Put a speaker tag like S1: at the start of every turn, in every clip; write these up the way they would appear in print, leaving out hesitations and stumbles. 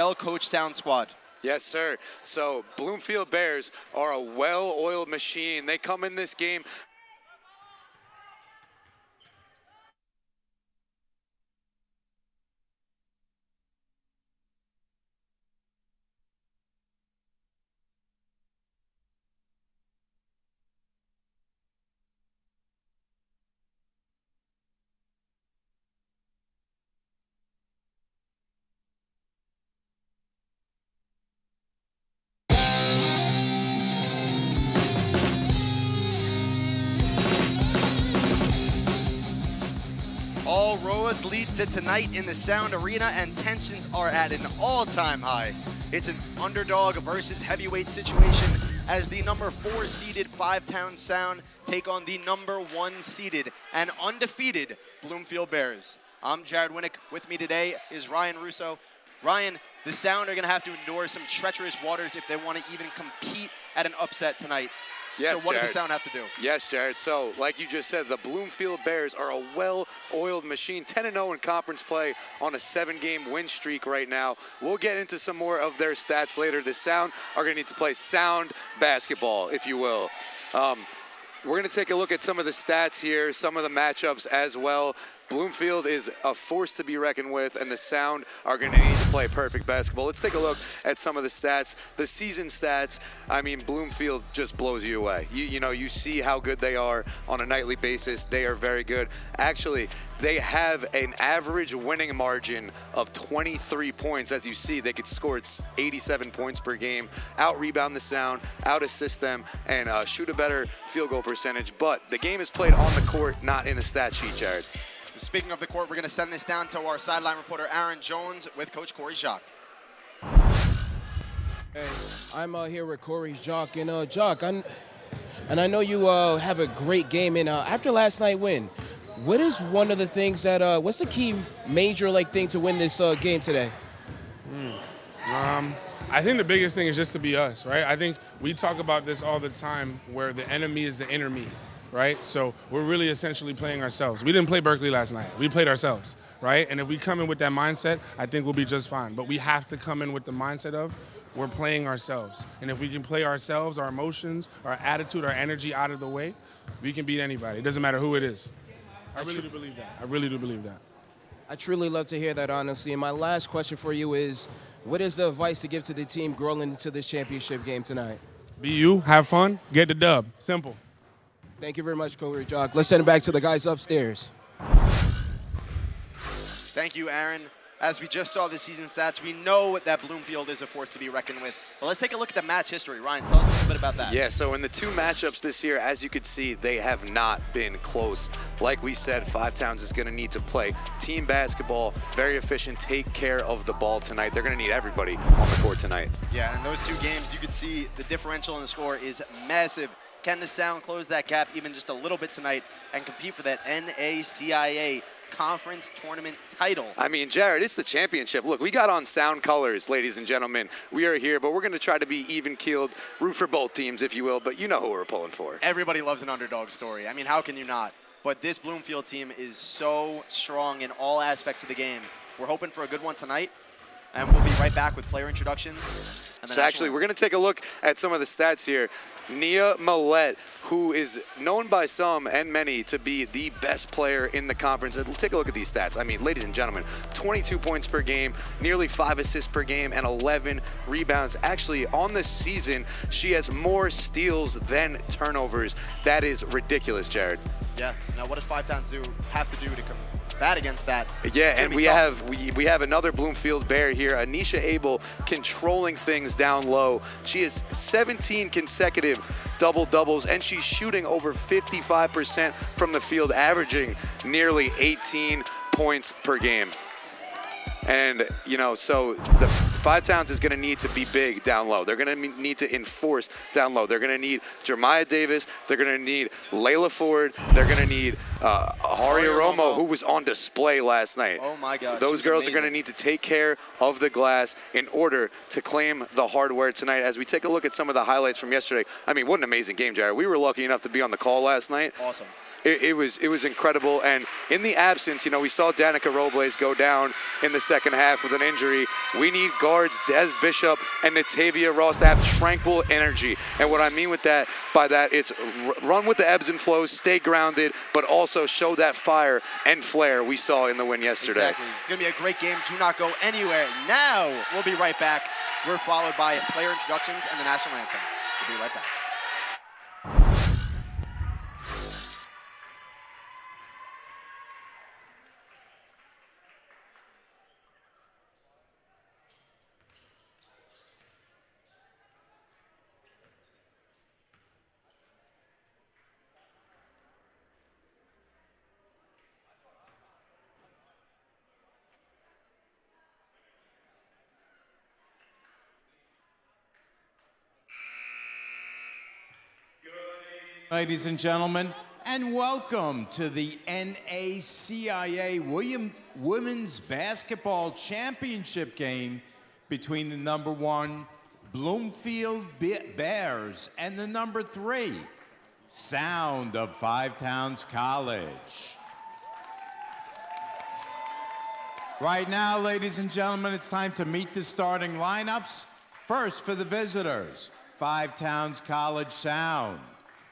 S1: Well-coached sound squad.
S2: Yes, sir. So Bloomfield Bears are a well-oiled machine. They come in this game.
S1: All roads lead to tonight in the Sound Arena, and tensions are at an all-time high. It's an underdog versus heavyweight situation as the number 4 seeded Five-Town Sound take on the number 1 seeded and undefeated Bloomfield Bears. I'm Jared Winnick. With me today is Ryan Russo. Ryan, the Sound are going to have to endure some treacherous waters if they want to even compete at an upset tonight.
S2: Yes,
S1: so what
S2: Jared.
S1: does the Sound have to do?
S2: Yes, Jared. So, like you just said, the Bloomfield Bears are a well-oiled machine, 10-0 in conference play on a 7-game win streak right now. We'll get into some more of their stats later. The Sound are going to need to play sound basketball, if you will. We're going to take a look at some of the stats here, some of the matchups as well. Bloomfield is a force to be reckoned with, and the Sound are going to need to play perfect basketball. Let's take a look at some of the stats. The season stats, I mean, Bloomfield just blows you away. You know, you see how good they are on a nightly basis. They are very good. Actually, they have an average winning margin of 23 points. As you see, they could score 87 points per game, out-rebound the Sound, out-assist them, and shoot a better field goal percentage. But the game is played on the court, not in the stat sheet, Jared.
S1: Speaking of the court, we're going to send this down to our sideline reporter, Aaron Jones, with Coach Corey Jacques.
S3: Hey, I'm here with Corey Jacques. And Jacques, I know you have a great game. And after last night's win, what is one of the things that, what's the key major thing to win this game today?
S4: I think the biggest thing is just to be us, right? I think we talk about this all the time where the enemy is the inner me. Right? So we're really essentially playing ourselves. We didn't play Berkeley last night. We played ourselves, right? And if we come in with that mindset, I think we'll be just fine. But we have to come in with the mindset of we're playing ourselves. And if we can play ourselves, our emotions, our attitude, our energy out of the way, we can beat anybody. It doesn't matter who it is. I really do believe that. I really do believe that.
S3: I truly love to hear that, honestly. And my last question for you is, what is the advice to give to the team growing into this championship game tonight?
S4: Be you, have fun, get the dub. Simple.
S3: Thank you very much, Corey Jacques. Let's send it back to the guys upstairs.
S1: Thank you, Aaron. As we just saw the season stats, we know that Bloomfield is a force to be reckoned with. But let's take a look at the match history. Ryan, tell us a little bit about that.
S2: Yeah, so in the 2 matchups this year, as you could see, they have not been close. Like we said, Five Towns is going to need to play team basketball, very efficient, take care of the ball tonight. They're going to need everybody on the court tonight.
S1: Yeah, in those 2 games, you could see the differential in the score is massive. Can the Sound close that gap even just a little bit tonight and compete for that NACIA conference tournament title?
S2: I mean, Jared, it's the championship. Look, we got on Sound colors, ladies and gentlemen. We are here, but we're going to try to be even-keeled, root for both teams, if you will, but you know who we're pulling for.
S1: Everybody loves an underdog story. I mean, how can you not? But this Bloomfield team is so strong in all aspects of the game. We're hoping for a good one tonight, and we'll be right back with player introductions.
S2: So actually, we're going to take a look at some of the stats here. Nia Millette, who is known by some and many to be the best player in the conference. Take a look at these stats. I mean, ladies and gentlemen, 22 points per game, nearly 5 assists per game, and 11 rebounds. Actually, on the season, she has more steals than turnovers. That is ridiculous, Jared.
S1: Yeah. Now, what does Five Towns have to do to combat against that?
S2: Yeah, and we have another Bloomfield Bear here, Anisha Abel, controlling things down low. She has 17 consecutive double-doubles, and she's shooting over 55% from the field, averaging nearly 18 points per game. And, you know, so the Five Towns is going to need to be big down low. They're going to need to enforce down low. They're going to need Jeremiah Davis. They're going to need Layla Ford. They're going to need Haria Romo, who was on display last night.
S1: Oh, my God.
S2: Those girls are going to need to take care of the glass in order to claim the hardware tonight. As we take a look at some of the highlights from yesterday, I mean, what an amazing game, Jared. We were lucky enough to be on the call last night.
S1: Awesome.
S2: it was incredible. And in the absence, we saw Danica Robles go down in the second half with an injury. We need guards Des Bishop and Natavia Ross to have tranquil energy. And what I mean by that, it's run with the ebbs and flows, stay grounded, but also show that fire and flair we saw in the win yesterday.
S1: Exactly. It's going to be a great game. Do not go anywhere. Now we'll be right back. We're followed by player introductions and the national anthem. We'll be right back.
S5: Ladies and gentlemen, and welcome to the NACIA Women's Basketball Championship game between the #1 Bloomfield Bears and the #3 Sound of Five Towns College. Right now, ladies and gentlemen, it's time to meet the starting lineups. First, for the visitors, Five Towns College Sound.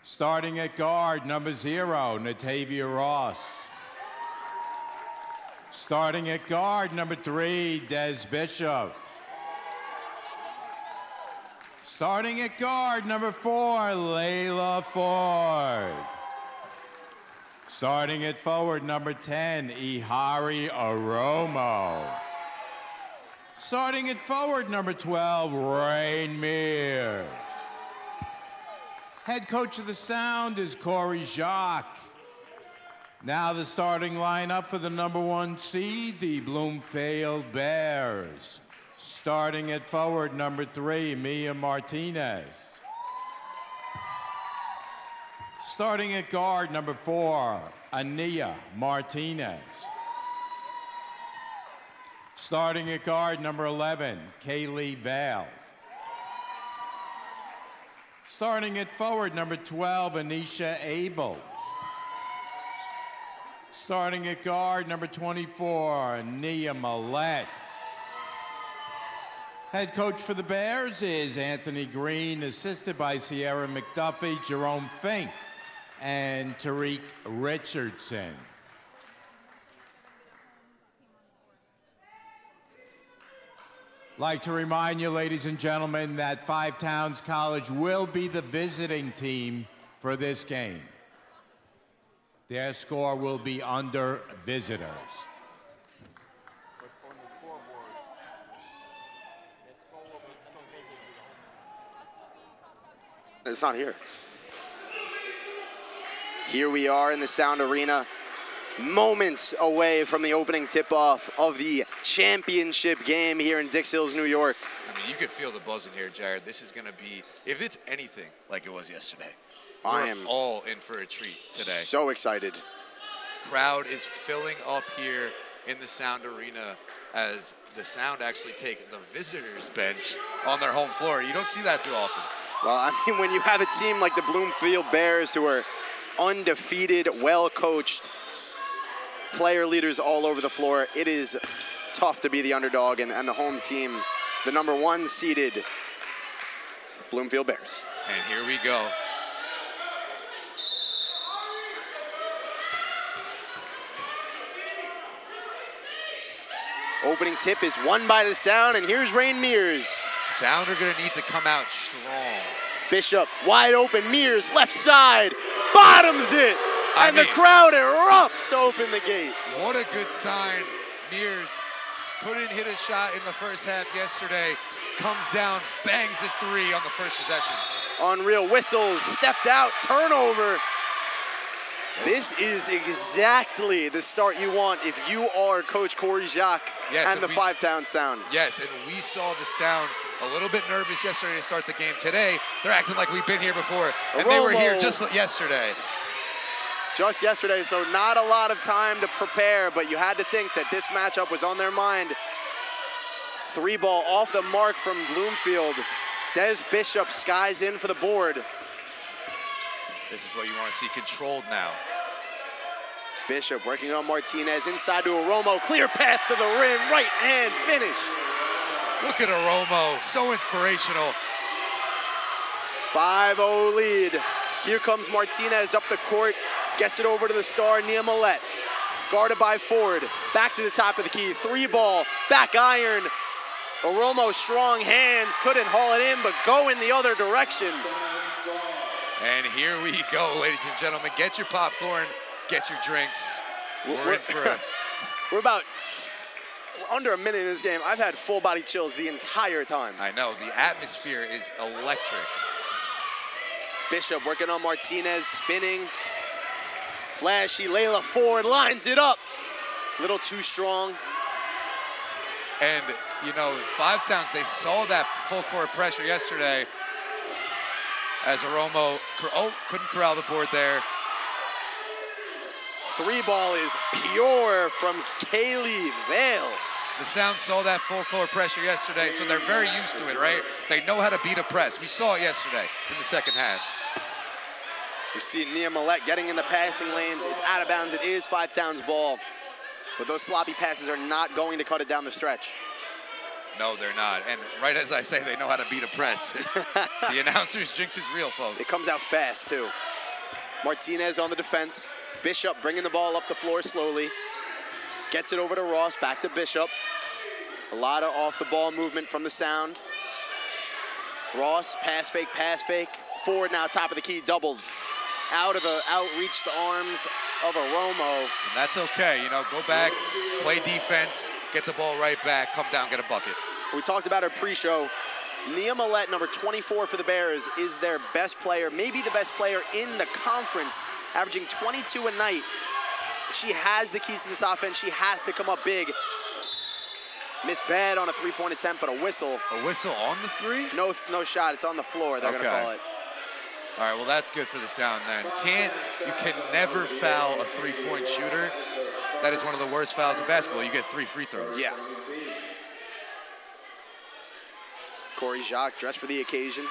S5: Starting at guard, #0, Natavia Ross. Starting at guard, #3, Des Bishop. Starting at guard, #4, Layla Ford. Starting at forward, #10, Ihari Romo. Starting at forward, #12, Rain Mears. Head coach of the Sound is Corey Jacques. Now the starting lineup for the #1 seed, the Bloomfield Bears. Starting at forward, #3, Mia Martinez. Starting at guard, #4, Ania Martinez. Starting at guard, #11, Kaylee Vale. Starting at forward, #12, Anisha Abel. Starting at guard, #24, Nia Millette. Head coach for the Bears is Anthony Green, assisted by Sierra McDuffie, Jerome Fink, and Tariq Richardson. Like to remind you, ladies and gentlemen, that Five Towns College will be the visiting team for this game. Their score will be under visitors.
S1: It's not here. Here we are in the Sound Arena, moments away from the opening tip-off of the championship game here in Dix Hills, New York.
S6: I mean, you could feel the buzz in here, Jared. This is going to be, if it's anything like it was yesterday,
S1: I
S6: we're
S1: am
S6: all in for a treat today.
S1: So excited.
S6: Crowd is filling up here in the Sound Arena as the Sound actually take the visitors' bench on their home floor. You don't see that too often.
S1: Well, I mean, when you have a team like the Bloomfield Bears who are undefeated, well-coached, player leaders all over the floor, it is tough to be the underdog and the home team, the #1 seeded Bloomfield Bears.
S6: And here we go.
S1: Opening tip is won by the Sound, and here's Rain Mears.
S6: Sound are going to need to come out strong.
S1: Bishop wide open, Mears left side, bottoms it, and the crowd erupts to open the gate.
S6: What a good sign. Mears couldn't hit a shot in the first half yesterday. Comes down, bangs a 3 on the first possession.
S1: Unreal whistles, stepped out, turnover. This is exactly the start you want if you are Coach Corey Jacques and the Five Town Sound.
S6: Yes, and we saw the Sound a little bit nervous yesterday to start the game. Today, they're acting like we've been here before, and
S1: Romo.
S6: they were here just yesterday.
S1: Just yesterday, so not a lot of time to prepare, but you had to think that this matchup was on their mind. 3 ball off the mark from Bloomfield. Des Bishop skies in for the board.
S6: This is what you want to see controlled now.
S1: Bishop working on Martinez, inside to a Romo, clear path to the rim, right hand finish.
S6: Look at a Romo, so inspirational.
S1: 5-0 lead. Here comes Martinez up the court, gets it over to the star, Nia Millette. Guarded by Ford, back to the top of the key, 3-ball, back iron. Romo, strong hands, couldn't haul it in, but go in the other direction.
S6: And here we go, ladies and gentlemen. Get your popcorn, get your drinks. We're in for it.
S1: We're about under a minute in this game. I've had full body chills the entire time.
S6: I know, the atmosphere is electric.
S1: Bishop working on Martinez, spinning. Flashy, Layla Ford lines it up. Little too strong.
S6: And, you know, Five Towns, they saw that full court pressure yesterday as Romo, couldn't corral the board there.
S1: 3-ball is pure from Kaylee Vale.
S6: The Sound saw that full court pressure yesterday, so they're very used to it, right? They know how to beat a press. We saw it yesterday in the second half.
S1: You see Nia Millette getting in the passing lanes. It's out of bounds. It is Five Towns ball. But those sloppy passes are not going to cut it down the stretch.
S6: No, they're not. And right as I say, they know how to beat a press. The announcer's jinx is real, folks.
S1: It comes out fast, too. Martinez on the defense. Bishop bringing the ball up the floor slowly. Gets it over to Ross, back to Bishop. A lot of off-the-ball movement from the Sound. Ross, pass fake, pass fake. Ford now top of the key, doubled. Outreach the arms of a Romo.
S6: And that's okay, you know, go back, play defense, get the ball right back, come down, get a bucket.
S1: We talked about her pre-show. Nia Millette, number 24 for the Bears, is their best player, maybe the best player in the conference, averaging 22 a night. She has the keys to this offense. She has to come up big. Missed bad on a three-point attempt, but a whistle.
S6: A whistle on the three?
S1: No shot. It's on the floor. They're going to call it.
S6: All right, well, that's good for the Sound then. You can never foul a three-point shooter. That is one of the worst fouls in basketball. You get 3 free throws.
S1: Yeah. Corey Jacques dressed for the occasion.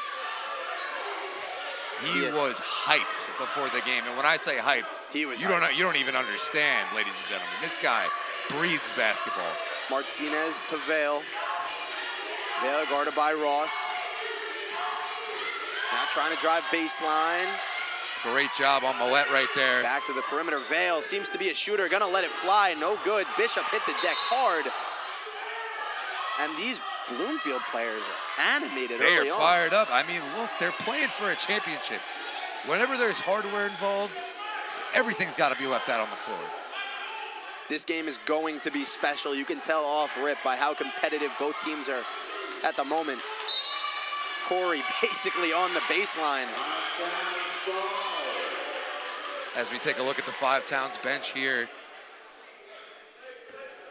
S6: He was hyped before the game, and when I say hyped,
S1: he was.
S6: You don't even understand, ladies and gentlemen. This guy breathes basketball.
S1: Martinez to Vale. Vale guarded by Ross. Now trying to drive baseline.
S6: Great job on Millette right there.
S1: Back to the perimeter. Vale seems to be a shooter. Gonna let it fly. No good. Bishop hit the deck hard. And these Bloomfield players are animated early on.
S6: They are fired up. I mean, look, they're playing for a championship. Whenever there's hardware involved, everything's got to be left out on the floor.
S1: This game is going to be special. You can tell off rip by how competitive both teams are at the moment. Corey basically on the baseline.
S6: As we take a look at the Five Towns bench here,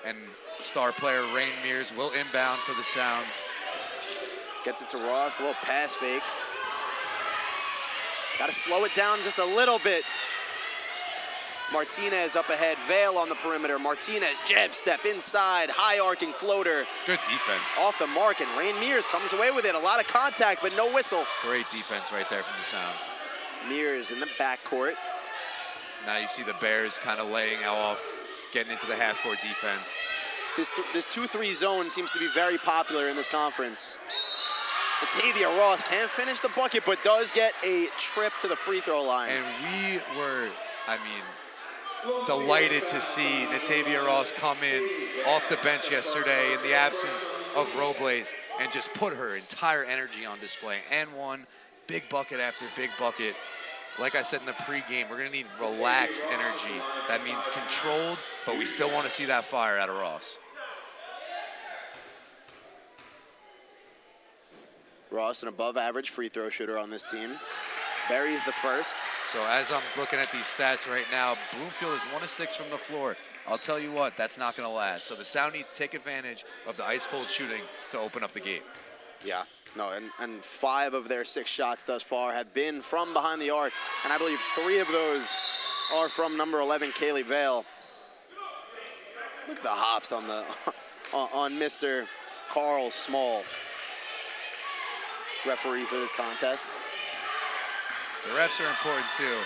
S6: and star player Rain Mears will inbound for the Sound.
S1: Gets it to Ross, a little pass fake. Got to slow it down just a little bit. Martinez up ahead, Vale on the perimeter. Martinez jab step inside, high arcing floater.
S6: Good defense.
S1: Off the mark, and Rain Mears comes away with it. A lot of contact, but no whistle.
S6: Great defense right there from the Sound.
S1: Mears in the backcourt.
S6: Now you see the Bears kind of laying off, getting into the half-court defense.
S1: This 2-3 zone seems to be very popular in this conference. Batavia Ross can't finish the bucket, but does get a trip to the free throw line.
S6: And we were, I mean, delighted to see Natavia Ross come in off the bench yesterday in the absence of Robles and just put her entire energy on display. And one big bucket after big bucket. Like I said in the pregame, we're going to need relaxed energy. That means controlled, but we still want to see that fire out of Ross.
S1: Ross, an above-average free throw shooter on this team. Barry's the first.
S6: So as I'm looking at these stats right now, Bloomfield is 1 of 6 from the floor. I'll tell you what, that's not going to last. So the Sound needs to take advantage of the ice-cold shooting to open up the gate.
S1: Yeah, no, and 5 of their 6 shots thus far have been from behind the arc, and I believe 3 of those are from number 11, Kaylee Vale. Look at the hops on the on Mr. Carl Small, referee for this contest.
S6: The refs are important too.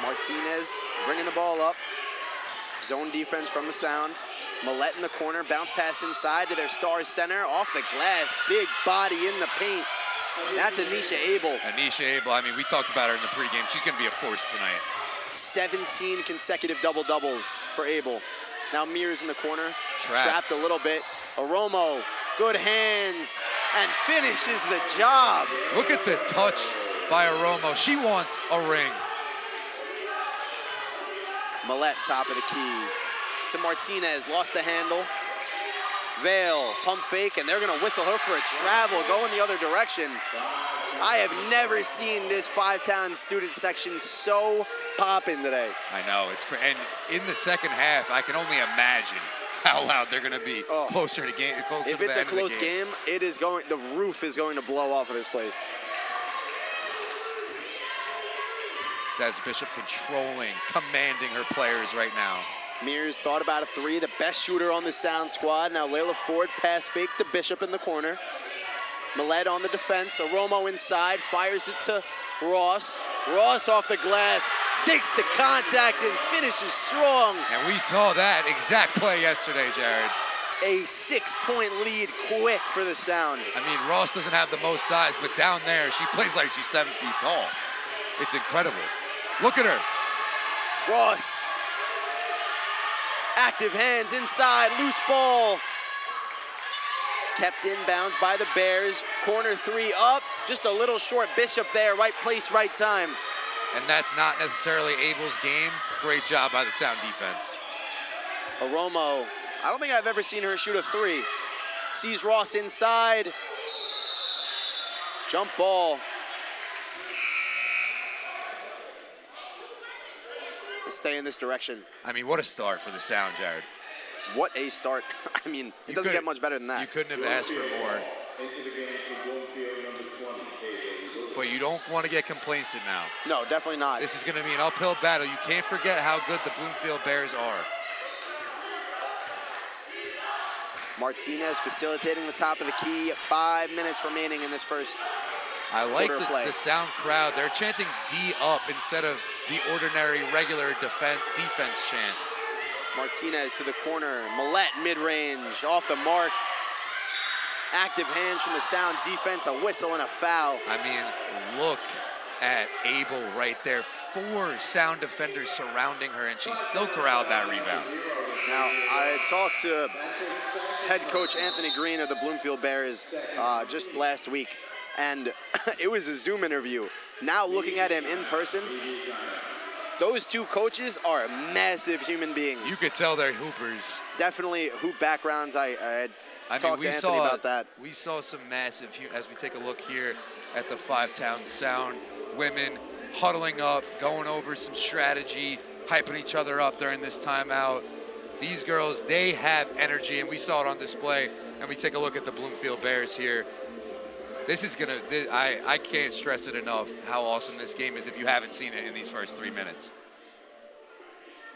S1: Martinez bringing the ball up. Zone defense from the Sound. Millette in the corner, bounce pass inside to their star center, off the glass, big body in the paint. That's Anisha Abel.
S6: Anisha Abel, I mean, we talked about her in the pregame. She's going to be a force tonight.
S1: 17 consecutive double-doubles for Abel. Now Mears in the corner,
S6: Trapped.
S1: trapped a little bit. Romo, good hands, and finishes the job.
S6: Look at the touch by Romo. She wants a ring.
S1: Millette, top of the key. To Martinez, lost the handle. Vale, pump fake, and they're gonna whistle her for a travel, going the other direction. I have never seen this Five-Town student section so popping today.
S6: I know, it's crazy. And in the second half, I can only imagine how loud they're gonna be closer to game.
S1: If it's a close game, it is going. The roof is going to blow off of this place.
S6: Des Bishop controlling, commanding her players right now.
S1: Mears thought about a three, the best shooter on the Sound squad. Now Layla Ford pass fake to Bishop in the corner. Millette on the defense, Romo inside, fires it to Ross. Ross off the glass, takes the contact and finishes strong.
S6: And we saw that exact play yesterday, Jared.
S1: A 6-point lead quick for the Sound.
S6: I mean, Ross doesn't have the most size, but down there, she plays like she's 7 feet tall. It's incredible. Look at her.
S1: Ross. Active hands inside, loose ball. Kept inbounds by the Bears. Corner three up, just a little short. Bishop there, right place, right time.
S6: And that's not necessarily Abel's game. Great job by the Sound defense.
S1: Romo, I don't think I've ever seen her shoot a three. Sees Ross inside. Jump ball. Let's stay in this direction.
S6: I mean, what a start for the Sound, Jared.
S1: What a start. I mean, it doesn't get much better than that.
S6: You couldn't have asked for more. But you don't want to get complacent now.
S1: No, definitely not.
S6: This is going to be an uphill battle. You can't forget how good the Bloomfield Bears are.
S1: Martinez facilitating the top of the key. 5 minutes remaining in this first
S6: I like
S1: play.
S6: the Sound crowd. They're chanting D up instead of the ordinary regular defense chant.
S1: Martinez to the corner. Millette mid-range, off the mark. Active hands from the Sound defense, a whistle and a foul.
S6: I mean, look at Abel right there. 4 Sound defenders surrounding her, and she still corralled that rebound.
S1: Now, I talked to head coach Anthony Green of the Bloomfield Bears just last week, and it was a Zoom interview. Now looking at him in person, those two coaches are massive human beings.
S6: You could tell they're hoopers.
S1: Definitely hoop backgrounds. I talked to Anthony about that.
S6: We saw some massive, as we take a look here at the Five-Town Sound, women huddling up, going over some strategy, hyping each other up during this timeout. These girls, they have energy, and we saw it on display. And we take a look at the Bloomfield Bears here. This is I can't stress it enough how awesome this game is if you haven't seen it in these first 3 minutes.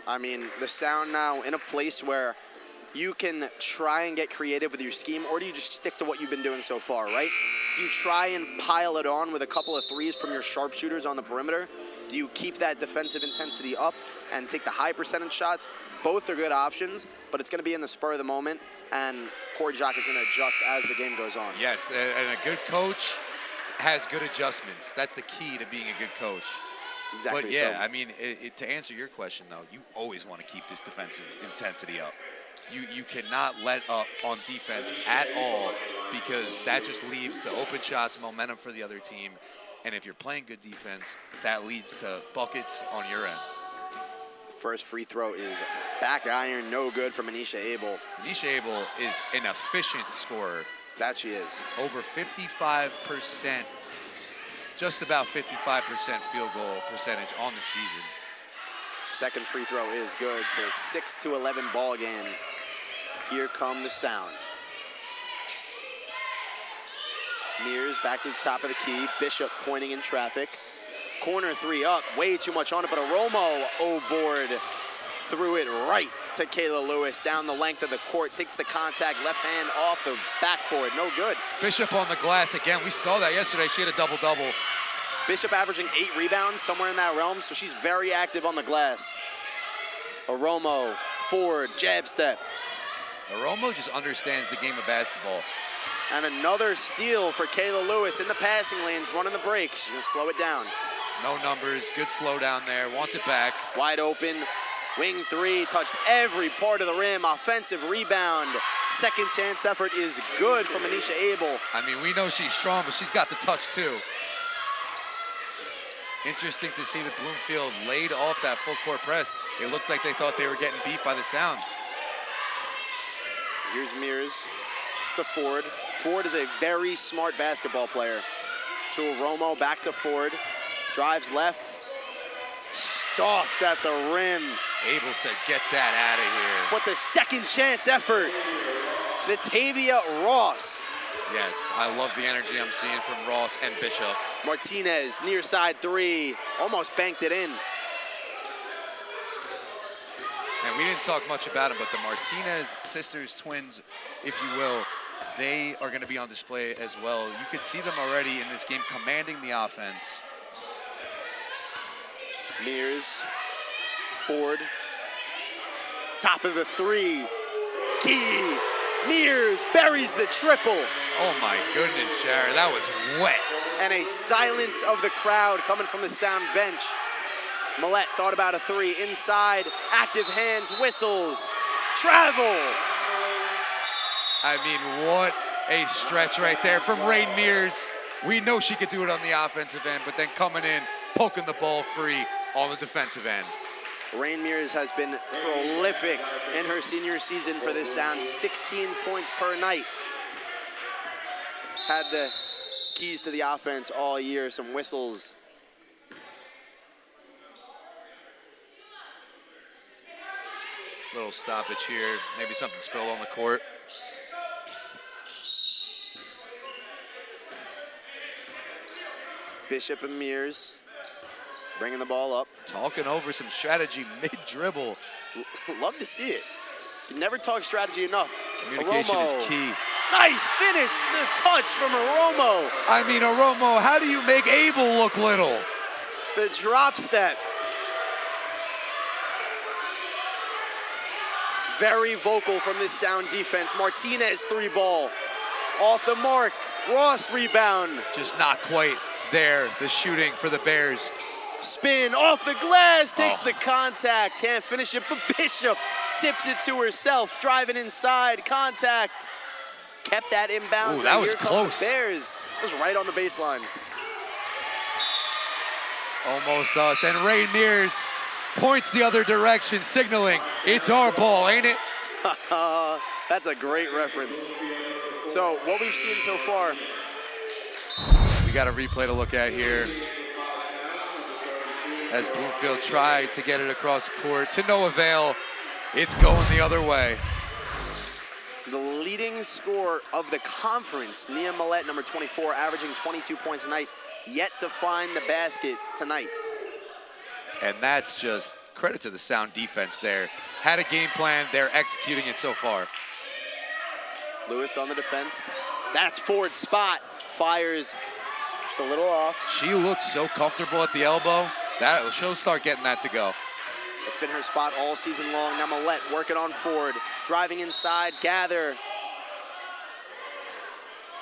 S1: I mean, the Sound now in a place where you can try and get creative with your scheme, or do you just stick to what you've been doing so far, right? Do you try and pile it on with a couple of threes from your sharpshooters on the perimeter? Do you keep that defensive intensity up and take the high percentage shots? Both are good options, but it's going to be in the spur of the moment, and Corey Jacques is going to adjust as the game goes on.
S6: Yes, and a good coach has good adjustments. That's the key to being a good coach.
S1: Exactly.
S6: But yeah,
S1: so.
S6: I mean, to answer your question though, you always want to keep this defensive intensity up. You cannot let up on defense at all, because that just leaves the open shots, momentum for the other team. And if you're playing good defense, that leads to buckets on your end.
S1: First free throw is back iron, no good from Anisha Abel.
S6: Anisha Abel is an efficient scorer.
S1: That she is.
S6: Over 55%, just about 55% field goal percentage on the season.
S1: Second free throw is good, so a 6-11 ball game. Here come the Sound. Mears back to the top of the key. Bishop pointing in traffic. Corner three up, way too much on it, but a Romo board threw it right to Kayla Lewis down the length of the court, takes the contact, left hand off the backboard, no good.
S6: Bishop on the glass again. We saw that yesterday. She had a double-double.
S1: Bishop averaging 8 rebounds, somewhere in that realm, so she's very active on the glass. A Romo, forward, jab step.
S6: Romo just understands the game of basketball.
S1: And another steal for Kayla Lewis in the passing lanes, running the break. She's gonna slow it down.
S6: No numbers, good slow down there, wants it back.
S1: Wide open, wing three, touched every part of the rim, offensive rebound. Second chance effort is good from Anisha Abel.
S6: I mean, we know she's strong, but she's got the touch too. Interesting to see that Bloomfield laid off that full court press. It looked like they thought they were getting beat by the Sound.
S1: Here's Mears to Ford. Ford is a very smart basketball player. To Romo, back to Ford. Drives left. Stuffed at the rim.
S6: Abel said, get that out of here.
S1: But the second chance effort, Natavia Ross.
S6: Yes, I love the energy I'm seeing from Ross and Bishop.
S1: Martinez, near side three, almost banked it in.
S6: And we didn't talk much about them, but the Martinez sisters, twins, if you will, they are going to be on display as well. You could see them already in this game commanding the offense.
S1: Mears, Ford, top of the three, Key, Mears buries the triple.
S6: Oh my goodness, Jared, that was wet.
S1: And a silence of the crowd coming from the Sound bench. Millette thought about a three, inside, active hands, whistles, travel.
S6: I mean, what a stretch right there from Rain Mears. We know she could do it on the offensive end, but then coming in, poking the ball free on the defensive end.
S1: Rain Mears has been prolific in her senior season for this Sound, 16 points per night. Had the keys to the offense all year, some whistles.
S6: Little stoppage here, maybe something spilled on the court.
S1: Bishop and Mears bringing the ball up.
S6: Talking over some strategy mid-dribble.
S1: Love to see it. You never talk strategy enough.
S6: Communication is key.
S1: Nice finish, the touch from Romo.
S6: I mean, Romo, how do you make Abel look little?
S1: The drop step. Very vocal from this Sound defense. Martinez three ball. Off the mark. Ross rebound.
S6: Just not quite there, the shooting for the Bears.
S1: Spin off the glass, takes the contact. Can't finish it, but Bishop tips it to herself. Driving inside, contact. Kept that inbounds.
S6: Ooh, that was close.
S1: Bears. It was right on the baseline.
S6: Almost us. And Rain Mears points the other direction, signaling it's our ball, ain't it?
S1: That's a great reference. So what we've seen so far.
S6: We got a replay to look at here. As Bloomfield tried to get it across the court, to no avail. It's going the other way.
S1: The leading scorer of the conference, Nia Millette, number 24, averaging 22 points a night, yet to find the basket tonight.
S6: And that's just credit to the Sound defense there. Had a game plan, they're executing it so far.
S1: Lewis on the defense. That's Ford's spot. Fires just a little off.
S6: She looks so comfortable at the elbow. She'll start getting that to go.
S1: It's been her spot all season long. Now Millette working on Ford. Driving inside, gather.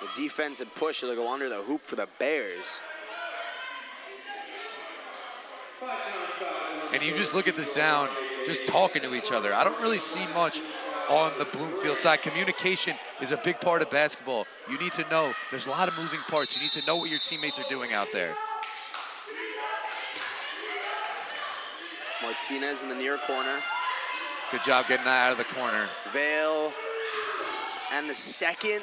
S1: The defensive push, it'll go under the hoop for the Bears.
S6: And you just look at the Sound, just talking to each other. I don't really see much on the Bloomfield side. Communication is a big part of basketball. You need to know, there's a lot of moving parts. You need to know what your teammates are doing out there.
S1: Martinez in the near corner.
S6: Good job getting that out of the corner.
S1: Vale. And the second,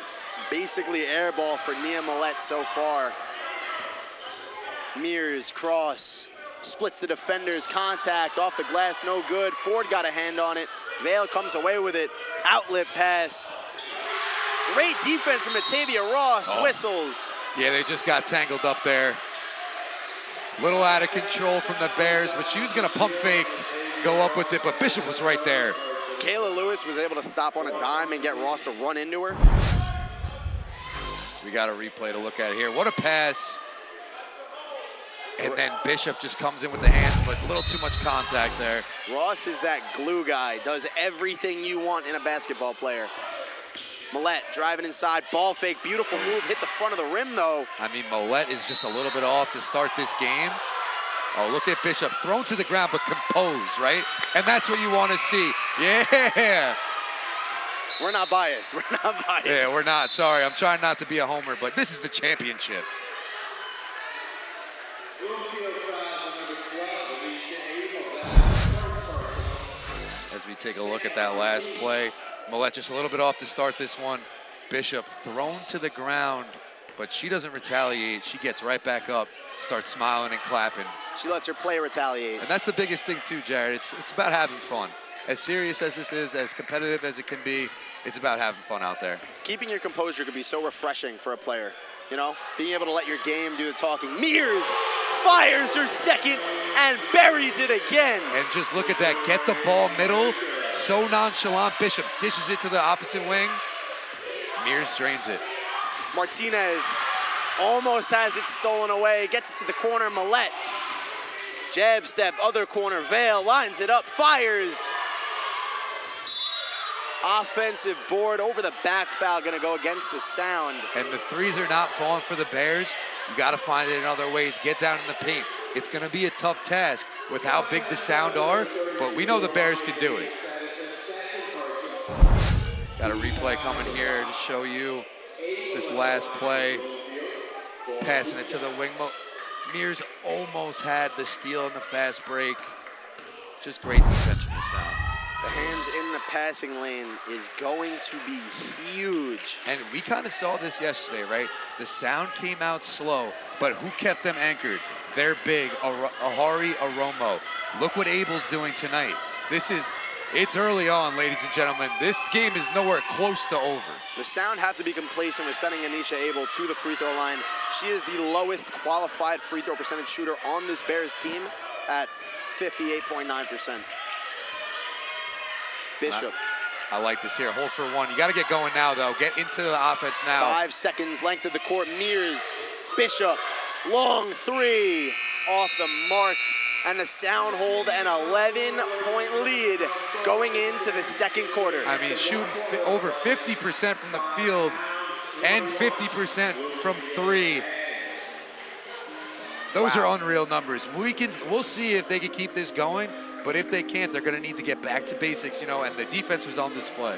S1: basically air ball for Nia Millette so far. Mears, cross, splits the defenders, contact, off the glass, no good. Ford got a hand on it. Vale comes away with it. Outlet pass. Great defense from Natavia Ross, whistles.
S6: Yeah, they just got tangled up there. Little out of control from the Bears, but she was gonna pump fake, go up with it, but Bishop was right there.
S1: Kayla Lewis was able to stop on a dime and get Ross to run into her.
S6: We got a replay to look at here. What a pass. And then Bishop just comes in with the hands, but a little too much contact there.
S1: Ross is that glue guy, does everything you want in a basketball player. Millette driving inside, ball fake, beautiful move, hit the front of the rim though.
S6: I mean, Millette is just a little bit off to start this game. Oh, look at Bishop, thrown to the ground, but composed, right? And that's what you want to see. Yeah.
S1: We're not biased, we're not biased.
S6: Yeah, we're not, sorry. I'm trying not to be a homer, but this is the championship. As we take a look at that last play, Millette just a little bit off to start this one. Bishop thrown to the ground, but she doesn't retaliate. She gets right back up, starts smiling and clapping.
S1: She lets her player retaliate.
S6: And that's the biggest thing too, Jared. It's about having fun. As serious as this is, as competitive as it can be, it's about having fun out there.
S1: Keeping your composure could be so refreshing for a player. You know, being able to let your game do the talking. Mears fires her second and buries it again.
S6: And just look at that, get the ball middle, so nonchalant. Bishop dishes it to the opposite wing. Mears drains it.
S1: Martinez almost has it stolen away, gets it to the corner, Millette. Jab step, other corner, Vale lines it up, fires. Offensive board over the back foul, gonna go against the Sound.
S6: And the threes are not falling for the Bears. You gotta find it in other ways, get down in the paint. It's gonna be a tough task with how big the Sound are, but we know the Bears can do it. Got a replay coming here to show you this last play. Passing it to the wing. Mears almost had the steal in the fast break. Just great defense from the Sound.
S1: The hands in the passing lane is going to be huge.
S6: And we kind of saw this yesterday, right? The Sound came out slow, but who kept them anchored? They're big, Ahari, Romo. Look what Abel's doing tonight. It's early on, ladies and gentlemen. This game is nowhere close to over.
S1: The Sound have to be complacent with sending NACIA Abel to the free throw line. She is the lowest qualified free throw percentage shooter on this Bears team at 58.9%. Bishop.
S6: I like this here. Hold for one. You got to get going now, though. Get into the offense now.
S1: 5 seconds, length of the court. Mears, Bishop, long three, off the mark. And the Sound hold an 11-point lead going into the second quarter.
S6: I mean, shooting over 50% from the field and 50% from three. Those are unreal numbers. We'll see if they can keep this going. But if they can't, they're going to need to get back to basics, you know, and the defense was on display.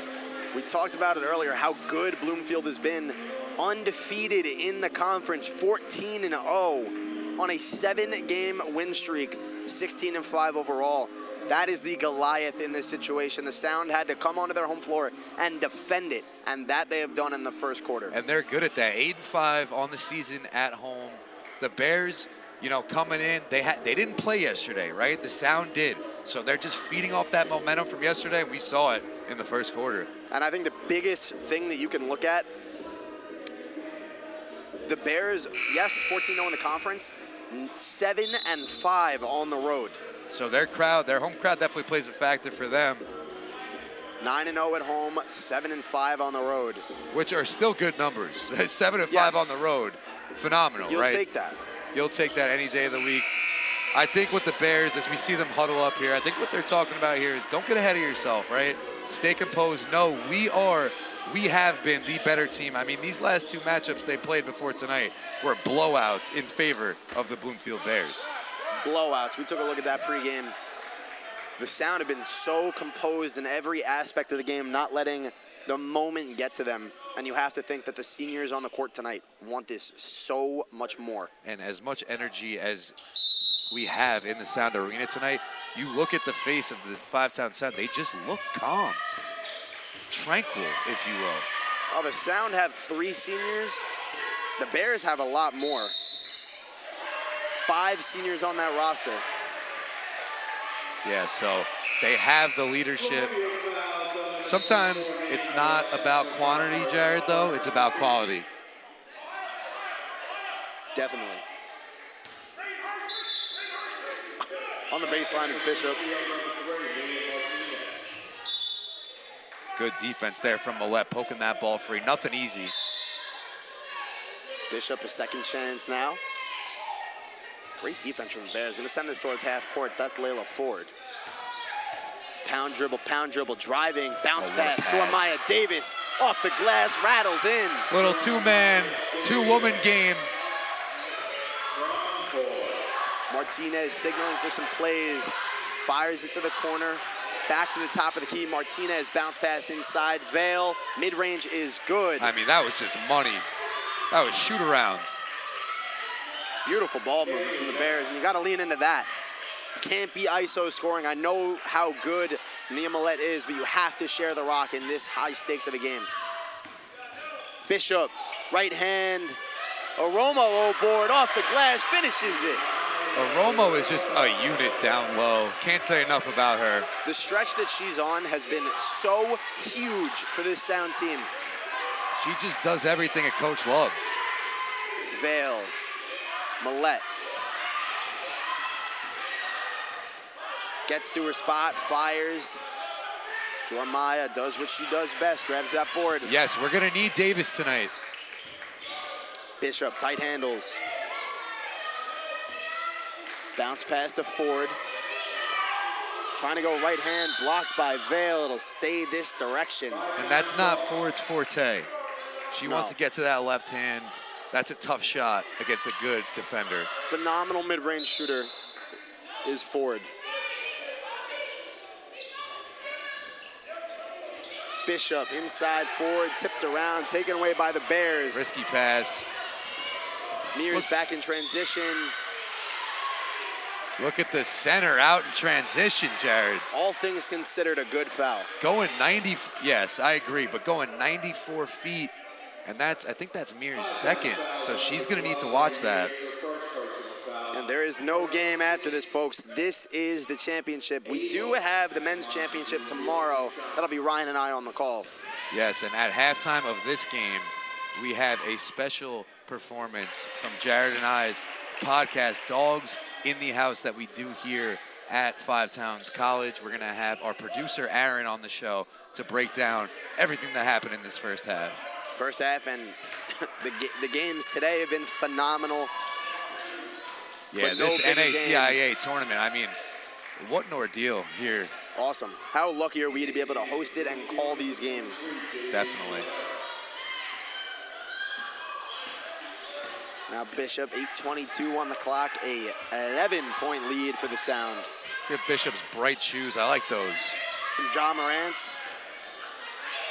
S1: We talked about it earlier, how good Bloomfield has been. Undefeated in the conference, 14-0 on a 7-game win streak, 16-5 overall. That is the Goliath in this situation. The Sound had to come onto their home floor and defend it, and that they have done in the first quarter.
S6: And they're good at that. 8-5 on the season at home. The Bears, you know, coming in, they didn't play yesterday, right? The Sound did. So they're just feeding off that momentum from yesterday. We saw it in the first quarter.
S1: And I think the biggest thing that you can look at, the Bears, yes, 14-0 in the conference, 7-5 on the road.
S6: So their home crowd definitely plays a factor for them.
S1: 9-0 at home, 7-5 on the road.
S6: Which are still good numbers. 7-5
S1: yes.
S6: on the road. Phenomenal,
S1: You'll
S6: right?
S1: You'll take that.
S6: You'll take that any day of the week. I think with the Bears, as we see them huddle up here, I think what they're talking about here is don't get ahead of yourself, right? Stay composed. No, we have been the better team. I mean, these last two matchups they played before tonight were blowouts in favor of the Bloomfield Bears.
S1: Blowouts. We took a look at that pregame. The Sound have been so composed in every aspect of the game, not letting the moment get to them. And you have to think that the seniors on the court tonight want this so much more.
S6: And as much energy as we have in the Sound Arena tonight, you look at the face of the Five-Town Sound, they just look calm, tranquil, if you will.
S1: Oh, the Sound have 3 seniors. The Bears have a lot more. 5 seniors on that roster.
S6: Yeah, so they have the leadership. Sometimes it's not about quantity, Jared, though. It's about quality.
S1: Definitely. On the baseline is Bishop.
S6: Good defense there from Millette, poking that ball free. Nothing easy.
S1: Bishop a second chance now. Great defense from the Bears. Gonna send this towards half court. That's Layla Ford. Pound dribble, driving, bounce pass. Jeremiah Davis off the glass, rattles in.
S6: Little two-man, two-woman game.
S1: Martinez signaling for some plays. Fires it to the corner. Back to the top of the key. Martinez bounce pass inside. Vale, mid-range is good.
S6: I mean, that was just money. That was shoot around.
S1: Beautiful ball movement from the Bears, and you got to lean into that. Can't be ISO scoring. I know how good Nia Millette is, but you have to share the rock in this high stakes of a game. Bishop, right hand. Romo board off the glass, finishes it.
S6: Romo is just a unit down low. Can't say enough about her.
S1: The stretch that she's on has been so huge for this Sound team.
S6: She just does everything a coach loves.
S1: Vale, Millette. Gets to her spot, fires. Jeremiah does what she does best, grabs that board.
S6: Yes, we're gonna need Davis tonight.
S1: Bishop, tight handles. Bounce pass to Ford. Trying to go right hand, blocked by Vale. It'll stay this direction.
S6: And that's not Ford's forte. She wants to get to that left hand. That's a tough shot against a good defender.
S1: Phenomenal mid-range shooter is Ford. Bishop inside, Ford tipped around, taken away by the Bears.
S6: Risky pass.
S1: Mears back in transition.
S6: Look at the center out in transition, Jared.
S1: All things considered, a good foul.
S6: Going 90, yes, I agree, but going 94 feet, and I think that's Mears' second, so she's gonna need to watch that.
S1: And there is no game after this, folks. This is the championship. We do have the men's championship tomorrow. That'll be Ryan and I on the call.
S6: Yes, and at halftime of this game, we have a special performance from Jared and I's podcast, Dogs in the House, that we do here at Five Towns College. We're gonna have our producer, Aaron, on the show to break down everything that happened in this first half.
S1: First half, and the games today have been phenomenal.
S6: Yeah,
S1: But
S6: this
S1: no bigger
S6: NACIA tournament, I mean, what an ordeal here.
S1: Awesome. How lucky are we to be able to host it and call these games?
S6: Definitely.
S1: Now Bishop, 8:22 on the clock, a 11-point lead for the Sound.
S6: Good Bishop's bright shoes, I like those.
S1: Some Ja Morant's.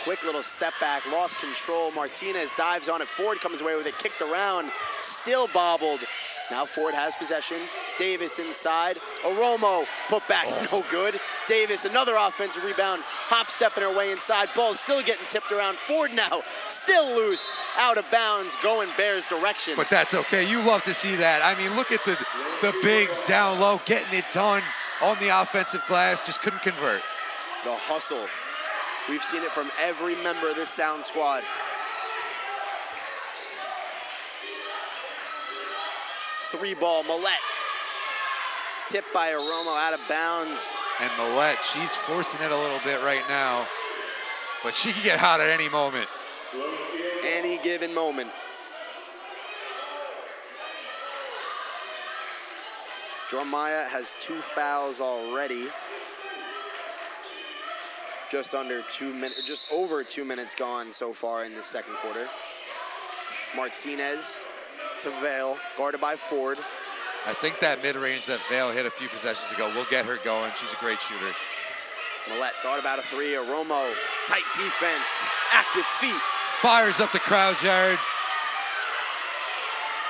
S1: Quick little step back, lost control. Martinez dives on it. Ford comes away with it, kicked around, still bobbled. Now Ford has possession. Davis inside. Romo put back, no good. Davis, another offensive rebound. Hop stepping her way inside. Ball still getting tipped around. Ford now still loose, out of bounds, going Bears direction.
S6: But that's okay. You love to see that. I mean, look at the bigs down low, getting it done on the offensive glass. Just couldn't convert.
S1: The hustle. We've seen it from every member of this Sound squad. Three ball, Millette. Tipped by Romo, out of bounds.
S6: And Millette, she's forcing it a little bit right now, but she can get hot at any moment.
S1: Any given moment. Jeremiah has 2 fouls already. Just under 2 minutes, just over 2 minutes gone so far in the second quarter. Martinez to Vale, guarded by Ford.
S6: I think that mid-range that Vale hit a few possessions ago will get her going. She's a great shooter.
S1: Millette thought about a three. Romo, tight defense, active feet.
S6: Fires up the crowd, Jared.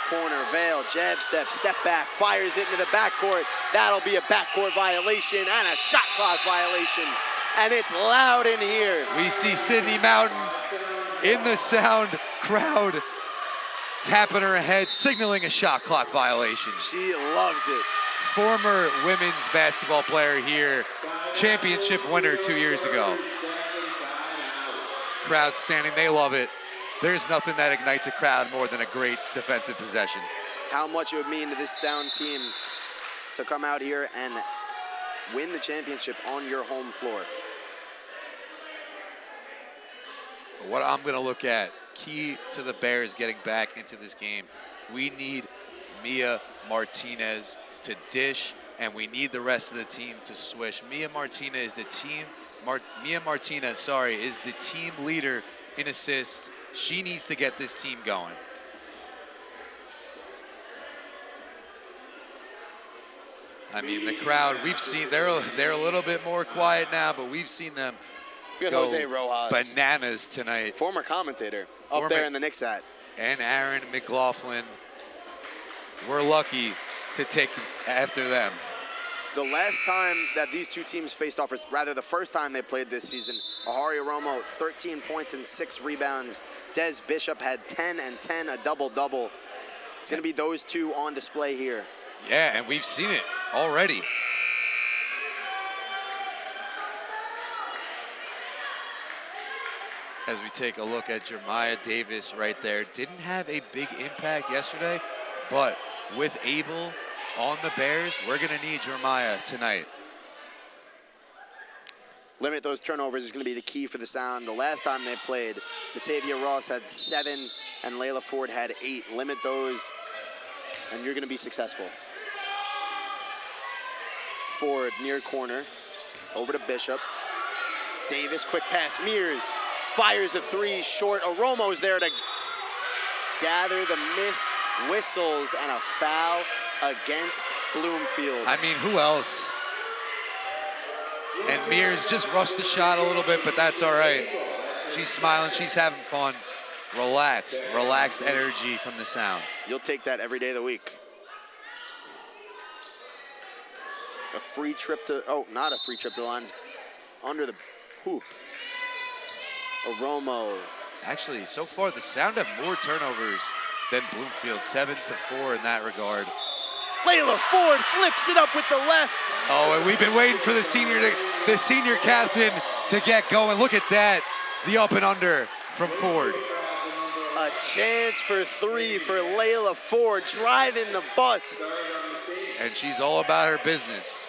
S1: Corner, Vale, jab step, step back, fires it into the backcourt. That'll be a backcourt violation and a shot clock violation. And it's loud in here.
S6: We see Sydney Mountain in the Sound crowd, tapping her head, signaling a shot clock violation.
S1: She loves it.
S6: Former women's basketball player here, championship winner 2 years ago. Crowd standing, they love it. There's nothing that ignites a crowd more than a great defensive possession.
S1: How much it would mean to this Sound team to come out here and win the championship on your home floor.
S6: What I'm gonna look at, key to the Bears getting back into this game, we need Mia Martinez to dish, and we need the rest of the team to swish. Mia Martinez is the team leader in assists. She needs to get this team going. I mean, the crowd, we've seen, they're a little bit more quiet now, but we've seen them
S7: Good
S6: go
S7: Jose Rojas,
S6: bananas tonight.
S7: former commentator, up there in the Knicks hat.
S6: And Aaron McLaughlin, we're lucky to take after them.
S7: The last time that these two teams faced off, or rather the first time they played this season, Aharia Romo, 13 points and 6 rebounds. Des Bishop had 10 and 10, a double-double. It's going to be those two on display here.
S6: Yeah, and we've seen it already. As we take a look at Jeremiah Davis right there. Didn't have a big impact yesterday, but with Abel on the Bears, we're going to need Jeremiah tonight.
S7: Limit those turnovers is going to be the key for the Sound. The last time they played, Natavia Ross had 7 and Layla Ford had 8. Limit those, and you're going to be successful. Ford near corner, over to Bishop. Davis, quick pass. Mears fires a 3 short. Romo's there to gather the missed whistles and a foul against Bloomfield.
S6: I mean, who else? And Mears just rushed the shot a little bit, but that's all right. She's smiling, she's having fun. Relaxed energy from the Sound.
S7: You'll take that every day of the week. A free trip to, not a free trip to the line. It's under the hoop. Romo.
S6: Actually, so far, the Sound have more turnovers than Bloomfield, 7-4 in that regard.
S7: Layla Ford flips it up with the left.
S6: Oh, and we've been waiting for the senior captain to get going. Look at that, the up and under from Ford.
S7: A chance for 3 for Layla Ford, driving the bus.
S6: And she's all about her business.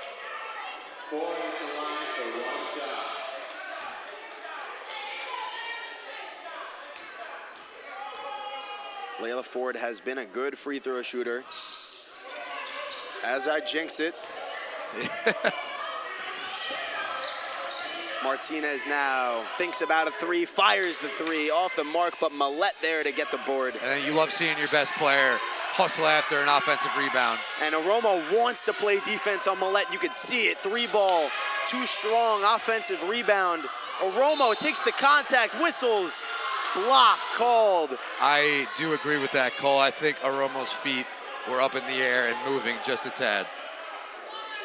S7: Layla Ford has been a good free throw shooter. As I jinx it. Martinez now thinks about a 3, fires the 3, off the mark, but Millette there to get the board.
S6: And you love seeing your best player hustle after an offensive rebound.
S7: And Romo wants to play defense on Millette. You could see it, 3-ball, too strong, offensive rebound. Romo takes the contact, whistles, block called.
S6: I do agree with that call. I think Aromo's feet were up in the air and moving just a tad.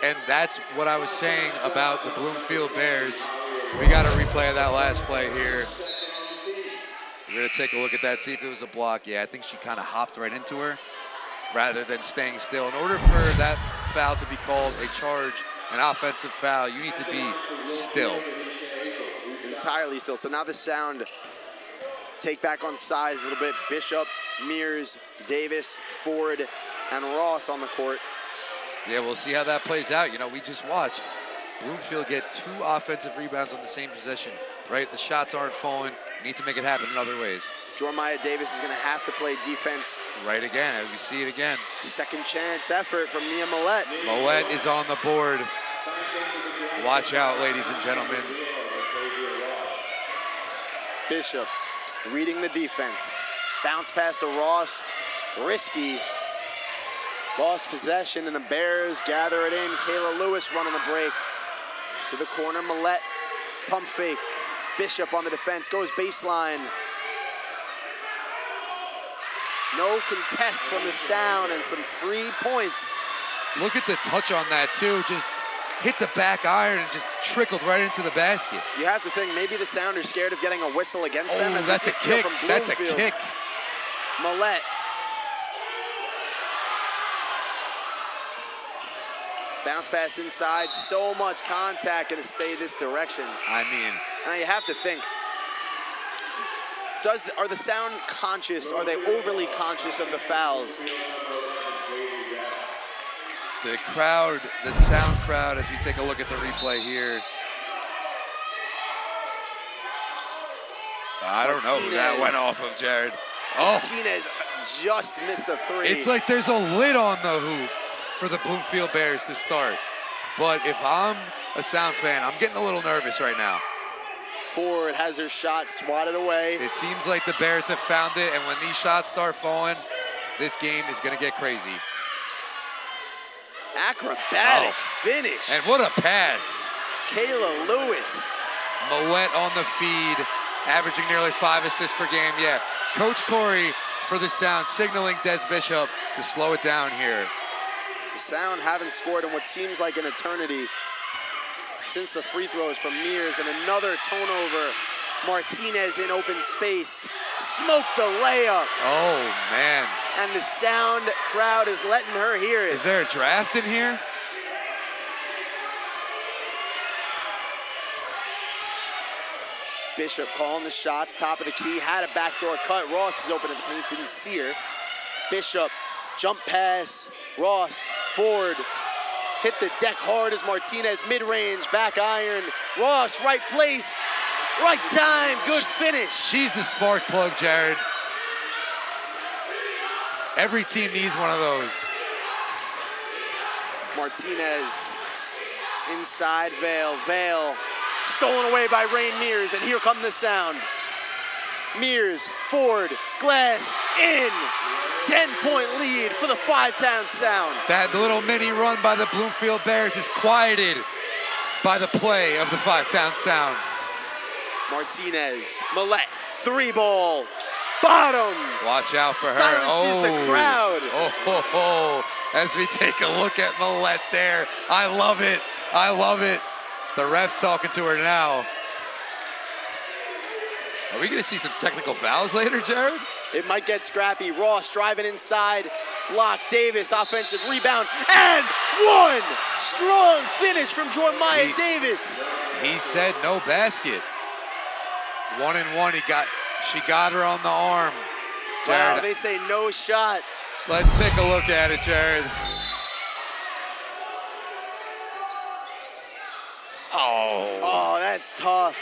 S6: And that's what I was saying about the Bloomfield Bears. We got a replay of that last play here. We're gonna take a look at that, see if it was a block. Yeah, I think she kind of hopped right into her rather than staying still. In order for that foul to be called a charge, an offensive foul, you need to be still.
S7: Entirely still. So now the Sound take back on size a little bit. Bishop, Mears, Davis, Ford, and Ross on the court.
S6: Yeah, we'll see how that plays out. You know, we just watched Bloomfield get 2 offensive rebounds on the same possession, right? The shots aren't falling. You need to make it happen in other ways.
S7: Jeremiah Davis is going to have to play defense.
S6: Right again, we see it again.
S7: Second chance effort from Mia Millette.
S6: Millette is on the board. Watch out, ladies and gentlemen.
S7: Bishop reading the defense. Bounce pass to Ross. Risky. Lost possession, and the Bears gather it in. Kayla Lewis running the break. To the corner, Millette. Pump fake. Bishop on the defense, goes baseline. No contest from the Sound and some free points.
S6: Look at the touch on that, too. Just hit the back iron and just trickled right into the basket.
S7: You have to think maybe the Sound are scared of getting a whistle against them.
S6: Oh, that's a kick. That's a kick.
S7: Millette. Bounce pass inside, so much contact gonna stay this direction.
S6: I mean.
S7: Now you have to think, are the Sound conscious? Are they overly conscious of the fouls?
S6: The crowd, the Sound crowd, as we take a look at the replay here. I don't know who that went off of, Jared.
S2: Oh.
S7: Martinez just missed a three.
S2: It's like there's a lid on the hoop for the Bloomfield Bears to start. But if I'm a Sound fan, I'm getting a little nervous right now.
S7: Ford has her shot swatted away.
S2: It seems like the Bears have found it, and when these shots start falling, this game is going to get crazy.
S7: Acrobatic finish.
S2: And what a pass.
S7: Kayla Lewis.
S2: Millette on the feed, averaging nearly 5 assists per game. Yeah, Coach Corey for the Sound signaling Des Bishop to slow it down here.
S7: The Sound haven't scored in what seems like an eternity since the free throws from Mears, and another turnover. Martinez in open space, smoked the layup.
S2: Oh, man.
S7: And the Sound crowd is letting her hear it.
S2: Is there a draft in here?
S7: Bishop calling the shots, top of the key, had a backdoor cut. Ross is open at the paint, didn't see her. Bishop, jump pass, Ross, Ford, hit the deck hard as Martinez, mid-range, back iron. Ross, right place, right time, good finish.
S2: She's the spark plug, Jared. Every team needs one of those.
S7: Martinez, inside Vale, Vale, stolen away by Rain Mears, and here come the Sound. Mears, Ford, Glass, in. 10-point lead for the Five-Town Sound.
S2: That little mini run by the Bloomfield Bears is quieted by the play of the Five-Town Sound.
S7: Martinez, Millette, three ball, bottoms.
S2: Watch out for her.
S7: Silences the crowd.
S2: Oh, as we take a look at Millette there. I love it. I love it. The ref's talking to her now. Are we going to see some technical fouls later, Jared?
S7: It might get scrappy. Ross driving inside. Block. Davis, offensive rebound. And one! Strong finish from Jormiah Davis.
S2: He said no basket. 1-and-1. She got her on the arm. Jared,
S7: Wow, they say no shot.
S2: let's take a look at it, Jared.
S7: Oh, that's tough.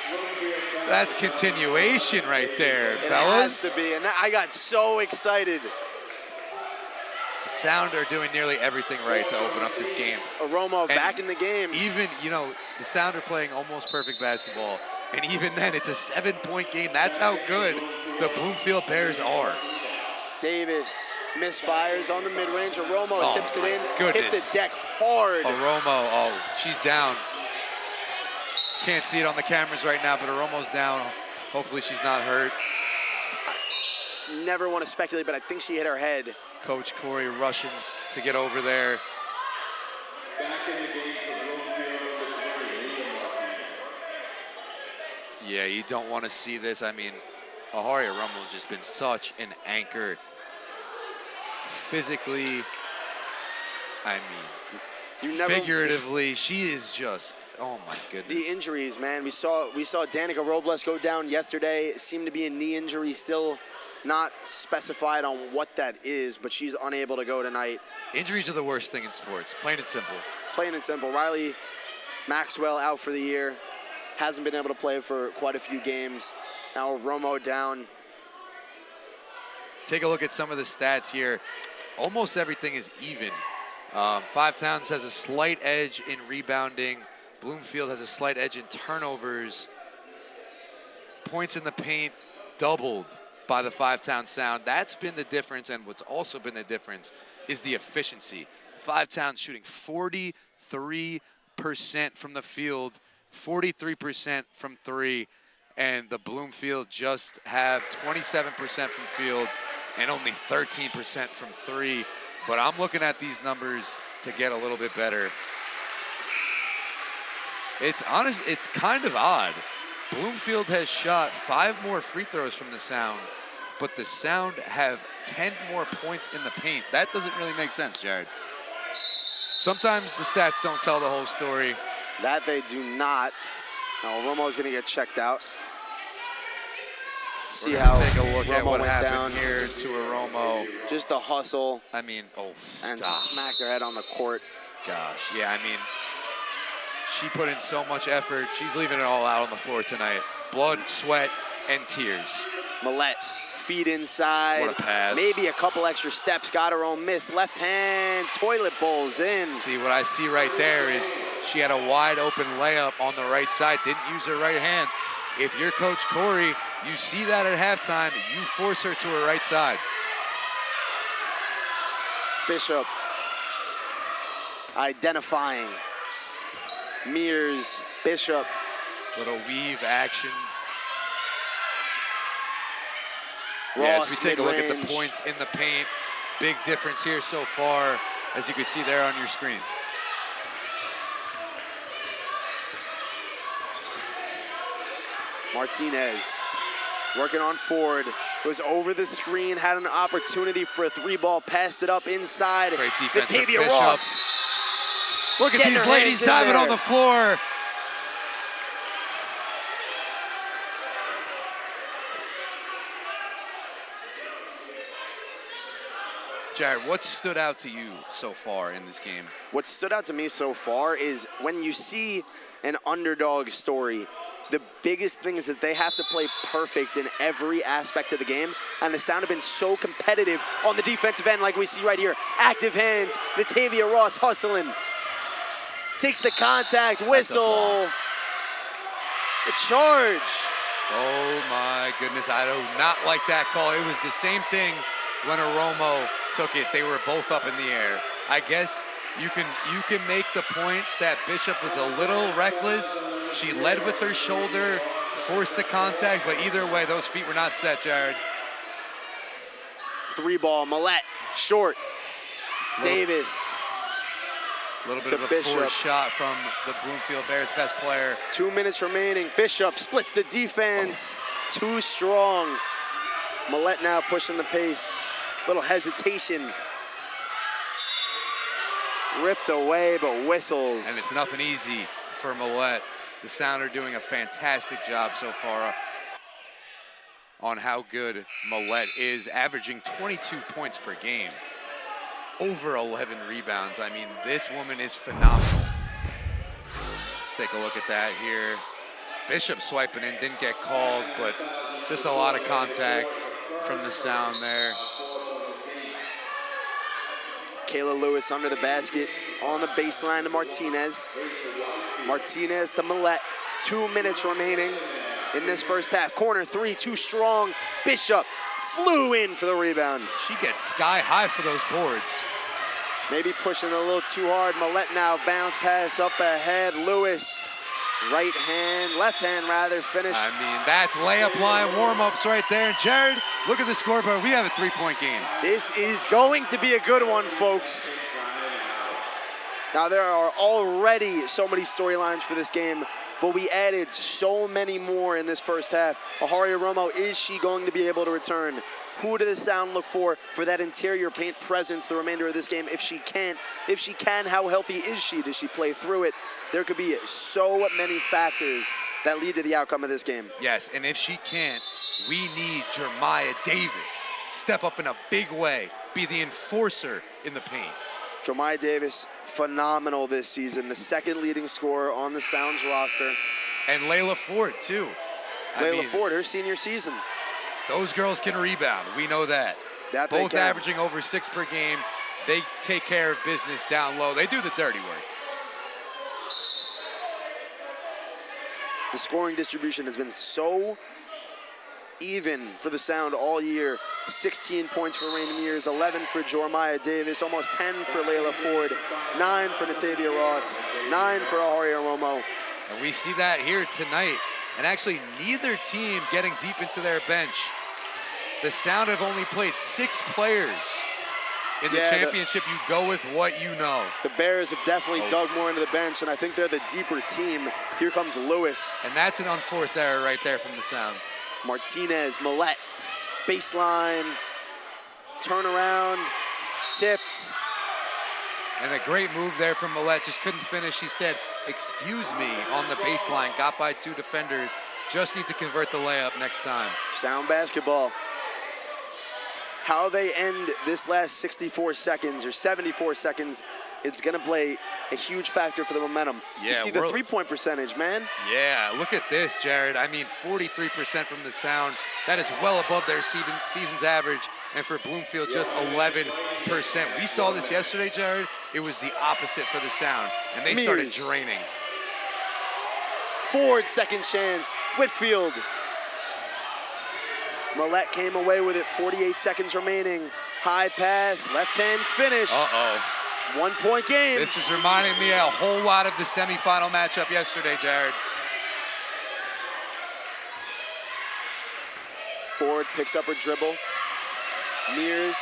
S2: That's continuation right there,
S7: It
S2: fellas.
S7: has to be, and I got so excited.
S2: The Sound are doing nearly everything right to open up this game.
S7: Romo back in the game.
S2: Even, the Sound are playing almost perfect basketball. And even then, it's a 7-point game. That's how good the Bloomfield Bears are.
S7: Davis misfires on the mid-range. Romo tips it in.
S2: Goodness.
S7: Hit the deck hard.
S2: Romo, she's down. Can't see it on the cameras right now, but Romo's down. Hopefully she's not hurt.
S7: Never want to speculate, but I think she hit her head.
S2: Coach Corey rushing to get over there. Yeah, you don't want to see this. I mean, Aharia Romo has just been such an anchor. Physically, figuratively, she is just, oh my goodness.
S7: The injuries, man. We saw Danica Robles go down yesterday. It seemed to be a knee injury, still not specified on what that is, but she's unable to go tonight.
S2: Injuries are the worst thing in sports, plain and simple.
S7: Plain and simple. Riley Maxwell out for the year. Hasn't been able to play for quite a few games. Now Romo down.
S2: Take a look at some of the stats here. Almost everything is even. Five Towns has a slight edge in rebounding. Bloomfield has a slight edge in turnovers. Points in the paint doubled by the Five Town Sound. That's been the difference, and what's also been the difference is the efficiency. Five Towns shooting 43% from the field, 43% from three, and the Bloomfield just have 27% from field and only 13% from three. But I'm looking at these numbers to get a little bit better. It's kind of odd. Bloomfield has shot 5 more free throws from the Sound, but the Sound have 10 more points in the paint. That doesn't really make sense, Jared. Sometimes the stats don't tell the whole story.
S7: That they do not. Now Romo's gonna get checked out. See
S2: We're
S7: how
S2: gonna take a look
S7: Romo
S2: at what
S7: went
S2: happened
S7: down.
S2: here to a Romo.
S7: Just a hustle
S2: I mean,
S7: and smacked her head on the court.
S2: gosh. Yeah, I mean, she put in so much effort. She's leaving it all out on the floor tonight. Blood, sweat, and tears.
S7: Millette feet inside.
S6: What a pass.
S7: Maybe a couple extra steps, got her own miss. Left hand, toilet bowls in.
S6: See, what I see right there is she had a wide open layup on the right side, didn't use her right hand. If you're Coach Corey, you see that at halftime, you force her to her right side.
S7: Bishop identifying. Mears, Bishop.
S6: Little weave action.
S7: Ross,
S6: as we take a look at the
S7: mid-range.
S6: points in the paint, big difference here so far, as you can see there on your screen.
S7: Martinez working on Ford. Goes over the screen, had an opportunity for a three-ball, passed it up inside.
S6: Great defense from
S7: Natavia
S6: Bishop.
S7: Ross.
S6: Look at
S7: Getting
S6: these
S7: her
S6: ladies
S7: hands in
S6: diving
S7: there.
S6: on the floor. Jared, what stood out to you so far in this game?
S7: What stood out to me so far is when you see an underdog story, the biggest thing is that they have to play perfect in every aspect of the game, and the Sound have been so competitive on the defensive end, like we see right here. Active hands, Natavia Ross hustling. Takes the contact, whistle. The charge.
S6: Oh my goodness, I do not like that call. It was the same thing when Romo took it. They were both up in the air. I guess you can make the point that Bishop was a little reckless. She led with her shoulder, forced the contact, but either way, those feet were not set, Jared.
S7: Three ball, Millette, short. Davis.
S6: A little bit
S7: to
S6: of a
S7: Bishop.
S6: forced shot from the Bloomfield Bears' best player.
S7: 2 minutes remaining. Bishop splits the defense. Too strong. Millette now pushing the pace. Little hesitation. Ripped away, but whistles.
S6: And it's nothing easy for Millette. The Sound are doing a fantastic job so far on how good Millette is, averaging 22 points per game. Over 11 rebounds. I mean, this woman is phenomenal. Let's take a look at that here. Bishop swiping in, didn't get called, but just a lot of contact from the Sound there.
S7: Kayla Lewis under the basket on the baseline to Martinez. Martinez to Millette. 2 minutes remaining in this first half. Corner three, too strong. Bishop flew in for the rebound.
S6: She gets sky high for those boards.
S7: Maybe pushing a little too hard. Millette now bounce pass up ahead. Lewis, right hand, left hand rather, finish.
S6: I mean, that's layup line warm-ups right there. And Jared, look at the scoreboard. We have a three-point game.
S7: This is going to be a good one, folks. Now, there are already so many storylines for this game, but we added so many more in this first half. Aharia Romo, is she going to be able to return? Who does the Sound look for that interior paint presence the remainder of this game? If she can, how healthy is she? Does she play through it? There could be so many factors that lead to the outcome of this game.
S6: Yes, and if she can't, we need Jeremiah Davis step up in a big way, be the enforcer in the paint.
S7: Jeremiah Davis, phenomenal this season. The second leading scorer on the Sound's roster.
S6: And Layla Ford, too.
S7: Layla Ford, her senior season.
S6: Those girls can rebound. We know that.
S7: That they
S6: Both
S7: can.
S6: averaging over 6 per game. They take care of business down low. They do the dirty work.
S7: The scoring distribution has been so even for the Sound all year. 16 points for Raina Mears, 11 for Jeremiah Davis, almost 10 for Layla Ford, 9 for Natavia Ross, 9 for Aharia Romo.
S6: And we see that here tonight. And actually, neither team getting deep into their bench. The Sound have only played 6 players. In the championship, you go with what you know.
S7: The Bears have definitely dug more into the bench, and I think they're the deeper team. Here comes Lewis.
S6: And that's an unforced error right there from the Sound.
S7: Martinez, Millette, baseline, turnaround, tipped.
S6: And a great move there from Millette, just couldn't finish. She said, excuse me, on the baseline, got by 2 defenders. Just need to convert the layup next time.
S7: Sound basketball. How they end this last 64 seconds or 74 seconds it's going to play a huge factor for the momentum.
S6: Yeah,
S7: you see the three-point percentage, man.
S6: Yeah, look at this, Jared. I mean, 43% from the Sound. That is well above their season's average. And for Bloomfield, just 11%. We saw this yesterday, Jared. It was the opposite for the Sound, and they started draining.
S7: Ford, second chance. Whitfield. Millette came away with it, 48 seconds remaining. High pass, left-hand finish.
S6: Uh-oh.
S7: 1 point game.
S6: This is reminding me a whole lot of the semifinal matchup yesterday, Jared.
S7: Ford picks up her dribble. Mears.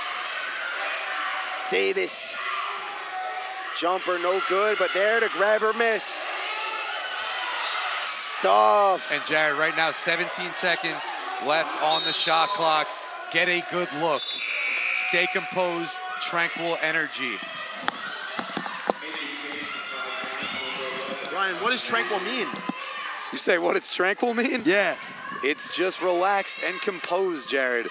S7: Davis. Jumper, no good, but there to grab her miss. Stuffed.
S6: And Jared, right now, 17 seconds left on the shot clock. Get a good look. Stay composed, tranquil energy.
S7: Ryan, what does tranquil mean?
S2: You say what does tranquil mean?
S7: Yeah.
S2: It's just relaxed and composed, Jared.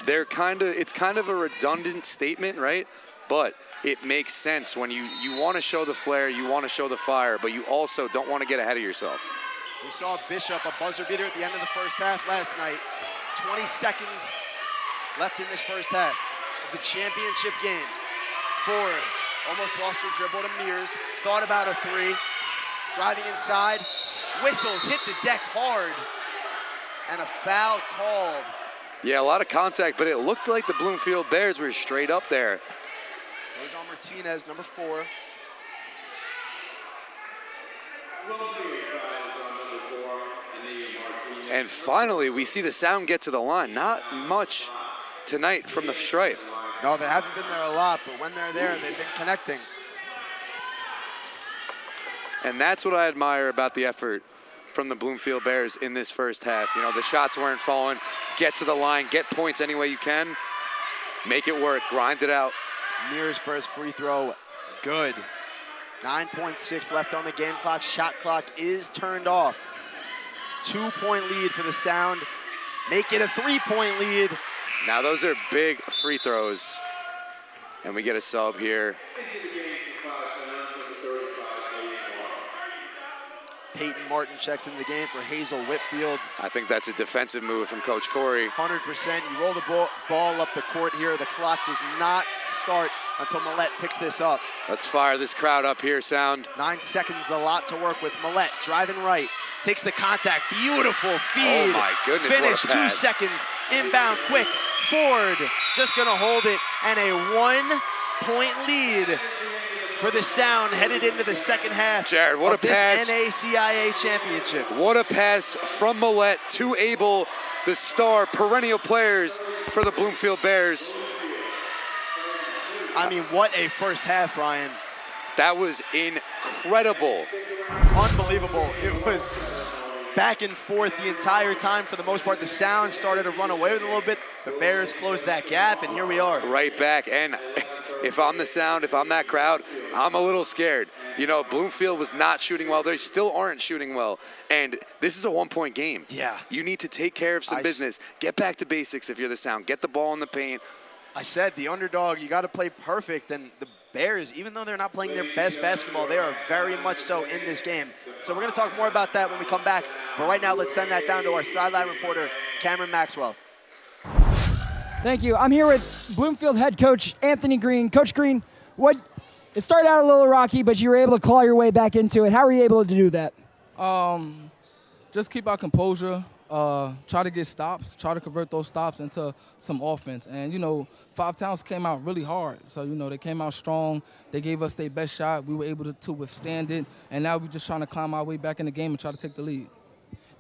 S2: It's kind of a redundant statement, right? But it makes sense when you want to show the flair, you want to show the fire, but you also don't want to get ahead of yourself.
S7: We saw Bishop, a buzzer beater at the end of the first half last night. 20 seconds left in this first half of the championship game. Ford almost lost her dribble to Mears, thought about a three, driving inside, whistles, hit the deck hard, and a foul called.
S2: Yeah, a lot of contact, but it looked like the Bloomfield Bears were straight up there.
S7: Goes on Martinez, number 4.
S2: And finally, we see the Sound get to the line. Not much tonight from the stripe.
S7: No, they haven't been there a lot, but when they're there, they've been connecting.
S2: And that's what I admire about the effort from the Bloomfield Bears in this first half. You know, the shots weren't falling. Get to the line, get points any way you can. Make it work, grind it out.
S7: Mears' first free throw, good. 9.6 left on the game clock. Shot clock is turned off. 2-point lead for the Sound. Make it a 3-point lead.
S2: Now those are big free throws. And we get a sub here.
S7: Peyton Martin checks into the game for Hazel Whitfield.
S2: I think that's a defensive move from Coach Corey.
S7: 100%. You roll the ball up the court here. The clock does not start until Millette picks this up.
S2: Let's fire this crowd up here, Sound.
S7: 9 seconds, a lot to work with. Millette driving right. Takes the contact. Beautiful feed.
S2: Oh, my goodness,
S7: Finish,
S2: what a pass.
S7: 2 seconds. Inbound, quick. Ford just going to hold it. And a 1-point lead for the Sound headed into the second half.
S2: Jared, what
S7: of
S2: a pass.
S7: this NACIA championship.
S2: What a pass from Millette to Abel, the star perennial players for the Bloomfield Bears.
S7: I mean, what a first half, Ryan.
S2: That was incredible.
S7: Unbelievable. It was back and forth the entire time for the most part. The Sound started to run away with it a little bit. The Bears closed that gap, and here we are.
S2: Right back. And if I'm the Sound, if I'm that crowd, I'm a little scared. You know, Bloomfield was not shooting well. They still aren't shooting well. And this is a 1-point game.
S7: Yeah.
S2: You need to take care of some business. Get back to basics if you're the Sound. Get the ball in the paint.
S7: I said the underdog, you got to play perfect. And the Bears, even though they're not playing their best basketball, they are very much so in this game. So we're going to talk more about that when we come back. But right now, let's send that down to our sideline reporter, Cameron Maxwell.
S8: Thank you. I'm here with Bloomfield head coach Anthony Green. Coach Green, it started out a little rocky, but you were able to claw your way back into it. How were you able to do that?
S9: Just keep our composure. Try to get stops, try to convert those stops into some offense. And, you know, Five Towns came out really hard. So, you know, they came out strong. They gave us their best shot. We were able to withstand it. And now we're just trying to climb our way back in the game and try to take the lead.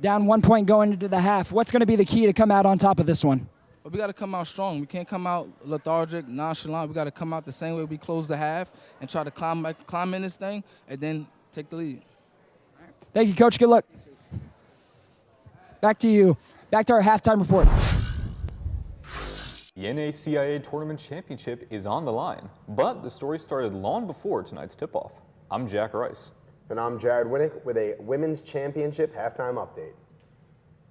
S8: Down 1 point going into the half. What's going to be the key to come out on top of this one?
S9: But we got to come out strong. We can't come out lethargic, nonchalant. We got to come out the same way we closed the half and try to climb in this thing and then take the lead.
S8: Thank you, Coach. Good luck. Back to you. Back to our halftime report.
S10: The NACIA Tournament Championship is on the line, but the story started long before tonight's tip-off. I'm Jack Rice.
S11: And I'm Jared Winnick with a Women's Championship halftime update.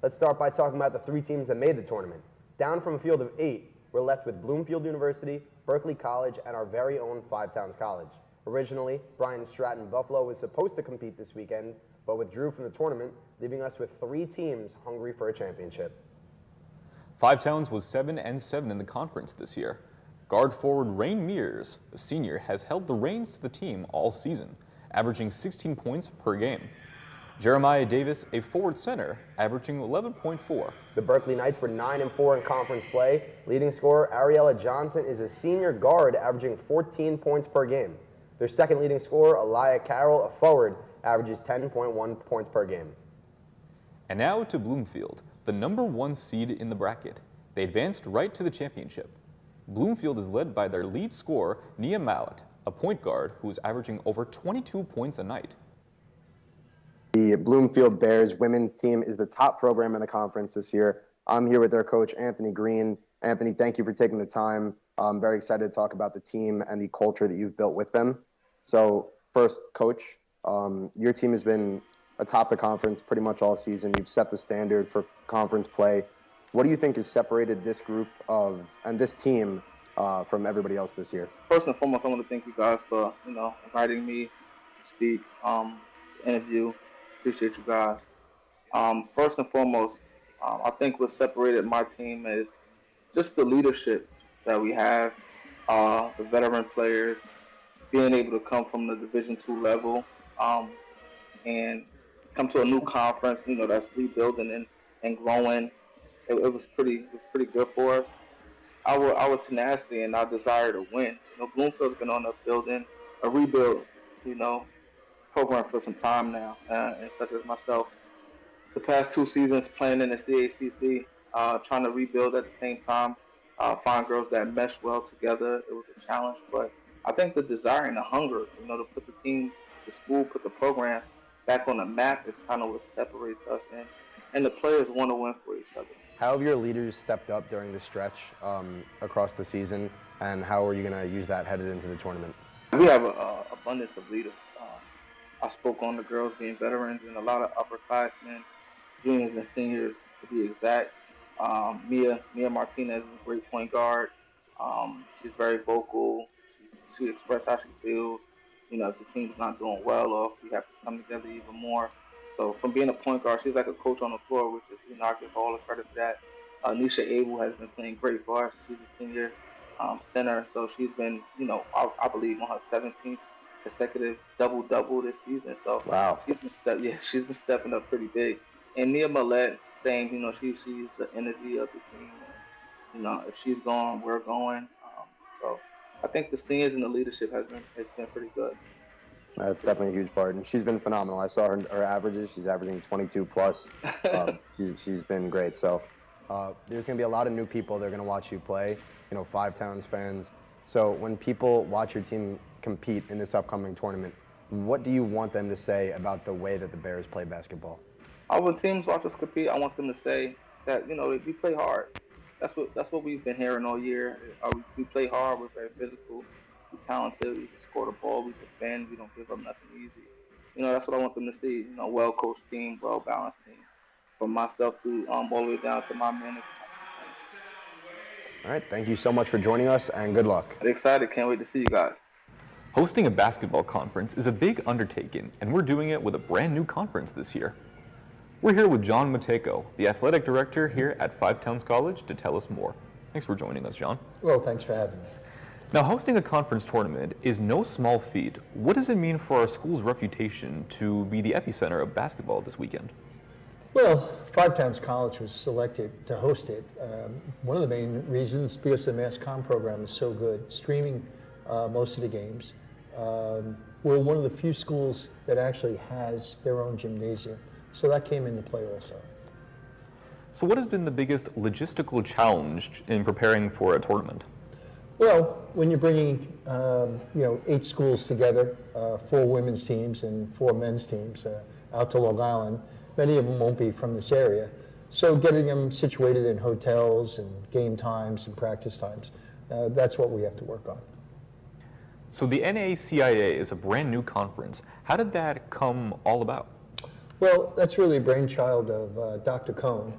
S11: Let's start by talking about the 3 teams that made the tournament. Down from a field of 8, we're left with Bloomfield University, Berkeley College, and our very own Five Towns College. Originally, Brian Stratton Buffalo was supposed to compete this weekend, but withdrew from the tournament, leaving us with 3 teams hungry for a championship.
S10: Five Towns was 7-7 in the conference this year. Guard forward Rain Mears, a senior, has held the reins to the team all season, averaging 16 points per game. Jeremiah Davis, a forward center, averaging 11.4.
S11: The Berkeley Knights were 9-4 in conference play. Leading scorer Ariella Johnson is a senior guard, averaging 14 points per game. Their second leading scorer, Elia Carroll, a forward, averages 10.1 points per game.
S10: And now to Bloomfield, the number 1 seed in the bracket. They advanced right to the championship. Bloomfield is led by their lead scorer, Nia Mallet, a point guard who is averaging over 22 points a night.
S11: The Bloomfield Bears women's team is the top program in the conference this year. I'm here with their coach, Anthony Green. Anthony, thank you for taking the time. I'm very excited to talk about the team and the culture that you've built with them. So first, coach, your team has been atop the conference pretty much all season. You've set the standard for conference play. What do you think has separated this group and this team from everybody else this year?
S9: First and foremost, I want to thank you guys for, inviting me to speak, interview. Appreciate you guys. First and foremost, I think what separated my team is just the leadership that we have, the veteran players, being able to come from the Division II level and come to a new conference, that's rebuilding and growing. It was pretty good for us. Our tenacity and our desire to win. Bloomfield's been on building a rebuild, program for some time now, and such as myself. The past 2 seasons playing in the CACC, trying to rebuild at the same time, find girls that mesh well together. It was a challenge, but I think the desire and the hunger, to put the team, the school, put the program back on the map is kind of what separates us, and the players want to win for each other.
S11: How have your leaders stepped up during the stretch across the season, and how are you going to use that headed into the tournament?
S9: We have an abundance of leaders. I spoke on the girls being veterans and a lot of upperclassmen, juniors and seniors to be exact. Mia Martinez is a great point guard. She's very vocal. She expresses how she feels. If the team's not doing well, or if we have to come together even more. So from being a point guard, she's like a coach on the floor, which is, I give all the credit to that. Nisha Abel has been playing great for us. She's a senior center, so she's been, I believe on her 17th consecutive double-double this season. So
S11: wow.
S9: She's been stepping up pretty big. And Nia Millette, same, she's the energy of the team. If she's going, we're going. So I think the seniors and the leadership has been pretty good.
S11: That's definitely a huge part, and she's been phenomenal. I saw her averages. She's averaging 22 plus. She's been great. So there's going to be a lot of new people that are going to watch you play, Five Towns fans. So when people watch your team compete in this upcoming tournament, what do you want them to say about the way that the Bears play basketball?
S9: When teams watch us compete, I want them to say that, we play hard. That's what we've been hearing all year. We play hard. We're very physical. We're talented. We can score the ball. We defend. We don't give up nothing easy. That's what I want them to see. Well-coached team, well-balanced team. From myself through all the way down to my manager.
S11: All right. Thank you so much for joining us, and good luck.
S9: Excited. Can't wait to see you guys.
S10: Hosting a basketball conference is a big undertaking, and we're doing it with a brand new conference this year. We're here with John Mateko, the athletic director here at Five Towns College, to tell us more. Thanks for joining us, John.
S12: Well, thanks for having me.
S10: Now, hosting a conference tournament is no small feat. What does it mean for our school's reputation to be the epicenter of basketball this weekend?
S12: Well, Five Towns College was selected to host it. One of the main reasons, because the mass comm program is so good, streaming most of the games. We're one of the few schools that actually has their own gymnasium. So that came into play also.
S10: So what has been the biggest logistical challenge in preparing for a tournament?
S12: Well, when you're bringing 8 schools together, 4 women's teams and 4 men's teams out to Long Island, many of them won't be from this area. So getting them situated in hotels and game times and practice times, that's what we have to work on.
S10: So the NACIA is a brand new conference. How did that come all about?
S12: Well, that's really a brainchild of Dr. Cohn,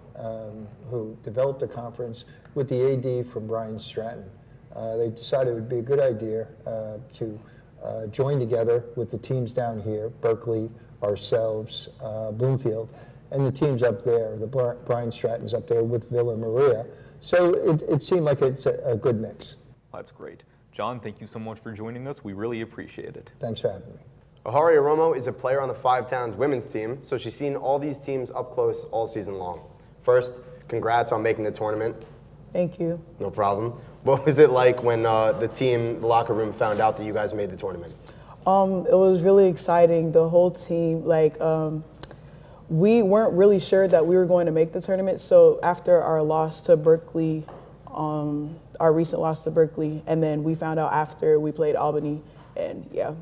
S12: who developed the conference with the AD from Brian Stratton. They decided it would be a good idea to join together with the teams down here, Berkeley, ourselves, Bloomfield, and the teams up there, the Brian Stratton's up there with Villa Maria. So it seemed like it's a good mix.
S10: That's great. John, thank you so much for joining us. We really appreciate it.
S12: Thanks for having me.
S11: Aharia Romo is a player on the Five Towns women's team, so she's seen all these teams up close all season long. First, congrats on making the tournament.
S13: Thank you.
S11: No problem. What was it like when the team, the locker room, found out that you guys made the tournament?
S13: It was really exciting. The whole team, we weren't really sure that we were going to make the tournament. So after our loss to Berkeley, our recent loss to Berkeley, and then we found out after we played Albany, and yeah.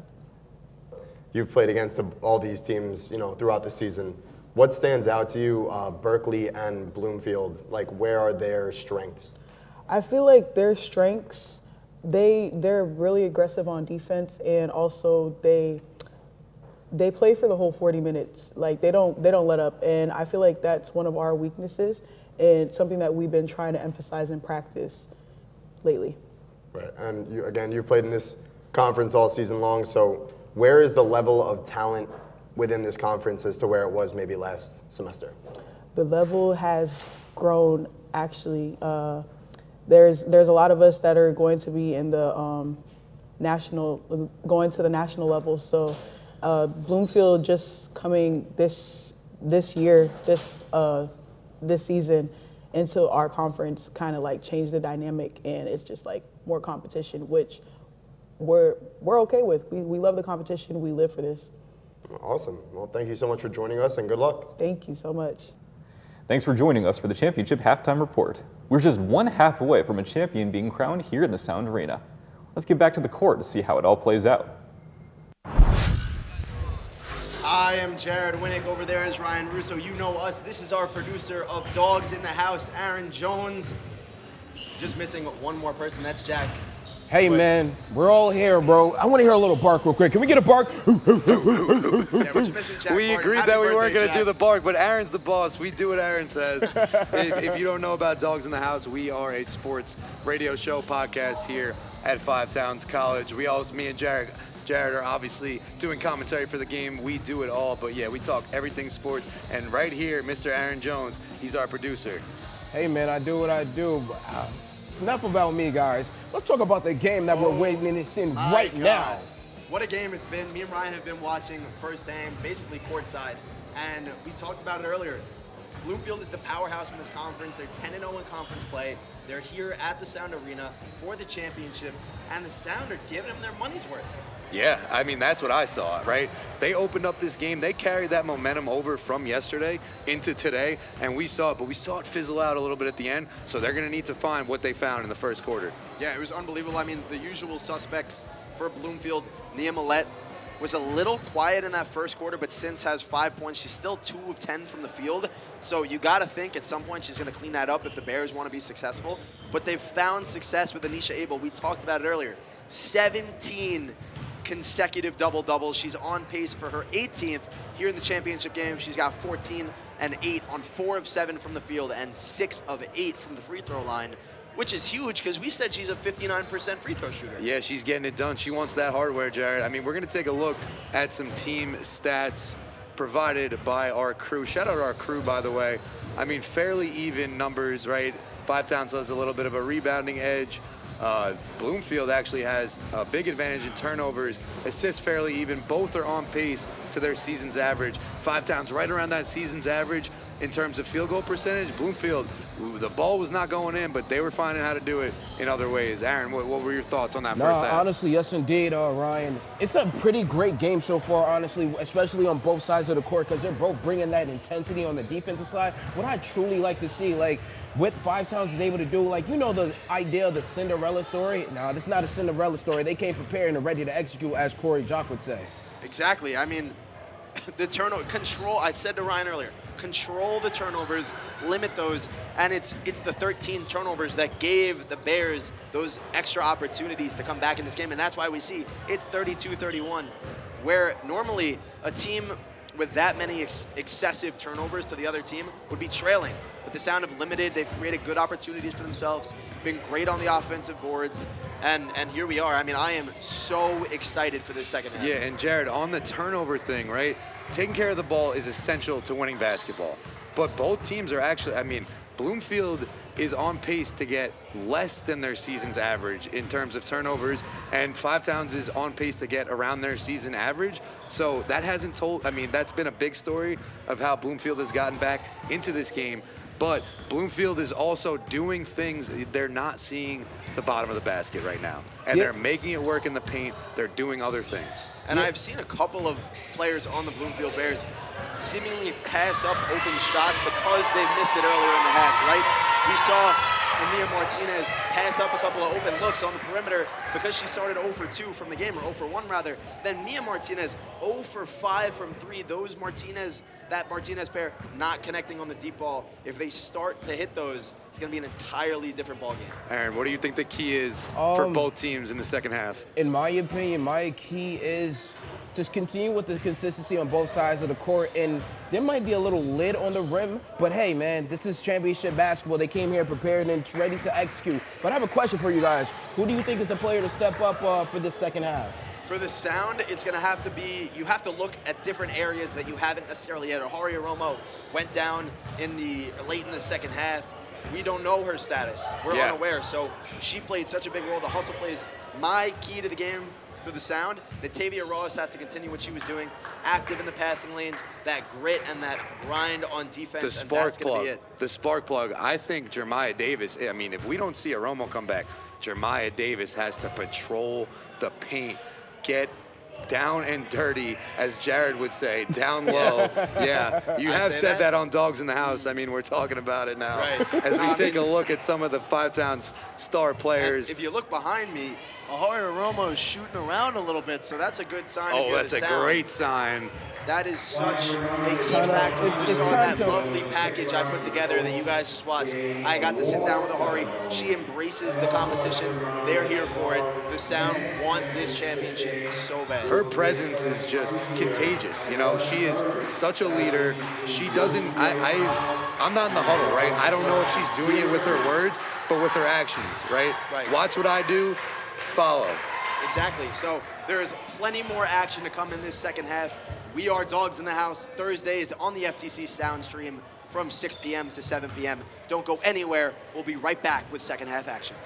S11: You've played against all these teams, throughout the season. What stands out to you, Berkeley and Bloomfield? Like, where are their strengths?
S13: I feel like their strengths, they're really aggressive on defense, and also they play for the whole 40 minutes. Like, they don't let up, and I feel like that's one of our weaknesses and something that we've been trying to emphasize in practice lately.
S11: Right, and you've played in this conference all season long, so where is the level of talent within this conference as to where it was maybe last semester?
S13: The level has grown, actually. There's a lot of us that are going to be in the going to the national level. So Bloomfield just coming this year, this season into our conference kind of like changed the dynamic, and it's just like more competition, which we're okay with. We love the competition. We live for this.
S11: Awesome. Well, thank you so much for joining us, and good luck.
S13: Thank you so much.
S10: Thanks for joining us for the championship halftime report. We're just one half away from a champion being crowned here in the Sound Arena. Let's get back to the court to see how it all plays out.
S7: I am Jared Winnick. Over there is Ryan Russo. You know us. This is our producer of Dogs in the House, Aaron Jones. Just missing one more person. That's Jack.
S3: Hey, man, we're all here, bro. I want to hear a little bark real quick. Can we get a bark?
S7: Yeah, we're just missing Jack
S2: We
S7: Martin.
S2: agreed
S7: Happy
S2: that we weren't
S7: birthday,
S2: going to
S7: Jack.
S2: do the bark, but Aaron's the boss. We do what Aaron says. If you don't know about Dogs in the House, we are a sports radio show podcast here at Five Towns College. Me and Jared are obviously doing commentary for the game. We do it all, but yeah, we talk everything sports. And right here, Mr. Aaron Jones, he's our producer.
S3: Hey, man, I do what I do. But, it's enough about me, guys. Let's talk about the game that we're witnessing right now.
S7: What a game it's been. Me and Ryan have been watching firsthand, basically courtside, and we talked about it earlier. Bloomfield is the powerhouse in this conference. They're 10-0 in conference play. They're here at the Sound Arena for the championship, and the Sound are giving them their money's worth.
S2: Yeah, I mean, that's what I saw, right? They opened up this game. They carried that momentum over from yesterday into today, and we saw it fizzle out a little bit at the end, so they're going to need to find what they found in the first quarter.
S7: Yeah, it was unbelievable. I mean, the usual suspects for Bloomfield. Nia Millette was a little quiet in that first quarter, but since has 5 points. She's still 2 of 10 from the field, so you got to think at some point she's going to clean that up if the Bears want to be successful. But they've found success with Anisha Abel. We talked about it earlier. 17 consecutive double-doubles. She's on pace for her 18th here in the championship game. She's got 14 and 8 on 4 of 7 from the field and 6 of 8 from the free throw line, which is huge because we said she's a 59% free throw shooter.
S2: Yeah, she's getting it done. She wants that hardware, Jared. I mean, we're going to take a look at some team stats provided by our crew. Shout out to our crew, by the way. I mean, fairly even numbers, right? Five Towns has a little bit of a rebounding edge. Bloomfield actually has a big advantage in turnovers. Assists fairly even. Both are on pace to their season's average. Five Towns right around that season's average in terms of field goal percentage. Bloomfield, the ball was not going in, but they were finding how to do it in other ways. Aaron, what were your thoughts on that first half?
S3: Honestly, yes, indeed, Ryan. It's a pretty great game so far, honestly, especially on both sides of the court because they're both bringing that intensity on the defensive side. What I truly like to see, what Five Towns is able to do, the idea of the Cinderella story. No, this is not a Cinderella story. They came prepared and ready to execute, as Corey Jock would say.
S7: Exactly. I mean, the turnover control. I said to Ryan earlier, control the turnovers, limit those, and it's the 13 turnovers that gave the Bears those extra opportunities to come back in this game, and that's why we see it's 32-31, where normally a team with that many excessive turnovers to the other team would be trailing. But the Sound have limited. They've created good opportunities for themselves, been great on the offensive boards, And here we are. I mean, I am so excited for this second half.
S2: Yeah, and Jared, on the turnover thing, right? Taking care of the ball is essential to winning basketball. But both teams are actually, I mean, Bloomfield is on pace to get less than their season's average in terms of turnovers, and Five Towns is on pace to get around their season average. So that hasn't told, I mean, that's been a big story of how Bloomfield has gotten back into this game. But Bloomfield is also doing things they're not seeing the bottom of the basket right now. And they're making it work in the paint. They're doing other things.
S7: And I've seen a couple of players on the Bloomfield Bears seemingly pass up open shots because they've missed it earlier in the half, right? We saw Mia Martinez pass up a couple of open looks on the perimeter because she started 0 for 2 from the game, or 0 for 1 rather. Then Mia Martinez 0 for 5 from 3. That Martinez pair not connecting on the deep ball. If they start to hit those, it's going to be an entirely different ball game.
S2: Aaron, what do you think the key is for both teams in the second half?
S3: In my opinion, my key is just continue with the consistency on both sides of the court. And there might be a little lid on the rim, but hey, man, this is championship basketball. They came here prepared and ready to execute. But I have a question for you guys. Who do you think is the player to step up for this second half?
S7: For the Sound, it's going to have to be, you have to look at different areas that you haven't necessarily yet. Romo went down late in the second half. We don't know her status. We're unaware. So she played such a big role. The hustle plays. My key to the game for the Sound, Natavia Ross has to continue what she was doing, active in the passing lanes, that grit and that grind on defense.
S2: The spark plug. The spark plug. I think Jeremiah Davis, I mean, if we don't see a Romo come back, Jeremiah Davis has to patrol the paint, get down and dirty, as Jared would say, down low. Yeah, you have said that on Dogs in the House. I mean, we're talking about it now.
S7: Right.
S2: As we take a look at some of the Five Towns star players.
S7: If you look behind me, Romo is shooting around a little bit, so that's a good sign.
S2: Oh, that's a great sign.
S7: That is such a key factor. You saw that lovely package I put together that you guys just watched. I got to sit down with Ahari. She embraces the competition. They're here for it. The Sound want this championship so bad.
S2: Her presence is just contagious. You know, she is such a leader. She doesn't, I'm not in the huddle, right? I don't know if she's doing it with her words, but with her actions, right? Watch what I do, follow.
S7: Exactly. So there is plenty more action to come in this second half. We are Dogs in the House, Thursdays on the FTC Sound stream from 6 p.m. to 7 p.m. Don't go anywhere. We'll be right back with second half action.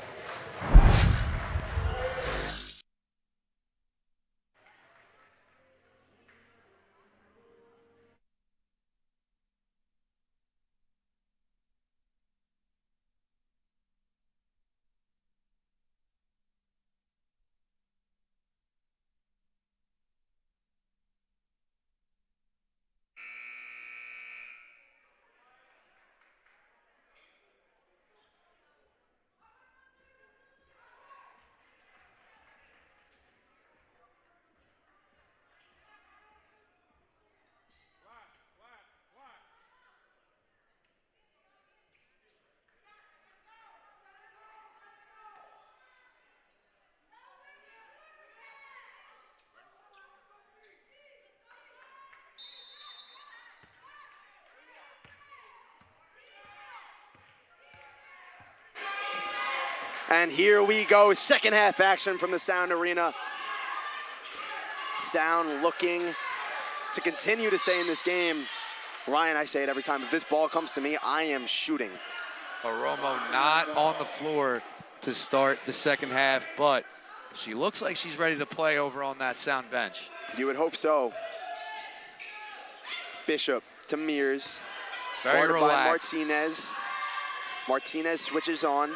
S7: And here we go, second half action from the Sound Arena. Sound looking to continue to stay in this game. Ryan, I say it every time, if this ball comes to me, I am shooting.
S6: Romo not on the floor to start the second half, but she looks like she's ready to play over on that Sound bench.
S7: You would hope so. Bishop to Mears.
S6: Very
S7: guarded by
S6: relaxed.
S7: Martinez. Martinez switches on.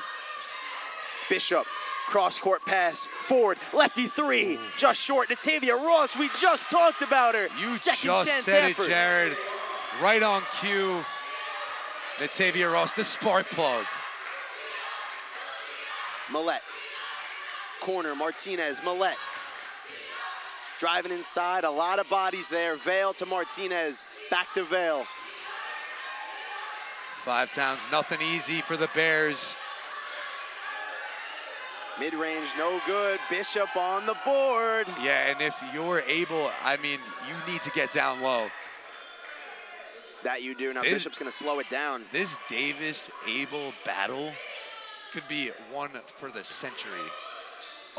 S7: Bishop, cross-court pass, forward, lefty three, just short. Natavia Ross, we just talked about her.
S6: You
S7: Second
S6: just
S7: chance
S6: said
S7: effort.
S6: it, Jared. Right on cue. Natavia Ross, the spark plug.
S7: Millette, corner, Martinez, Millette. Driving inside, a lot of bodies there. Vale to Martinez, back to Vale.
S6: Five Towns, nothing easy for the Bears.
S7: Mid-range, no good. Bishop on the board.
S6: Yeah, and if you're able, I mean, you need to get down low.
S7: That you do. Now Bishop's going to slow it down.
S6: This Davis-Abel battle could be one for the century.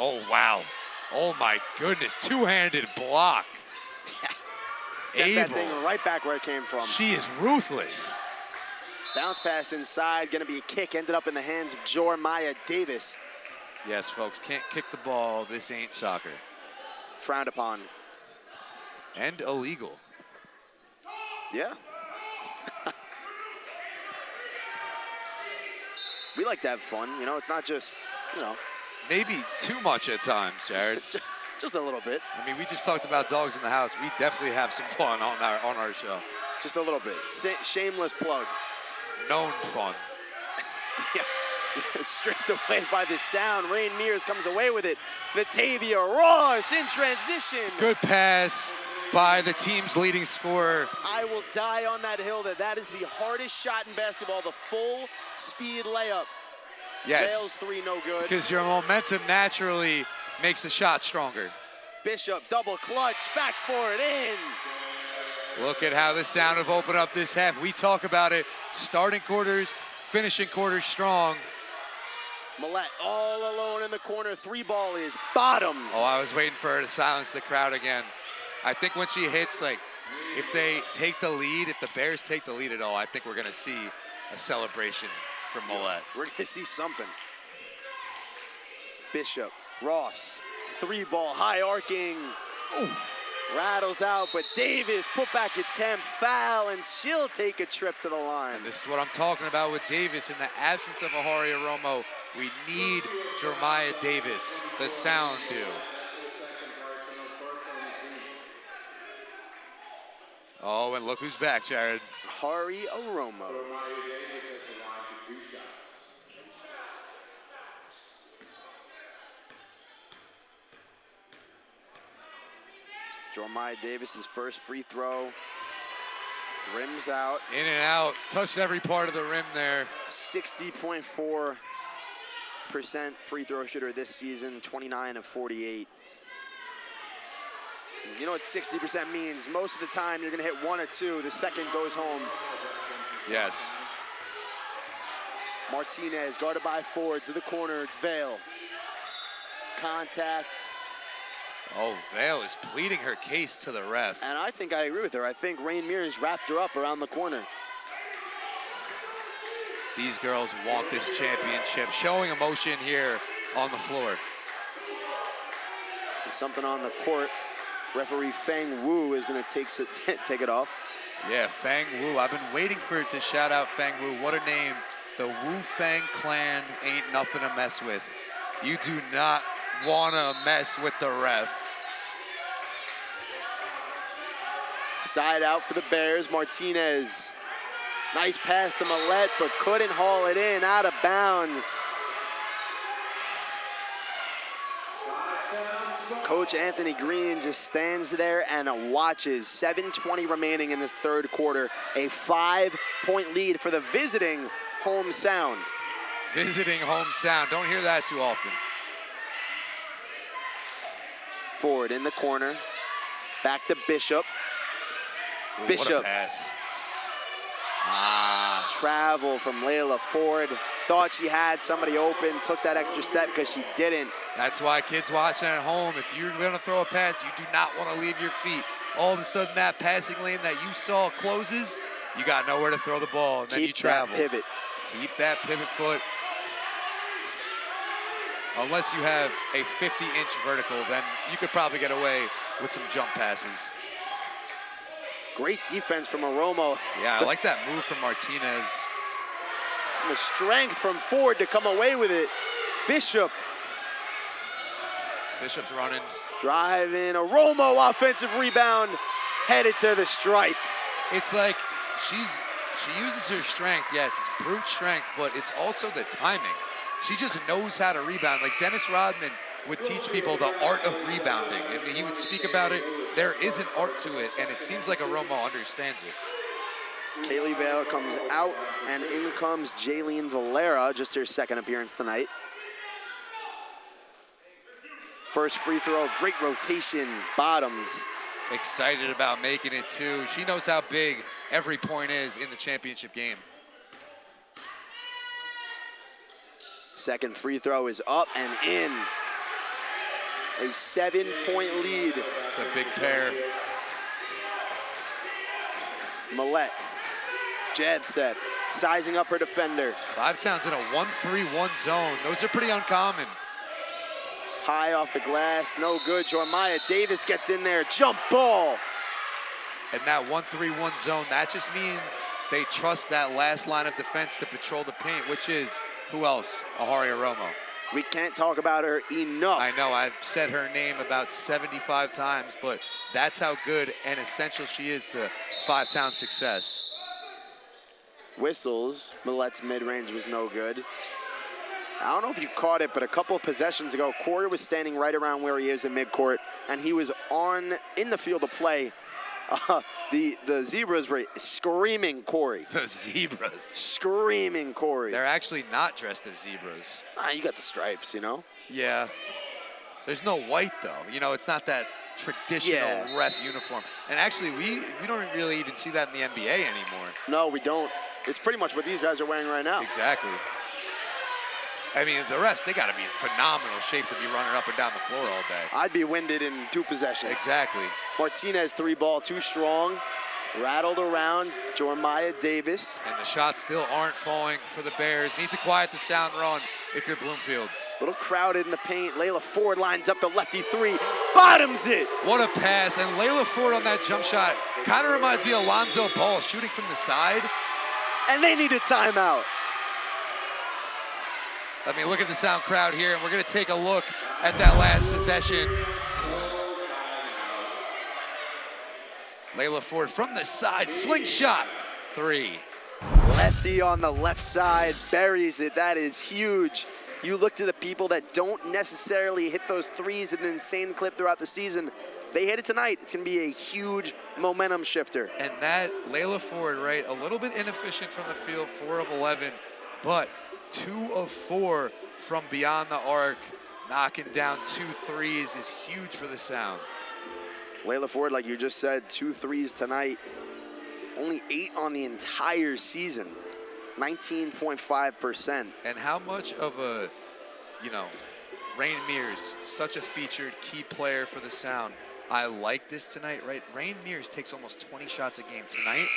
S6: Oh, wow. Oh, my goodness. Two-handed block.
S7: Sent that thing right back where it came from.
S6: She is ruthless.
S7: Bounce pass inside, gonna be a kick, ended up in the hands of Jormiah Davis.
S6: Yes, folks, can't kick the ball. This ain't soccer.
S7: Frowned upon.
S6: And illegal.
S7: Yeah. We like to have fun, you know, it's not just, you know.
S6: Maybe too much at times, Jared.
S7: Just a little bit.
S6: I mean, we just talked about dogs in the house. We definitely have some fun on our show.
S7: Just a little bit. Shameless plug.
S6: Known fun.
S7: Yeah. Stripped away by the sound. Rain Mears comes away with it. Natavia Ross in transition.
S6: Good pass by the team's leading scorer.
S7: I will die on that hill that is the hardest shot in basketball, the full speed layup.
S6: Yes.
S7: Wales 3, no good.
S6: Because your momentum naturally makes the shot stronger.
S7: Bishop, double clutch, back for it in.
S6: Look at how the Sound have opened up this half. We talk about it. Starting quarters, finishing quarters strong.
S7: Millette all alone in the corner. 3-ball is bottom.
S6: Oh, I was waiting for her to silence the crowd again. I think when she hits, like, if they take the lead, if the Bears take the lead at all, I think we're going to see a celebration from Millette.
S7: We're going to see something. Bishop, Ross, 3-ball, high arcing. Ooh. Rattles out, but Davis put back attempt, foul, and she'll take a trip to the line.
S6: And this is what I'm talking about with Davis. In the absence of Aharia Romo, we need Jormiah Davis. The Sound do. Oh, and look who's back, Jared.
S7: Hari Romo. Jormiah Davis's first free throw. Rims out.
S6: In and out. Touched every part of the rim there.
S7: 60.4% free throw shooter this season, 29 of 48. You know what 60% means? Most of the time you're going to hit 1 or 2. The second goes home.
S6: Yes.
S7: Martinez guarded by Ford to the corner. It's Vale. Contact.
S6: Oh, Vale is pleading her case to the ref.
S7: And I think I agree with her. I think Rain Mears wrapped her up around the corner.
S6: These girls want this championship. Showing emotion here on the floor.
S7: There's something on the court. Referee Fang Wu is going to take it off.
S6: Yeah, Fang Wu. I've been waiting for it to shout out Fang Wu. What a name. The Wu Fang clan ain't nothing to mess with. You do not want to mess with the ref.
S7: Side out for the Bears, Martinez. Nice pass to Millette, but couldn't haul it in, out of bounds. Coach Anthony Green just stands there and watches. 7:20 remaining in this third quarter. A 5-point lead for the visiting home Sound.
S6: Visiting home Sound. Don't hear that too often.
S7: Ford in the corner. Back to Bishop.
S6: Ooh,
S7: Bishop.
S6: What a pass.
S7: Travel from Layla Ford. Thought she had somebody open, took that extra step because she didn't.
S6: That's why kids watching at home, if you're going to throw a pass, you do not want to leave your feet. All of a sudden, that passing lane that you saw closes, you got nowhere to throw the ball, and then you travel.
S7: Keep that pivot.
S6: Keep that pivot foot. Unless you have a 50-inch vertical, then you could probably get away with some jump passes.
S7: Great defense from Romo.
S6: Yeah, I like that move from Martinez.
S7: And the strength from Ford to come away with it. Bishop's
S6: running.
S7: Driving, a Romo offensive rebound, headed to the stripe.
S6: It's like she uses her strength. Yes, it's brute strength, but it's also the timing. She just knows how to rebound. Like Dennis Rodman would teach people the art of rebounding, and he would speak about it. There is an art to it, and it seems like a Romo understands it.
S7: Kaylee Vale comes out, and in comes Jaylene Valera, just her second appearance tonight. First free throw, great rotation, bottoms.
S6: Excited about making it too. She knows how big every point is in the championship game.
S7: Second free throw is up and in. A 7-point lead.
S6: It's a big pair.
S7: Millette, jab step, sizing up her defender.
S6: Five Towns in a 1-3-1 zone. Those are pretty uncommon.
S7: High off the glass, no good. Jormiah Davis gets in there, jump ball.
S6: And that 1-3-1 zone, that just means they trust that last line of defense to patrol the paint, which is, who else? Aharia Romo.
S7: We can't talk about her enough.
S6: I know, I've said her name about 75 times, but that's how good and essential she is to Five Town's success.
S7: Whistles, Millette's mid-range was no good. I don't know if you caught it, but a couple of possessions ago, Corey was standing right around where he is in midcourt, and he was in the field of play. The Zebras were screaming Corey.
S6: The Zebras.
S7: Screaming Corey.
S6: They're actually not dressed as zebras.
S7: You got the stripes, you know?
S6: Yeah. There's no white, though. You know, it's not that traditional ref uniform. And actually, we don't really even see that in the NBA anymore.
S7: No, we don't. It's pretty much what these guys are wearing right now.
S6: Exactly. I mean, the refs, they got to be in phenomenal shape to be running up and down the floor all day.
S7: I'd be winded in 2 possessions.
S6: Exactly.
S7: Martinez, 3-ball, too strong. Rattled around, Jormiah Davis.
S6: And the shots still aren't falling for the Bears. Need to quiet the sound run if you're Bloomfield.
S7: Little crowded in the paint. Layla Ford lines up the lefty 3, bottoms it.
S6: What a pass. And Layla Ford on that jump shot kind of reminds me of Alonzo Ball shooting from the side.
S7: And they need a timeout.
S6: I mean, look at the sound crowd here, and we're going to take a look at that last possession. Layla Ford from the side, slingshot, 3.
S7: Lefty on the left side, buries it. That is huge. You look to the people that don't necessarily hit those threes at an insane clip throughout the season. They hit it tonight. It's going to be a huge momentum shifter.
S6: And that Layla Ford, right, a little bit inefficient from the field, 4 of 11, but 2 of 4 from beyond the arc, knocking down 2 threes is huge for the Sound.
S7: Layla Ford, like you just said, 2 threes tonight. Only 8 on the entire season, 19.5%.
S6: And how much of a, Rain Mears, such a featured key player for the Sound. I like this tonight, right? Rain Mears takes almost 20 shots a game. Tonight,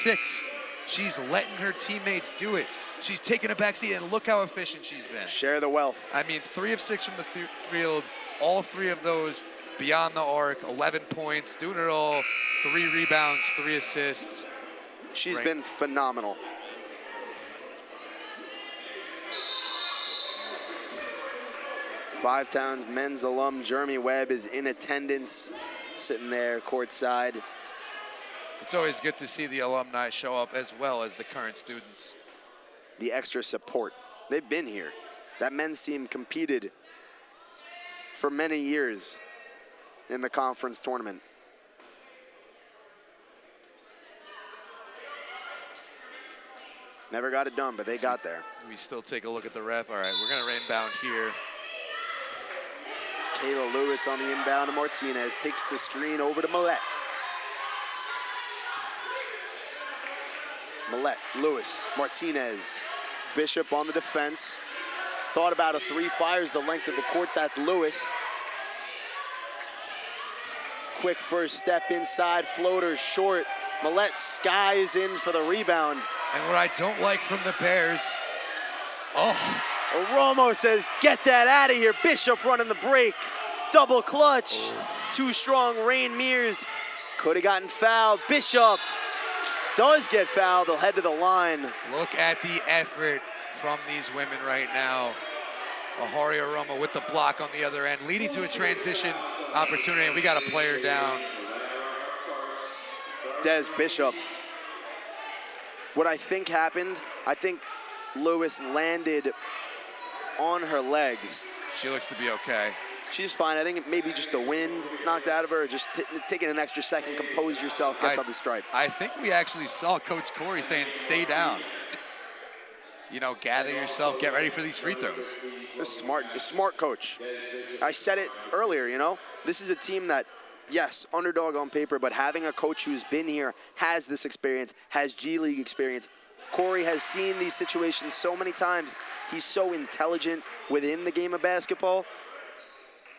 S6: 6. She's letting her teammates do it. She's taking a backseat, and look how efficient she's been.
S7: Share the wealth.
S6: I mean, 3 of 6 from the field, all 3 of those beyond the arc, 11 points, doing it all, 3 rebounds, 3 assists.
S7: She's been phenomenal. Five Towns men's alum Jeremy Webb is in attendance, sitting there courtside.
S6: It's always good to see the alumni show up as well as the current students.
S7: The extra support. They've been here. That men's team competed for many years in the conference tournament. Never got it done, but they got there.
S6: We still take a look at the ref. All right, we're going to inbound here.
S7: Kayla Lewis on the inbound to Martinez. Takes the screen over to Millette. Millette, Lewis, Martinez. Bishop on the defense. Thought about a 3, fires the length of the court. That's Lewis. Quick first step inside, floater short. Millette skies in for the rebound.
S6: And what I don't like from the Bears,
S7: Romo says, get that out of here. Bishop running the break. Double clutch. Too strong. Rain Mears could have gotten fouled. Bishop does get fouled. They'll head to the line.
S6: Look at the effort from these women right now. Aharia Romo with the block on the other end, leading to a transition opportunity, and we got a player down.
S7: It's Des Bishop. What I think happened, I think Lewis landed on her legs.
S6: She looks to be okay.
S7: She's fine. I think maybe just the wind knocked out of her, just taking an extra second, compose yourself, gets on the stripe.
S6: I think we actually saw Coach Corey saying, stay down. Gather yourself, get ready for these free throws.
S7: This is smart coach. I said it earlier, this is a team that, yes, underdog on paper, but having a coach who's been here, has this experience, has G League experience. Corey has seen these situations so many times. He's so intelligent within the game of basketball.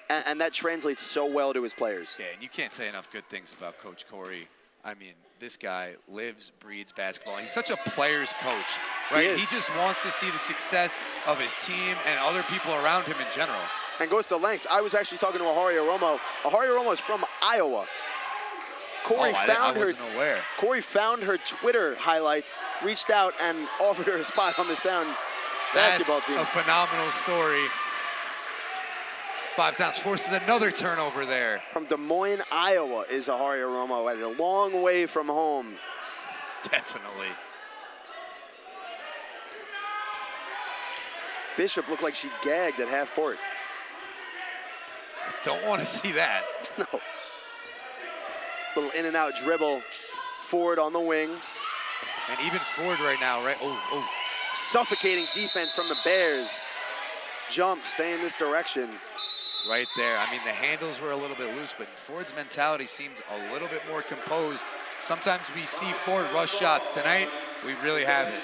S7: And that translates so well to his players.
S6: Yeah, and you can't say enough good things about Coach Corey. I mean, this guy lives, breathes basketball. He's such a player's coach, right? He just wants to see the success of his team and other people around him in general.
S7: And goes to lengths. I was actually talking to Aharia Romo. Aharia Romo is from Iowa. Corey
S6: I wasn't aware.
S7: Corey found her Twitter highlights, reached out, and offered her a spot on the Sound basketball team.
S6: That's a phenomenal story. 5 Towns forces another turnover there.
S7: From Des Moines, Iowa is Aharia Romo, a long way from home.
S6: Definitely.
S7: Bishop looked like she gagged at half court.
S6: Don't want to see that.
S7: No. Little in and out dribble. Ford on the wing.
S6: And even Ford right now, right? Oh.
S7: Suffocating defense from the Bears. Jump, stay in this direction.
S6: Right there. I mean, the handles were a little bit loose, but Ford's mentality seems a little bit more composed. Sometimes we see Ford rush shots. Tonight, we really haven't.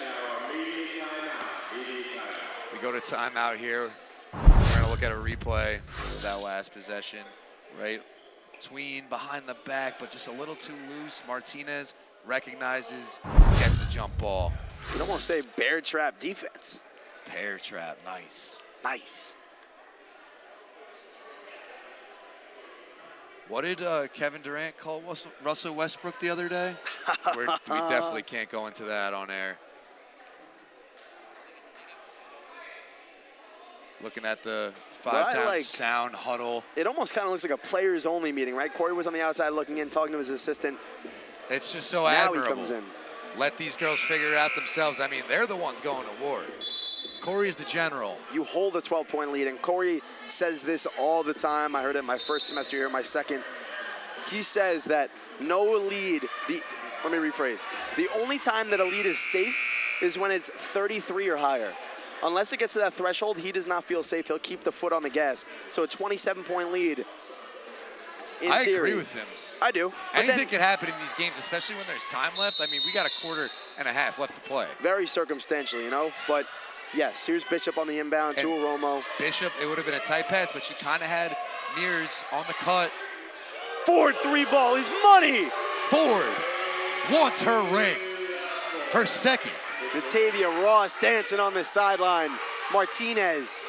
S6: We go to timeout here. We're going to look at a replay of that last possession, right? Tween behind the back, but just a little too loose. Martinez recognizes, gets the jump ball.
S7: You'd almost say bear trap defense.
S6: Bear trap, nice.
S7: Nice.
S6: What did Kevin Durant call Russell Westbrook the other day? We definitely can't go into that on air. Looking at the 5 Towns Sound huddle.
S7: It almost kind of looks like a players-only meeting, right? Corey was on the outside looking in, talking to his assistant.
S6: It's just so
S7: now
S6: admirable.
S7: He comes in.
S6: Let these girls figure it out themselves. I mean, they're the ones going to war. Corey's the general.
S7: You hold a 12-point lead, and Corey says this all the time. I heard it my first semester here, my second. He says that no lead, let me rephrase. The only time that a lead is safe is when it's 33 or higher. Unless it gets to that threshold, he does not feel safe. He'll keep the foot on the gas. So a 27-point lead, in
S6: I
S7: theory.
S6: agree with him.
S7: I do.
S6: Anything could happen in these games, especially when there's time left. I mean, we got a quarter and a half left to play.
S7: Very circumstantial, you know, but yes, here's Bishop on the inbound to a Romo.
S6: Bishop, it would have been a tight pass, but she kind of had Mears on the cut.
S7: Ford 3-ball is money.
S6: Ford wants her ring, her second.
S7: Natavia Ross dancing on the sideline. Martinez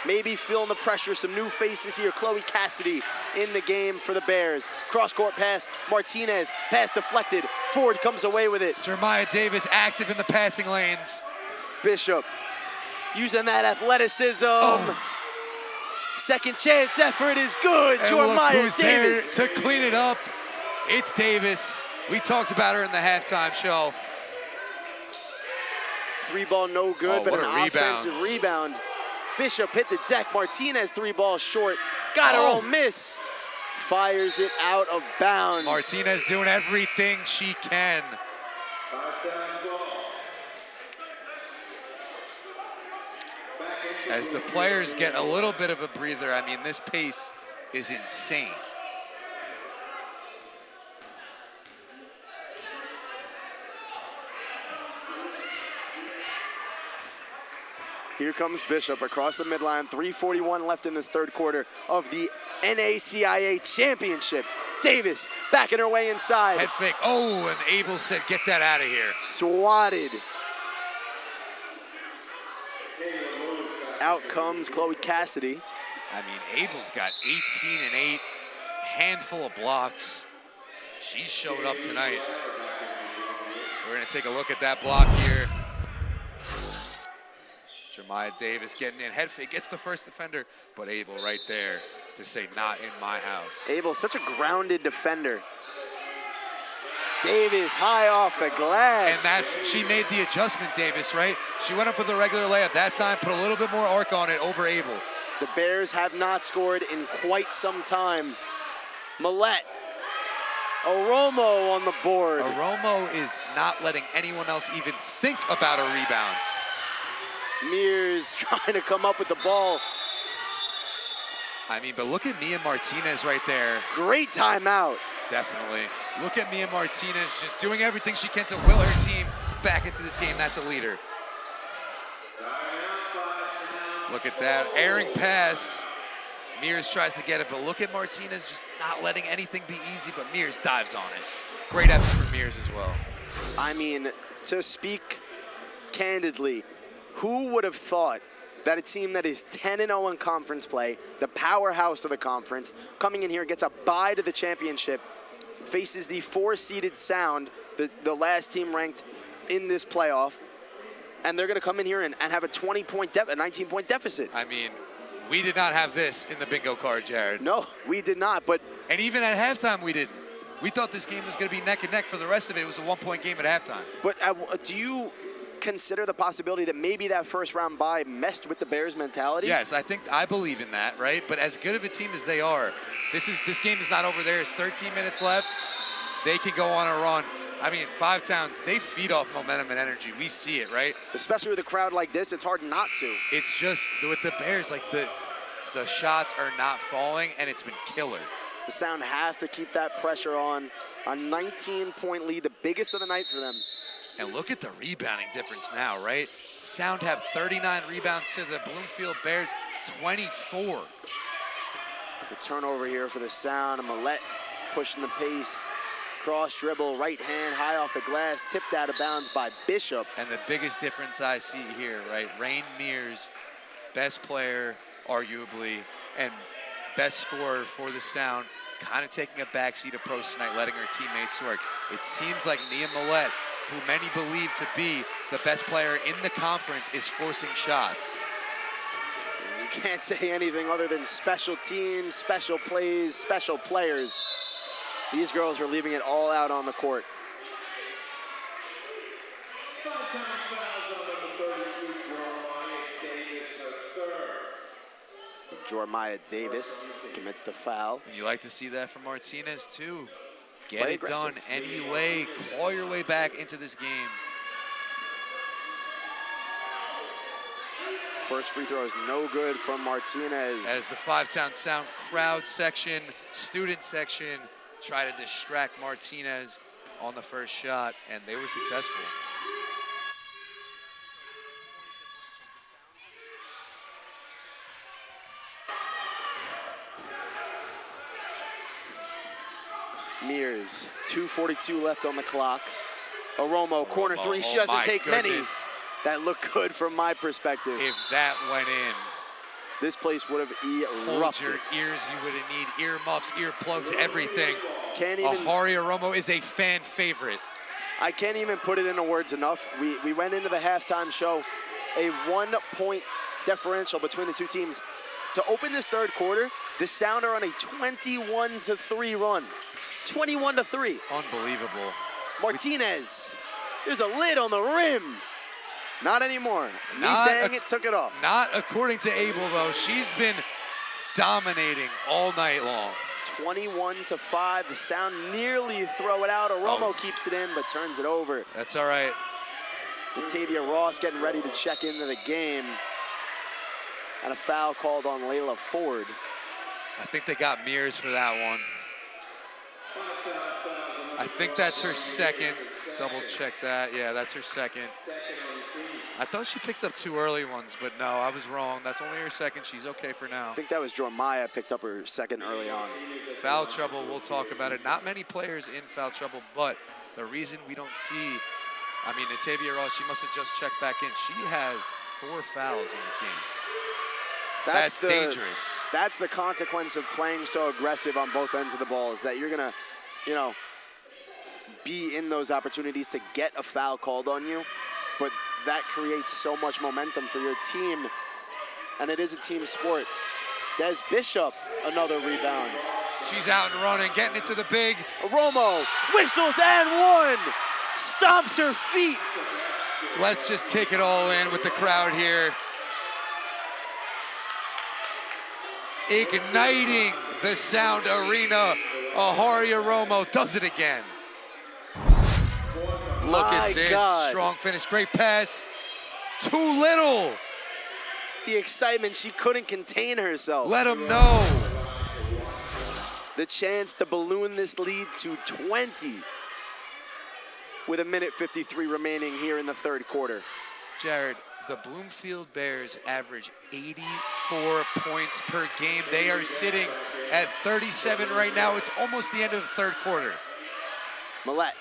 S7: maybe feeling the pressure. Some new faces here. Chloe Cassidy in the game for the Bears. Cross-court pass. Martinez. Pass deflected. Ford comes away with it.
S6: Jeremiah Davis active in the passing lanes.
S7: Bishop using that athleticism. Second chance effort is good.
S6: And
S7: Jeremiah
S6: look who's
S7: Davis.
S6: there to clean it up. It's Davis. We talked about her in the halftime show.
S7: 3-ball no good, but an offensive rebound. Bishop hit the deck. Martinez 3-ball short. Got her own miss. Fires it out of bounds.
S6: Martinez doing everything she can. As the players get a little bit of a breather, I mean, this pace is insane.
S7: Here comes Bishop across the midline. 3:41 left in this third quarter of the NACIA championship. Davis backing her way inside.
S6: Head fake. Oh, and Abel said, get that out of here.
S7: Swatted. Out comes Chloe Cassidy.
S6: I mean, Abel's got 18 and 8, handful of blocks. She showed up tonight. We're gonna take a look at that block here. Jeremiah Davis getting in, head fake, gets the first defender, but Abel right there to say, not in my house.
S7: Abel, such a grounded defender. Davis high off the glass.
S6: And she made the adjustment, Davis, right? She went up with a regular layup that time, put a little bit more arc on it over Abel.
S7: The Bears have not scored in quite some time. Millette. Romo on the board.
S6: Romo is not letting anyone else even think about a rebound.
S7: Mears trying to come up with the ball.
S6: I mean, but look at Mia Martinez right there.
S7: Great timeout.
S6: Definitely. Look at Mia Martinez just doing everything she can to will her team back into this game. That's a leader. Look at that. Airing pass. Mears tries to get it, but look at Martinez just not letting anything be easy, but Mears dives on it. Great effort from Mears as well.
S7: I mean, to speak candidly, who would have thought that a team that is 10-0 in conference play, the powerhouse of the conference, coming in here, gets a bye to the championship, faces the 4-seeded Sound, the last team ranked in this playoff, and they're going to come in here and have a 19-point deficit.
S6: I mean, we did not have this in the bingo card, Jared.
S7: No, we did not, but...
S6: And even at halftime, we didn't. We thought this game was going to be neck and neck for the rest of it. It was a 1-point game at halftime.
S7: But do you consider the possibility that maybe that first round bye messed with the Bears' mentality?
S6: Yes, I believe in that, right? But as good of a team as they are, this game is not over. There's 13 minutes left. They can go on a run. I mean, Five Towns, they feed off momentum and energy. We see it, right?
S7: Especially with a crowd like this, it's hard not to.
S6: It's just with the Bears, like the shots are not falling, and it's been killer.
S7: The Sound have to keep that pressure on. A 19-point lead, the biggest of the night for them.
S6: And look at the rebounding difference now, right? Sound have 39 rebounds to the Bloomfield Bears 24.
S7: The turnover here for the Sound. Millette pushing the pace. Cross dribble, right hand, high off the glass, tipped out of bounds by Bishop.
S6: And the biggest difference I see here, right? Rain Mears, best player, arguably, and best scorer for the Sound, kind of taking a backseat approach tonight, letting her teammates work. It seems like Nia Millette, who many believe to be the best player in the conference, is forcing shots.
S7: You can't say anything other than special teams, special plays, special players. These girls are leaving it all out on the court. Jormiah Davis commits the foul.
S6: And you like to see that from Martinez too. Get
S7: Play
S6: it
S7: aggressive.
S6: done anyway. Claw your way back into this game.
S7: First free throw is no good from Martinez.
S6: As the Five Town Sound crowd section, student section, try to distract Martinez on the first shot, and they were successful.
S7: Mears, 2:42 left on the clock. A Romo, corner three, she doesn't take many. That looked good from my perspective.
S6: If that went in,
S7: this place would have
S6: hold
S7: erupted.
S6: your ears, you would need earmuffs, earplugs, everything.
S7: Can't even.
S6: Aharia Romo is a fan favorite.
S7: I can't even put it into words enough. We went into the halftime show, a 1-point differential between the two teams. To open this third quarter, the Sound are on a 21-3 run. 21-3.
S6: Unbelievable.
S7: Martinez, there's a lid on the rim. Not anymore. Me saying it took it off.
S6: Not according to Abel, though. She's been dominating all night long.
S7: 21-5. The Sound nearly throw it out. Romo keeps it in, but turns it over.
S6: That's all right.
S7: Latavia Ross getting ready to check into the game. And a foul called on Layla Ford.
S6: I think they got Mears for that one. I think that's her second. Double check that. Yeah, that's her second. I thought she picked up 2 early ones, but no, I was wrong. That's only her second. She's okay for now.
S7: I think that was Jormiah picked up her second early on.
S6: Foul trouble, we'll talk about it. Not many players in foul trouble, but the reason we don't see, I mean, Natavia Ross, she must have just checked back in. She has 4 fouls in this game. That's dangerous.
S7: That's the consequence of playing so aggressive on both ends of the ball, is that you're going to, you know, be in those opportunities to get a foul called on you. But that creates so much momentum for your team, and it is a team sport. Des Bishop, another rebound.
S6: She's out and running, getting it to the big.
S7: Romo whistles and one, stomps her feet.
S6: Let's just take it all in with the crowd here. Igniting the Sound Arena. Aharia Romo does it again. Look at this, strong finish, great pass. Too little.
S7: The excitement, she couldn't contain herself.
S6: Let them know.
S7: The chance to balloon this lead to 20 with 1:53 remaining here in the third quarter.
S6: Jared, the Bloomfield Bears average 84 points per game. They are sitting at 37 right now. It's almost the end of the third quarter.
S7: Millette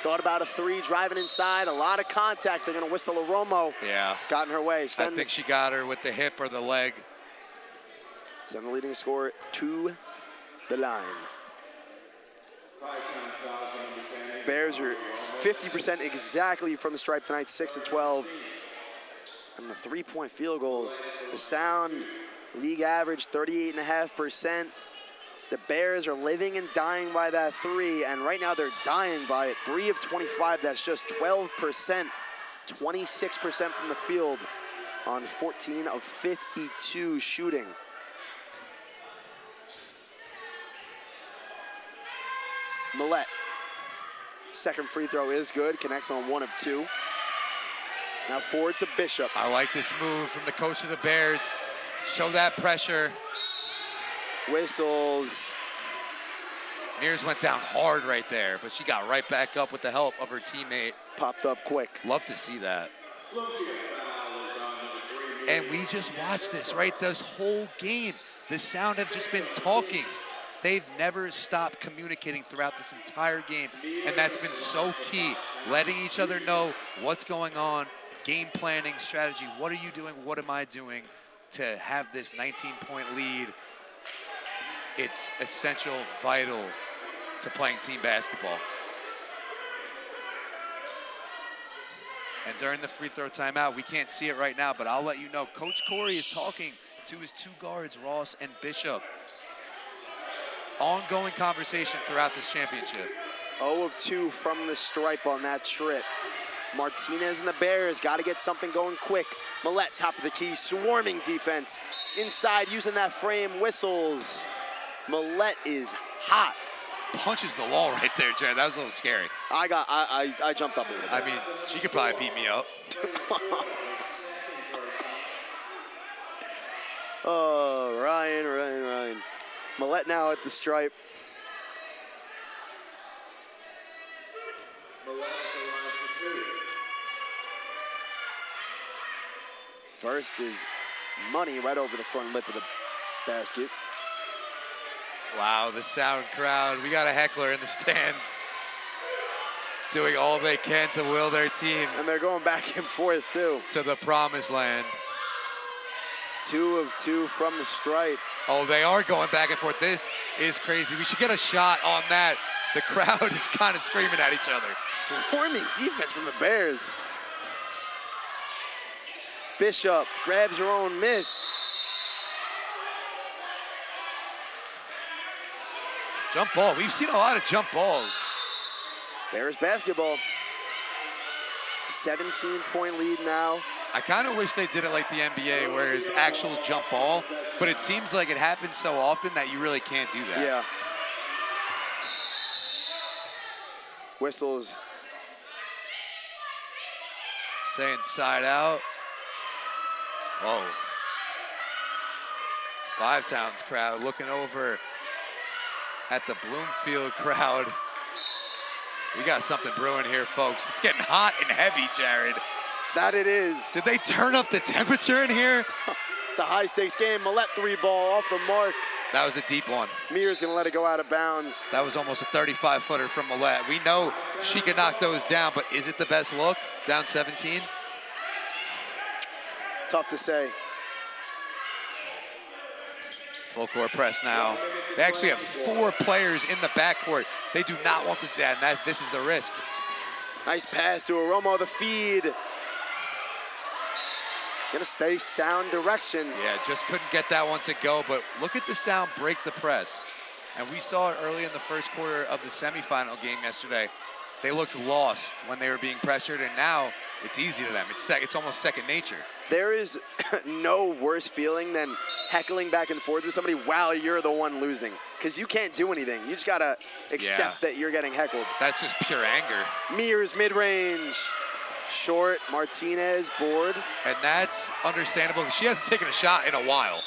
S7: thought about a three, driving inside. A lot of contact. They're going to whistle a Romo.
S6: Yeah.
S7: Got in her way.
S6: I think she got her with the hip or the leg.
S7: Send the leading scorer to the line. Bears are 50% exactly from the stripe tonight, 6-12. And the three-point field goals, the Sound league average 38.5%. The Bears are living and dying by that three, and right now they're dying by it. 3 of 25, that's just 12%. 26% from the field on 14 of 52 shooting. Millette, second free throw is good, connects on 1 of 2. Now forward to Bishop.
S6: I like this move from the coach of the Bears. Show that pressure.
S7: Whistles.
S6: Mears went down hard right there, but she got right back up with the help of her teammate.
S7: Popped up quick.
S6: Love to see that. And we just watched this, right? This whole game, the Sound have just been talking. They've never stopped communicating throughout this entire game, and that's been so key. Letting each other know what's going on, game planning, strategy. What are you doing? What am I doing to have this 19-point lead? It's essential, vital to playing team basketball. And during the free throw timeout, we can't see it right now, but I'll let you know, Coach Corey is talking to his 2 guards, Ross and Bishop. Ongoing conversation throughout this championship.
S7: 0 of 2 from the stripe on that trip. Martinez and the Bears got to get something going quick. Millette, top of the key, swarming defense. Inside, using that frame, whistles. Millette is hot.
S6: Punches the wall right there, Jared. That was a little scary.
S7: I jumped up a little bit.
S6: I mean, she could probably beat me up.
S7: Oh, Ryan. Millette now at the stripe. First is money right over the front lip of the basket.
S6: Wow, the Sound crowd. We got a heckler in the stands doing all they can to will their team.
S7: And they're going back and forth, too.
S6: To the promised land.
S7: 2 of 2 from the stripe.
S6: Oh, they are going back and forth. This is crazy. We should get a shot on that. The crowd is kind of screaming at each other.
S7: Swarming defense from the Bears. Bishop grabs her own miss.
S6: Jump ball. We've seen a lot of jump balls.
S7: Bears basketball. 17-point lead now.
S6: I kind of wish they did it like the NBA, where it's actual jump ball, but it seems like it happens so often that you really can't do that.
S7: Yeah. Whistles.
S6: Say inside out. Oh. Five Towns crowd looking over at the Bloomfield crowd. We got something brewing here, folks. It's getting hot and heavy, Jared.
S7: That it is.
S6: Did they turn up the temperature in here?
S7: It's a high-stakes game. Millette 3 ball off the mark.
S6: That was a deep one.
S7: Mears gonna let it go out of bounds.
S6: That was almost a 35-footer from Millette. We know she can knock those down, but is it the best look? Down 17?
S7: Tough to say.
S6: Full court press now. They actually have 4 players in the backcourt. They do not want this down. This is the risk.
S7: Nice pass to Romo, the feed. Gonna stay Sound direction.
S6: Yeah, just couldn't get that one to go, but look at the Sound break the press. And we saw it early in the first quarter of the semifinal game yesterday. They looked lost when they were being pressured, and now it's easy to them. It's almost second nature.
S7: There is no worse feeling than heckling back and forth with somebody while you're the one losing, because you can't do anything. You just gotta accept that you're getting heckled.
S6: That's just pure anger.
S7: Mears mid-range. Short, Martinez, board.
S6: And that's understandable, because she hasn't taken a shot in a while.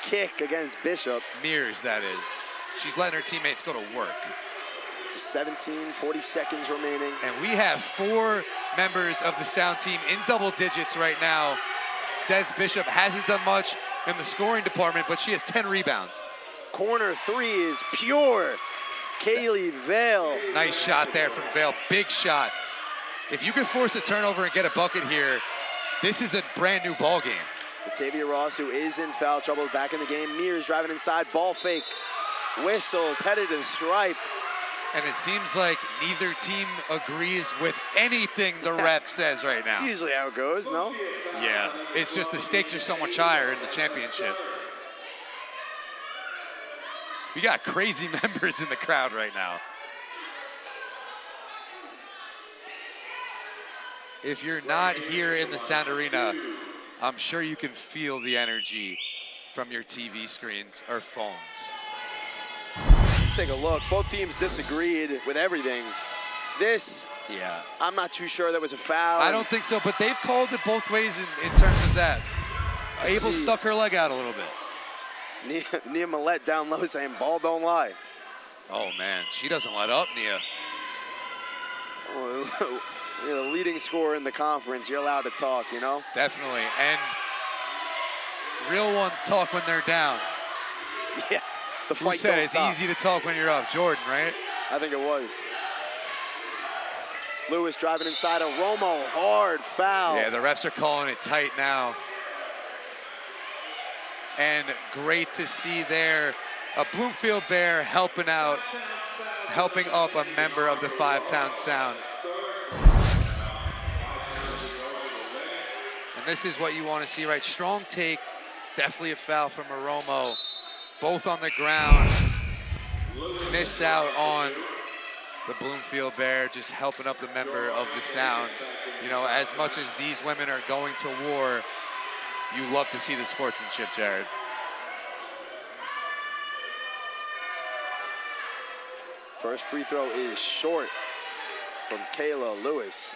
S7: Kick against Bishop.
S6: Mears, that is. She's letting her teammates go to work.
S7: 17, 40 seconds remaining.
S6: And we have 4 members of the sound team in double digits right now. Des Bishop hasn't done much in the scoring department, but she has 10 rebounds.
S7: Corner 3 is pure. Kaylee Vale.
S6: Nice shot there from Vale, big shot. If you can force a turnover and get a bucket here, this is a brand new ball game.
S7: Natavia Ross, who is in foul trouble, back in the game. Mears driving inside, ball fake. Whistles, headed to the stripe.
S6: And it seems like neither team agrees with anything the ref says right now.
S7: It's usually how it goes, no?
S6: Yeah, it's just the stakes are so much higher in the championship. We got crazy members in the crowd right now. If you're not here in the Sound Arena, I'm sure you can feel the energy from your TV screens or phones.
S7: Take a look. Both teams disagreed with everything. This,
S6: yeah,
S7: I'm not too sure that was a foul.
S6: I don't think so, but they've called it both ways in terms of that. Abel stuck her leg out a little bit.
S7: Nia Millette down low saying, ball don't lie.
S6: Oh, man, she doesn't let up, Nia.
S7: You're the leading scorer in the conference. You're allowed to talk, you know?
S6: Definitely, and real ones talk when they're down.
S7: Yeah, the fight
S6: Who said
S7: don't
S6: it's
S7: stop.
S6: easy to talk when you're up? Jordan, right?
S7: I think it was. Lewis driving inside of Romo, hard foul.
S6: Yeah, the refs are calling it tight now. And great to see there a Bloomfield Bear helping up a member of the Five-Town Sound. And this is what you want to see, right? Strong take, definitely a foul from Romo. Both on the ground, missed out on the Bloomfield Bear, just helping up the member of the Sound. You know, as much as these women are going to war, you love to see the sportsmanship, Jared.
S7: First free throw is short from Kayla Lewis.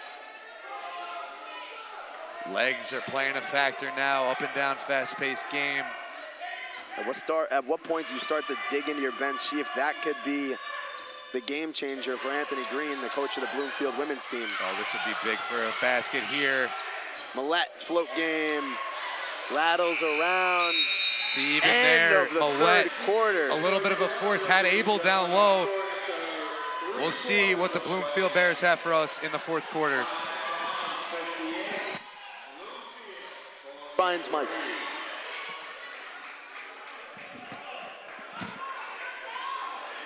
S6: Legs are playing a factor now, up and down, fast-paced game.
S7: At what point do you start to dig into your bench, see if that could be the game changer for Anthony Green, the coach of the Bloomfield women's team?
S6: Oh, this would be big for a basket here.
S7: Millette, float game, rattles around.
S6: See, even
S7: End
S6: there,
S7: of the
S6: Millette,
S7: third quarter.
S6: a little bit of a force, had Abel down low. We'll see what the Bloomfield Bears have for us in the fourth quarter.
S7: Brian's mic.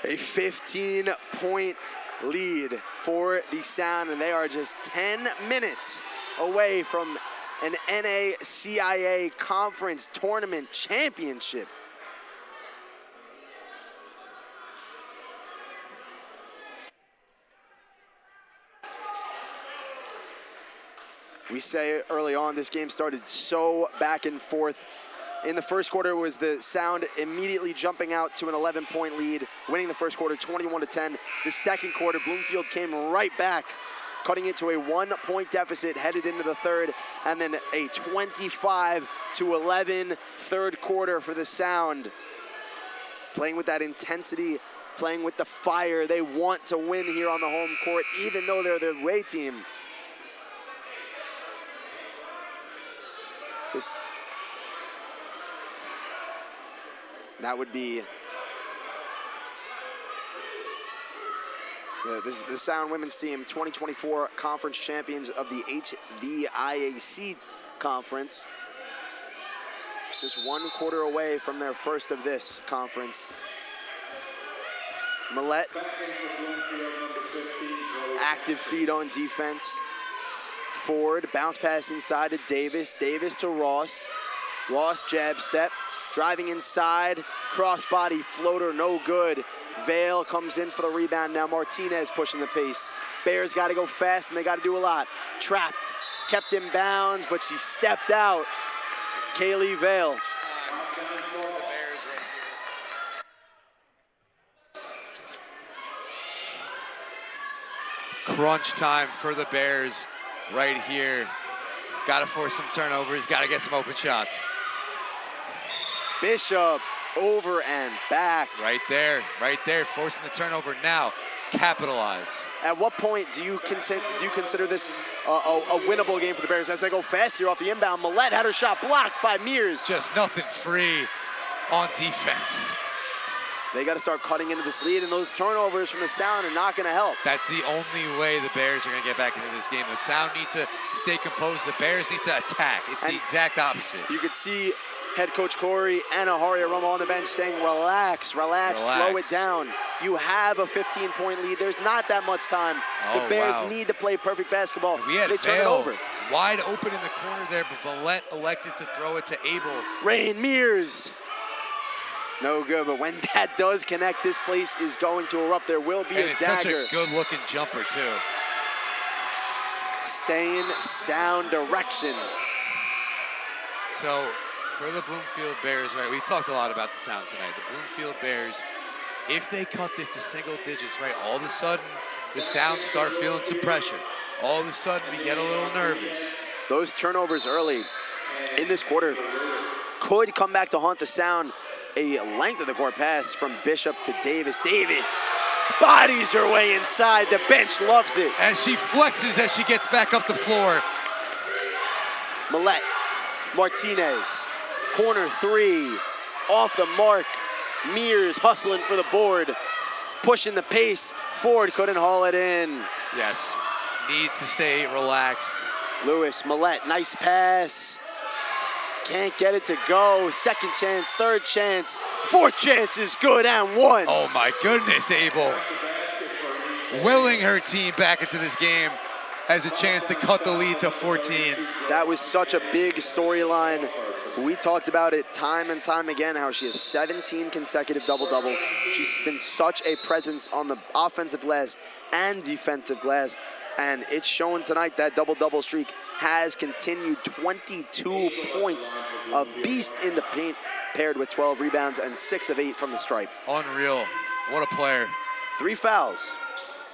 S7: A 15-point lead for the Sound, and they are just 10 minutes away from an NACIA Conference Tournament Championship. We say early on, this game started so back and forth. In the first quarter, it was the Sound immediately jumping out to an 11-point lead, winning the first quarter 21-10. The second quarter, Bloomfield came right back, cutting it to a 1-point deficit, headed into the third, and then a 25-11 third quarter for the Sound. Playing with that intensity, playing with the fire. They want to win here on the home court, even though they're the away team. That would be the Sound women's team, 2024 conference champions of the HVIAC conference. Just 1 quarter away from their first of this conference. Millette, active feet on defense. Ford, bounce pass inside to Davis. Davis to Ross. Ross jab step. Driving inside, crossbody floater, no good. Vale comes in for the rebound. Now Martinez pushing the pace. Bears got to go fast, and they got to do a lot. Trapped, kept in bounds, but she stepped out. Kaylee Vale.
S6: Crunch time for the Bears right here. Got to force some turnovers, got to get some open shots.
S7: Bishop over and back.
S6: Right there, forcing the turnover now. Capitalize.
S7: At what point do you consider this a winnable game for the Bears as they go fast here off the inbound? Millette had her shot blocked by Mears.
S6: Just nothing free on defense.
S7: They got to start cutting into this lead, and those turnovers from the Sound are not going to help.
S6: That's the only way the Bears are going to get back into this game. The Sound need to stay composed. The Bears need to attack. It's the exact opposite.
S7: You could see head coach Corey and Aharia Romo on the bench saying, relax, slow it down. You have a 15-point lead. There's not that much time. The Bears need to play perfect basketball.
S6: They
S7: turn it over.
S6: Wide open in the corner there, but Millette elected to throw it to Abel.
S7: Rain Mears. No good, but when that does connect, this place is going to erupt. There will be a dagger.
S6: And it's such a good-looking jumper, too.
S7: Staying Sound direction.
S6: So, for the Bloomfield Bears, right, we talked a lot about the Sound tonight. The Bloomfield Bears, if they cut this to single digits, right, all of a sudden, the Sound start feeling some pressure. All of a sudden, we get a little nervous.
S7: Those turnovers early in this quarter could come back to haunt the Sound. A length of the court pass from Bishop to Davis. Davis bodies her way inside. The bench loves it.
S6: As she flexes as she gets back up the floor.
S7: Millette, Martinez, corner three, off the mark. Mears hustling for the board, pushing the pace. Ford couldn't haul it in.
S6: Yes, need to stay relaxed.
S7: Lewis, Millette, nice pass. Can't get it to go. Second chance, third chance, fourth chance is good and one.
S6: Oh my goodness, Abel. Willing her team back into this game has a chance to cut the lead to 14.
S7: That was such a big storyline. We talked about it time and time again, how she has 17 consecutive double-doubles. She's been such a presence on the offensive glass and defensive glass. And it's shown tonight that double-double streak has continued. 22 points. A beast in the paint, paired with 12 rebounds and 6 of 8 from the stripe.
S6: Unreal. What a player.
S7: 3 fouls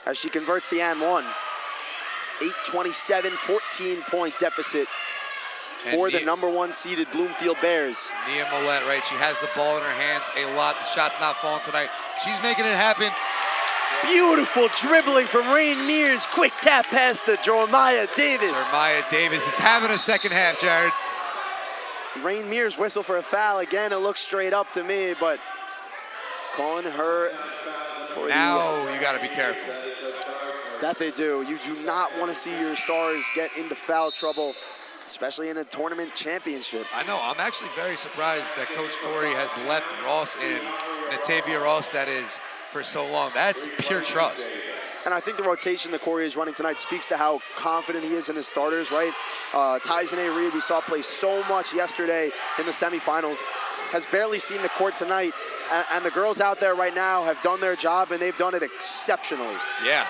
S7: as she converts the and one. 8:27, 14-point deficit for the #1 seeded Bloomfield Bears.
S6: Nia Millette, right? She has the ball in her hands a lot. The shot's not falling tonight. She's making it happen.
S7: Beautiful dribbling from Rain Mears. Quick tap pass to Jeremiah Davis.
S6: Jeremiah Davis is having a second half, Jared.
S7: Rain Mears whistle for a foul. Again, it looks straight up to me, but calling her for
S6: now you got to be careful.
S7: That they do. You do not want to see your stars get into foul trouble, especially in a tournament championship.
S6: I know. I'm actually very surprised that Coach Corey has left Ross in, Natavia Ross, that is, for so long. That's pure trust.
S7: And I think the rotation that Corey is running tonight speaks to how confident he is in his starters, right? Tyson A. Reed, we saw play so much yesterday in the semifinals, has barely seen the court tonight. And the girls out there right now have done their job, and they've done it exceptionally.
S6: Yeah.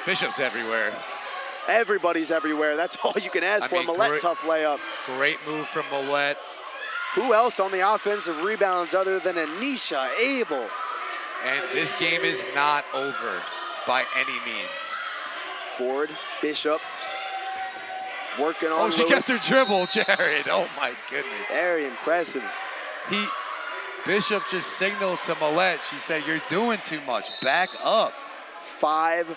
S6: Bishop's everywhere.
S7: Everybody's everywhere. That's all you can ask for. Millette, tough layup.
S6: Great move from Millette.
S7: Who else on the offensive rebounds other than Anisha Abel?
S6: And this game is not over by any means.
S7: Ford, Bishop, working on
S6: she
S7: Lewis.
S6: gets her dribble, Jared. Oh my goodness.
S7: Very impressive.
S6: Bishop just signaled to Millette. She said, "You're doing too much. Back up."
S7: 5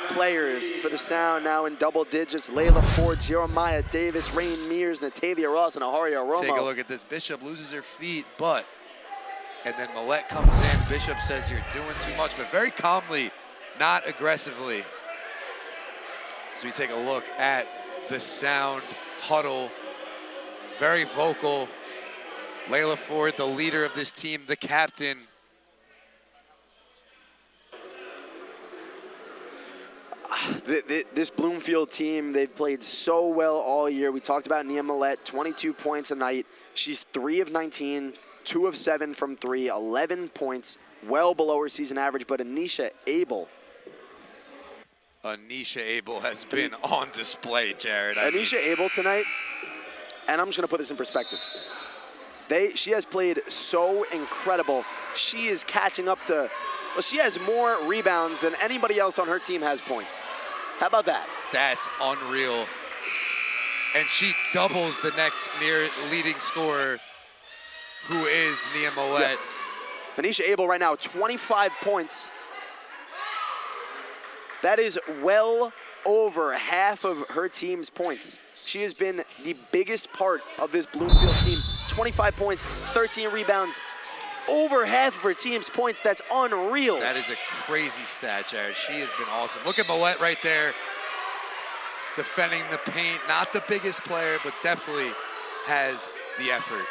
S7: players for the Sound now in double digits. Layla Ford, Jeremiah Davis, Rain Mears, Natavia Ross, and Aharia Romo.
S6: Take a look at this. Bishop loses her feet, and then Millette comes in. Bishop says, "You're doing too much," but very calmly, not aggressively. As we take a look at the Sound huddle, very vocal. Layla Ford, the leader of this team, the captain.
S7: This Bloomfield team, they've played so well all year. We talked about Nia Millette, 22 points a night. She's 3 of 19, 2 of 7 from 3, 11 points, well below her season average. But Anisha Abel
S6: has been on display, Jared.
S7: Anisha Abel tonight, and I'm just going to put this in perspective. She has played so incredible. She is catching up to... Well, she has more rebounds than anybody else on her team has points. How about that?
S6: That's unreal. And she doubles the next near leading scorer. who is Nia Millette.
S7: Yeah. NACIA Abel right now, 25 points. That is well over half of her team's points. She has been the biggest part of this Bloomfield team. 25 points, 13 rebounds, over half of her team's points. That's unreal.
S6: That is a crazy stat, Jared. She has been awesome. Look at Millette right there, defending the paint. Not the biggest player, but definitely has the effort.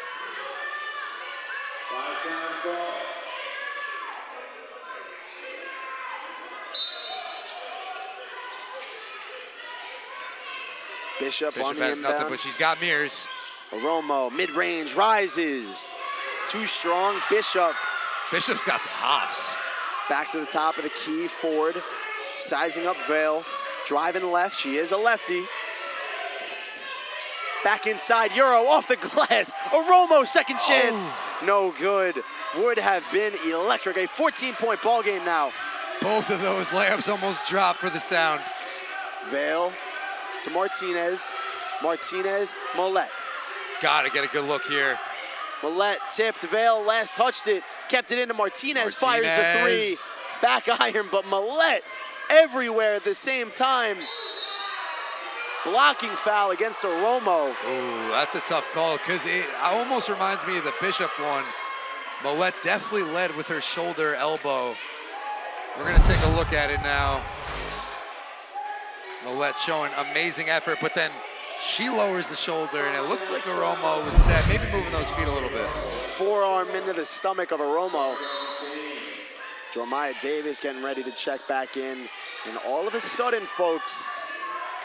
S7: Bishop on the
S6: has
S7: inbound.
S6: nothing, but she's got mirrors.
S7: Romo, mid-range, rises. Too strong, Bishop.
S6: Bishop's got some hops.
S7: Back to the top of the key, Ford. Sizing up Vale. Driving left, she is a lefty. Back inside, Euro off the glass. A Romo second chance. No good. Would have been electric. A 14-point ball game now.
S6: Both of those layups almost dropped for the Sound.
S7: Vale to Martinez. Martinez, Millette.
S6: Gotta get a good look here.
S7: Millette tipped, Vale last touched it, kept it into Martinez, fires the three. Back iron, but Millette everywhere at the same time. Blocking foul against a Romo.
S6: Ooh, that's a tough call because it almost reminds me of the Bishop one. Millette definitely led with her shoulder, elbow. We're gonna take a look at it now. Millette showing amazing effort, but then she lowers the shoulder, and it looked like a Romo was set, maybe moving those feet a little bit.
S7: Forearm into the stomach of a Romo. Jeremiah Davis getting ready to check back in. And all of a sudden, folks,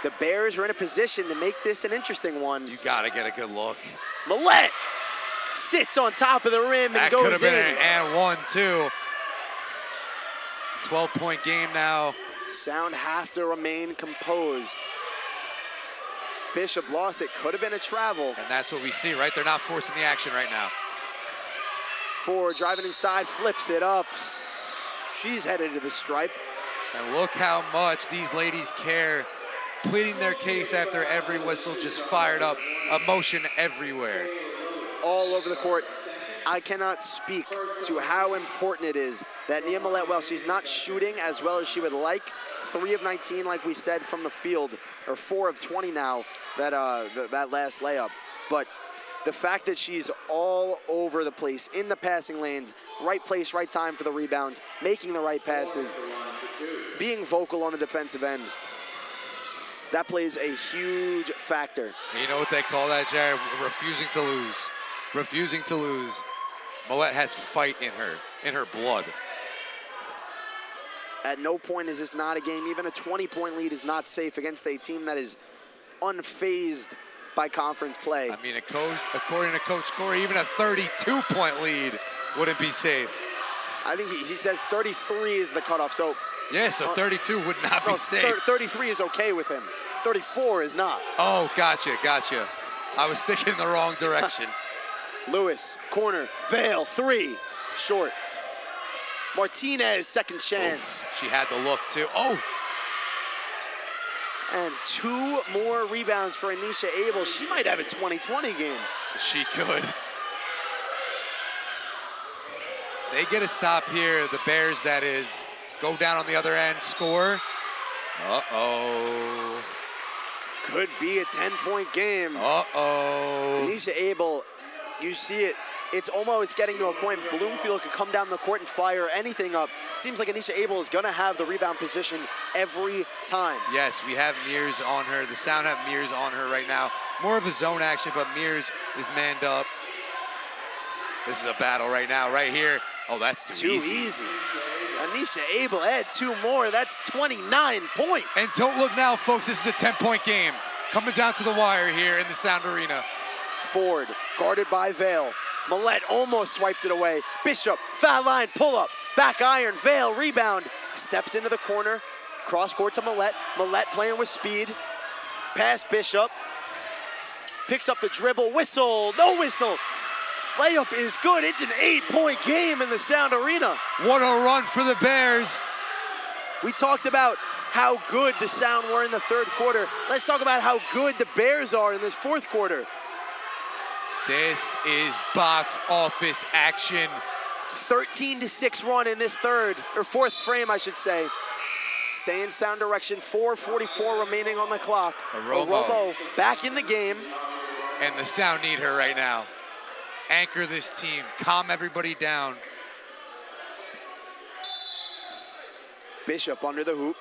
S7: the Bears are in a position to make this an interesting one.
S6: You gotta get a good look.
S7: Millette sits on top of the rim and goes in. That could have been
S6: an and one, too. 12-point game now.
S7: Sound have to remain composed. Bishop lost it, could have been a travel.
S6: And that's what we see, right? They're not forcing the action right now.
S7: Ford driving inside, flips it up. She's headed to the stripe.
S6: And look how much these ladies care. Pleading their case after every whistle, just fired up. Emotion everywhere.
S7: All over the court. I cannot speak to how important it is that Nia Millette, well, she's not shooting as well as she would like. 3 of 19, like we said, from the field, or 4 of 20 now, that last layup. But the fact that she's all over the place, in the passing lanes, right place, right time for the rebounds, making the right passes, being vocal on the defensive end, that plays a huge factor.
S6: And you know what they call that, Jared? Refusing to lose. Refusing to lose. Millette has fight in her blood.
S7: At no point is this not a game. Even a 20-point lead is not safe against a team that is unfazed by conference play.
S6: I mean, according to Coach Corey, even a 32-point lead wouldn't be safe.
S7: I think he says 33 is the cutoff. So
S6: yeah, so 32 would not be safe.
S7: 33 is okay with him. 34 is not.
S6: Oh, gotcha. I was thinking the wrong direction.
S7: Lewis, corner, Vale, 3, short. Martinez, second chance.
S6: She had the look too. Oh!
S7: And 2 more rebounds for NACIA Abel. She might have a 20-20 game.
S6: She could. They get a stop here, the Bears that is. Go down on the other end, score. Uh-oh.
S7: Could be a 10-point game.
S6: Uh-oh.
S7: NACIA Abel, you see it. It's almost getting to a point Bloomfield could come down the court and fire anything up. It seems like NACIA Abel is going to have the rebound position every time.
S6: Yes, we have Mears on her. The Sound have Mears on her right now. More of a zone action, but Mears is manned up. This is a battle right now, right here. Oh, that's too easy.
S7: NACIA Abel had 2 more. That's 29 points.
S6: And don't look now, folks. This is a 10-point game. Coming down to the wire here in the Sound Arena.
S7: Ford, guarded by Vale. Millette almost swiped it away. Bishop, foul line, pull up, back iron, Vale, rebound. Steps into the corner, cross court to Millette. Millette playing with speed. Pass Bishop. Picks up the dribble, whistle, no whistle. Layup is good. It's an 8-point game in the Sound Arena.
S6: What a run for the Bears.
S7: We talked about how good the Sound were in the third quarter. Let's talk about how good the Bears are in this fourth quarter.
S6: This is box office action.
S7: 13-6 run in this fourth frame, I should say. Stay in sound direction, 4:44 remaining on the clock.
S6: Romo
S7: back in the game.
S6: And the Sound need her right now. Anchor this team, calm everybody down.
S7: Bishop under the hoop.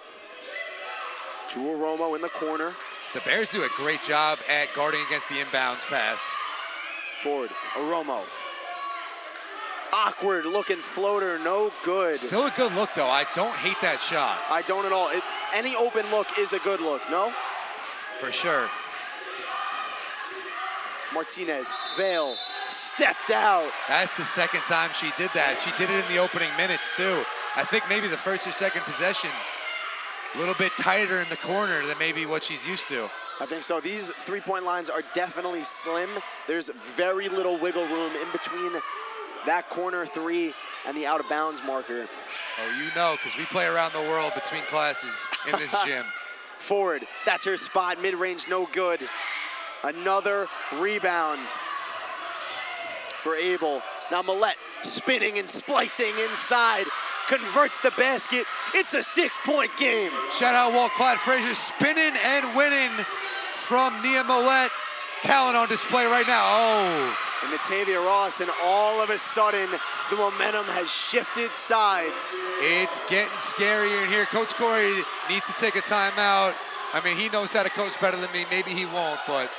S7: To Romo in the corner.
S6: The Bears do a great job at guarding against the inbounds pass.
S7: Forward, Romo. Awkward looking floater, no good.
S6: Still a good look though, I don't hate that shot.
S7: I don't at all. Any open look is a good look, no?
S6: For sure.
S7: Martinez, Vale, stepped out.
S6: That's the second time she did that. She did it in the opening minutes too. I think maybe the first or second possession, a little bit tighter in the corner than maybe what she's used to.
S7: I think so. These three-point lines are definitely slim. There's very little wiggle room in between that corner three and the out-of-bounds marker.
S6: Oh, you know, because we play around the world between classes in this gym.
S7: Forward, that's her spot, mid-range, no good. Another rebound for Abel. Now Millette spinning and splicing inside, converts the basket. It's a 6-point game.
S6: Shout out Walt Clyde Frazier, spinning and winning from Nia Millette. Talent on display right now. Oh.
S7: And Natavia Ross, and all of a sudden, the momentum has shifted sides.
S6: It's getting scarier in here. Coach Corey needs to take a timeout. I mean, he knows how to coach better than me. Maybe he won't, but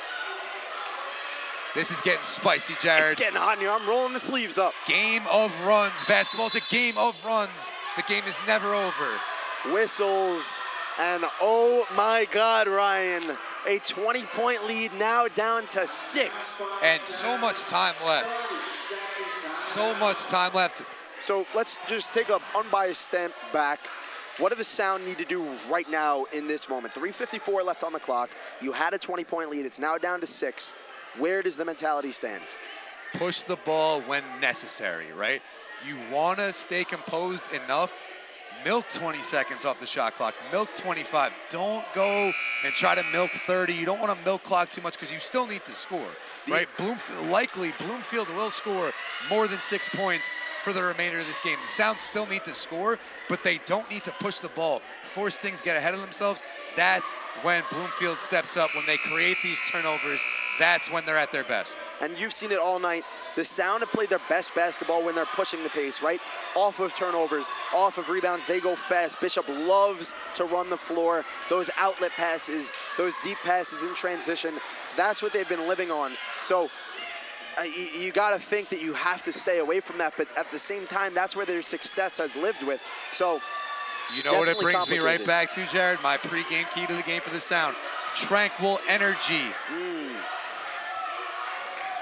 S6: this is getting spicy, Jared.
S7: It's getting hot in here. I'm rolling the sleeves up.
S6: Game of runs. Basketball's a game of runs. The game is never over.
S7: Whistles, and oh my God, Ryan. A 20-point lead now down to 6.
S6: And so much time left. So much time left.
S7: So let's just take an unbiased step back. What do the Sound need to do right now in this moment? 3:54 left on the clock. You had a 20-point lead. It's now down to 6. Where does the mentality stand?
S6: Push the ball when necessary, right? You want to stay composed enough. Milk 20 seconds off the shot clock. Milk 25. Don't go and try to milk 30. You don't want to milk clock too much because you still need to score, right? Bloomfield will score more than 6 points for the remainder of this game. The Sound still need to score, but they don't need to push the ball, force things, get ahead of themselves. That's when Bloomfield steps up, when they create these turnovers. That's when they're at their best.
S7: And you've seen it all night. The Sound have played their best basketball when they're pushing the pace, right? Off of turnovers, off of rebounds, they go fast. Bishop loves to run the floor. Those outlet passes, those deep passes in transition, that's what they've been living on. So you got to think that you have to stay away from that, but at the same time, that's where their success has lived with. So
S6: you know what it brings me right back to, Jared? My pregame key to the game for the Sound. Tranquil energy.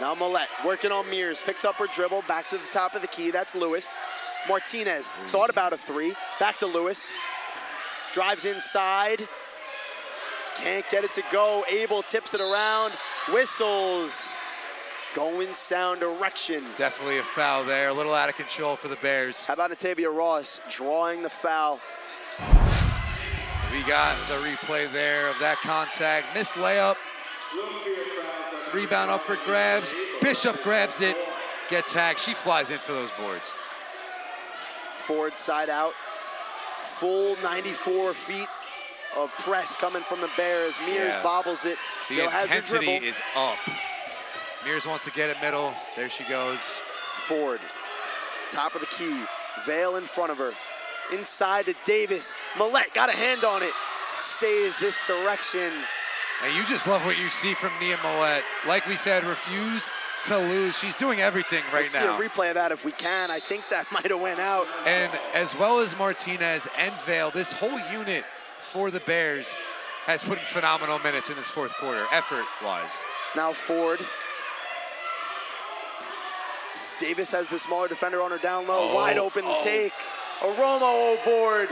S7: Now Millette working on Mears, picks up her dribble, back to the top of the key. That's Lewis. Martinez thought about a 3, back to Lewis. Drives inside, can't get it to go. Abel tips it around, whistles. Going Sound direction.
S6: Definitely a foul there, a little out of control for the Bears.
S7: How about Natavia Ross drawing the foul?
S6: We got the replay there of that contact. Missed layup. Rebound up for grabs. Bishop grabs it, gets hacked. She flies in for those boards.
S7: Forward side out. Full 94 feet of press coming from the Bears. Mears bobbles it. Still has her dribble.
S6: The intensity is up. Mears wants to get it middle. There she goes.
S7: Forward. Top of the key. Vale in front of her. Inside to Davis. Millette got a hand on it. Stays this direction.
S6: And you just love what you see from Nia Millette. Like we said, refuse to lose. She's doing everything right now.
S7: Let's see a replay of that if we can. I think that might have went out.
S6: And as well as Martinez and Vale, this whole unit for the Bears has put in phenomenal minutes in this fourth quarter, effort-wise.
S7: Now Ford. Davis has the smaller defender on her down low. Wide open take. A Romo board.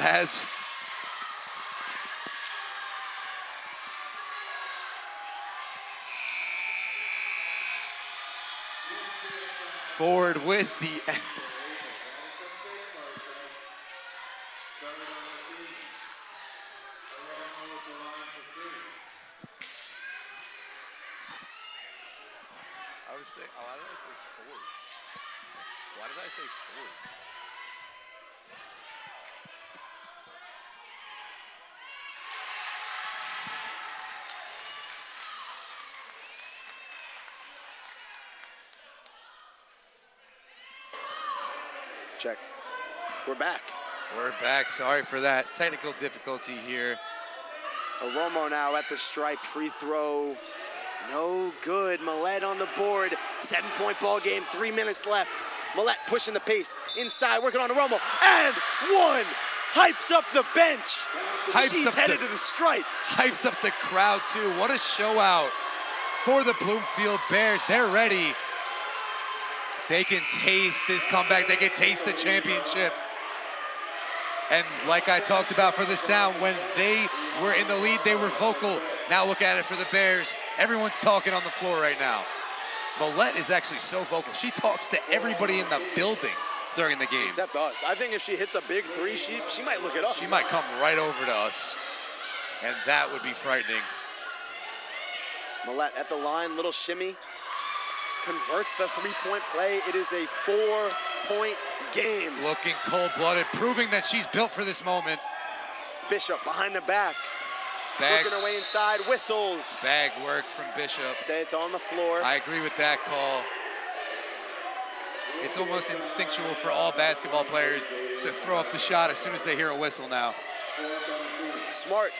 S6: As Ford with the say? Oh, why did I say Ford? Why did I say Ford?
S7: Check. We're back.
S6: We're back. Sorry for that technical difficulty here.
S7: Romo now at the stripe. Free throw. No good. Millette on the board. 7-point ball game. 3 minutes left. Millette pushing the pace. Inside, working on Romo. And one. Hypes up the bench. She's headed to the stripe.
S6: Hypes up the crowd, too. What a show out for the Bloomfield Bears. They're ready. They can taste this comeback. They can taste the championship. And like I talked about for the Sound, when they were in the lead, they were vocal. Now look at it for the Bears. Everyone's talking on the floor right now. Millette is actually so vocal. She talks to everybody in the building during the game.
S7: Except us. I think if she hits a big three, she might look at us.
S6: She might come right over to us. And that would be frightening.
S7: Millette at the line, little shimmy. Converts the three-point play. It is a 4-point game.
S6: Looking cold-blooded, proving that she's built for this moment.
S7: Bishop behind the back. Working her way inside, whistles.
S6: Bag work from Bishop.
S7: Say it's on the floor.
S6: I agree with that call. It's almost instinctual for all basketball players to throw up the shot as soon as they hear a whistle now.
S7: Smart.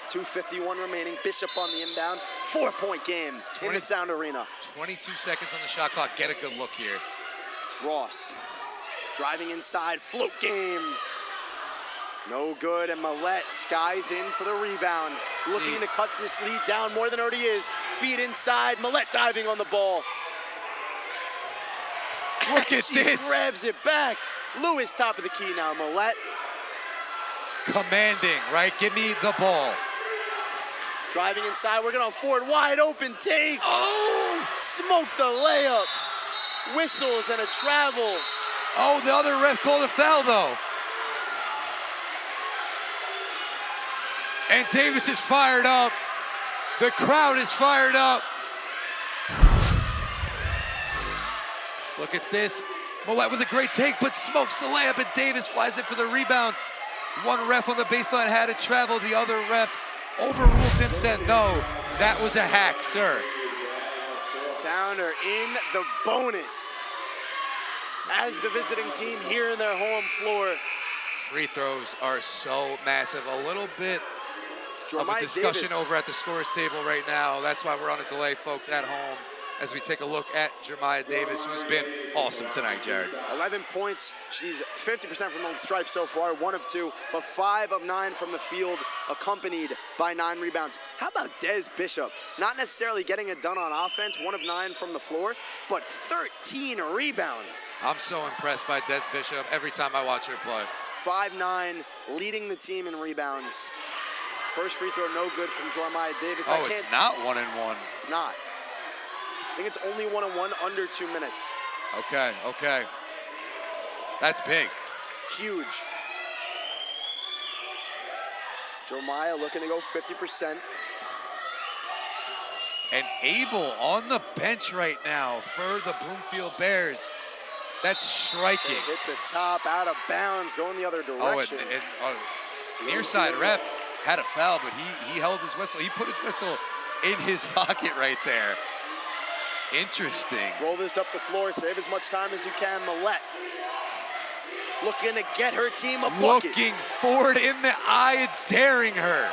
S7: 2:51 remaining. Bishop on the inbound. 4-point game in the Sound Arena.
S6: 22 seconds on the shot clock. Get a good look here.
S7: Ross driving inside. Float game. No good, and Millette skies in for the rebound. Looking to cut this lead down more than it already is. Feed inside. Millette diving on the ball.
S6: Look at
S7: she
S6: this.
S7: Grabs it back. Lewis top of the key now. Millette.
S6: Commanding, right? Give me the ball.
S7: Driving inside, working on Ford, wide open take.
S6: Oh!
S7: Smoked the layup. Whistles and a travel.
S6: Oh, the other ref called a foul though. And Davis is fired up. The crowd is fired up. Look at this. Millette with a great take, but smokes the layup, and Davis flies it for the rebound. One ref on the baseline had to travel. The other ref overruled him, said, no, that was a hack, sir.
S7: Sounder in the bonus as the visiting team here in their home floor.
S6: Free throws are so massive. A little bit of a discussion over at the scorers table right now. That's why we're on a delay, folks, at home, as we take a look at Jeremiah Davis, who's been awesome tonight, Jared.
S7: 11 points. She's 50% from the stripe so far, 1 of 2, but 5 of 9 from the field, accompanied by 9 rebounds. How about Des Bishop? Not necessarily getting it done on offense, 1 of 9 from the floor, but 13 rebounds.
S6: I'm so impressed by Des Bishop every time I watch her play.
S7: 5'9", leading the team in rebounds. First free throw, no good from Jeremiah Davis.
S6: Oh, it's not 1-1.
S7: It's not. I think it's only 1-on-1, under 2 minutes.
S6: Okay, okay. That's big.
S7: Huge. Jeremiah looking to go 50%.
S6: And Abel on the bench right now for the Bloomfield Bears. That's striking.
S7: Hit the top, out of bounds, going the other direction.
S6: Near side ref had a foul, but he held his whistle. He put his whistle in his pocket right there. Interesting.
S7: Roll this up the floor, save as much time as you can. Millette looking to get her team a bucket.
S6: Looking Ford in the eye, daring her.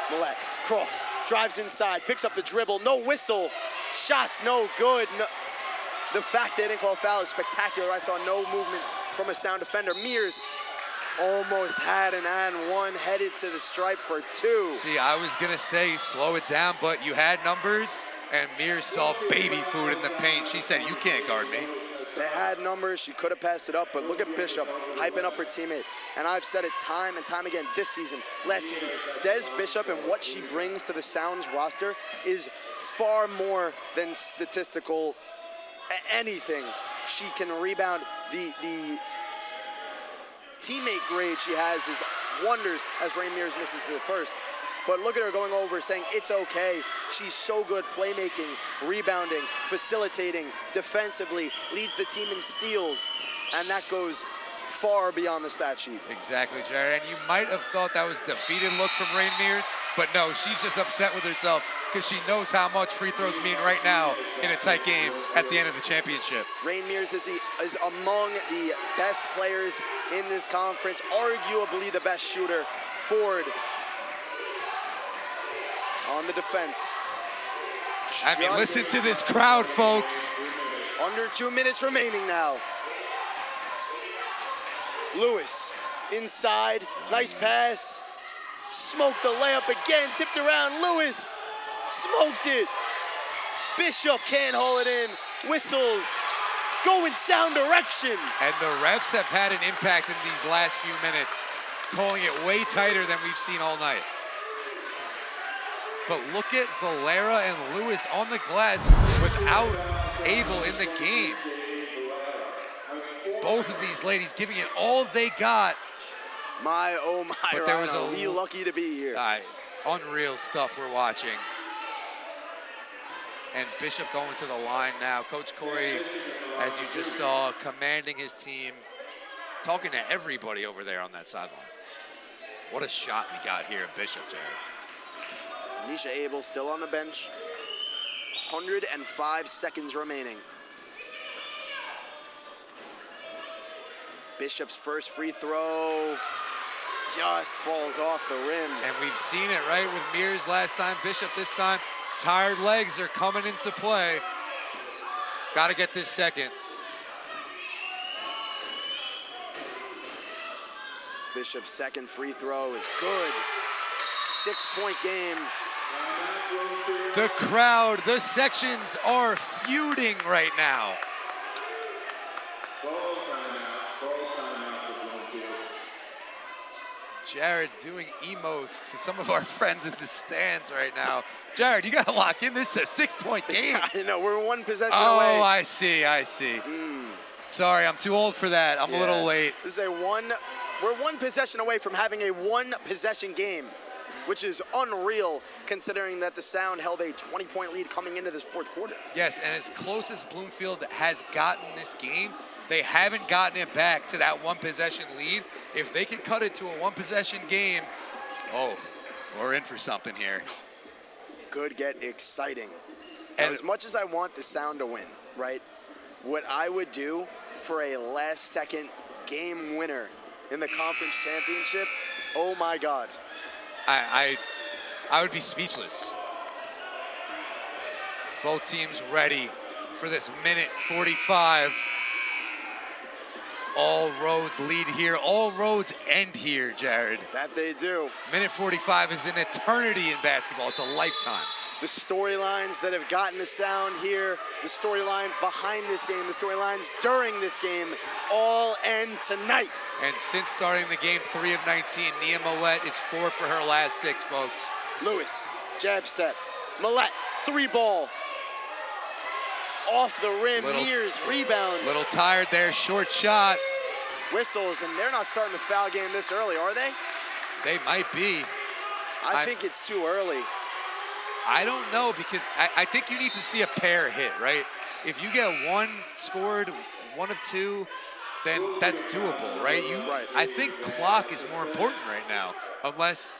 S7: Millette, cross, drives inside, picks up the dribble, no whistle. Shots no good. No. The fact they didn't call a foul is spectacular. I saw no movement from a Sound defender. Mears almost had an and one, headed to the stripe for 2.
S6: See, I was gonna say slow it down, but you had numbers, and Mears saw baby food in the paint. She said, you can't guard me.
S7: They had numbers, she could have passed it up, but look at Bishop hyping up her teammate. And I've said it time and time again this season, last season, Des Bishop and what she brings to the Sounds roster is far more than statistical anything. She can rebound. The teammate grade she has is wonders as Ray Mears misses the first. but look at her going over saying it's okay. She's so good playmaking, rebounding, facilitating, defensively, leads the team in steals, and that goes far beyond the stat sheet.
S6: Exactly, Jared. And you might have thought that was a defeated look from Rain Mears, but no, she's just upset with herself because she knows how much free throws mean right now in a tight game at the end of the championship.
S7: Rain Mears is among the best players in this conference, arguably the best shooter. Ford on the defense.
S6: I mean, listen to this crowd, folks.
S7: Under 2 minutes remaining now. Lewis inside, nice pass. Smoked the layup again, tipped around. Lewis smoked it. Bishop can't haul it in. Whistles, go in sound direction.
S6: And the refs have had an impact in these last few minutes, calling it way tighter than we've seen all night. But look at Valera and Lewis on the glass without Abel in the game. Both of these ladies giving it all they got.
S7: My, oh my,
S6: but there was
S7: we lucky to be here.
S6: Unreal stuff we're watching. And Bishop going to the line now. Coach Corey, as you just saw, commanding his team, talking to everybody over there on that sideline. What a shot we got here at Bishop, Jared.
S7: Nisha Abel still on the bench. 105 seconds remaining. Bishop's first free throw just falls off the rim.
S6: And we've seen it, right, with Mears last time, Bishop this time. Tired legs are coming into play. Got to get this second.
S7: Bishop's second free throw is good. 6-point game.
S6: The crowd, the sections are feuding right now. Jared doing emotes to some of our friends in the stands right now. Jared, you got to lock in. This is a 6-point game.
S7: I know, we're one possession
S6: Oh,
S7: away.
S6: I see. Sorry, I'm too old for that. I'm a little late.
S7: This is we're one possession away from having a one-possession game, which is unreal considering that the Sound held a 20-point lead coming into this fourth quarter.
S6: Yes, and as close as Bloomfield has gotten this game, they haven't gotten it back to that one-possession lead. If they can cut it to a one-possession game, oh, we're in for something here.
S7: Could get exciting. And as much as I want the Sound to win, right, what I would do for a last-second game winner in the conference championship, oh my God.
S6: I would be speechless. Both teams ready for this minute 45. All roads lead here. All roads end here, Jared.
S7: That they do.
S6: Minute 45 is an eternity in basketball. It's a lifetime.
S7: The storylines that have gotten the Sound here, the storylines behind this game, the storylines during this game, all end tonight.
S6: And since starting the game 3 of 19, Nia Millette is 4 for her last 6, folks.
S7: Lewis, jab step. Millette, 3-ball. Off the rim, Mears, rebound.
S6: Little tired there, short shot.
S7: Whistles, and they're not starting the foul game this early, are they?
S6: They might be.
S7: I think it's too early.
S6: I don't know, because I think you need to see a pair hit, right? If you get one scored, 1 of 2, then that's doable, right? I think clock is more important right now, unless,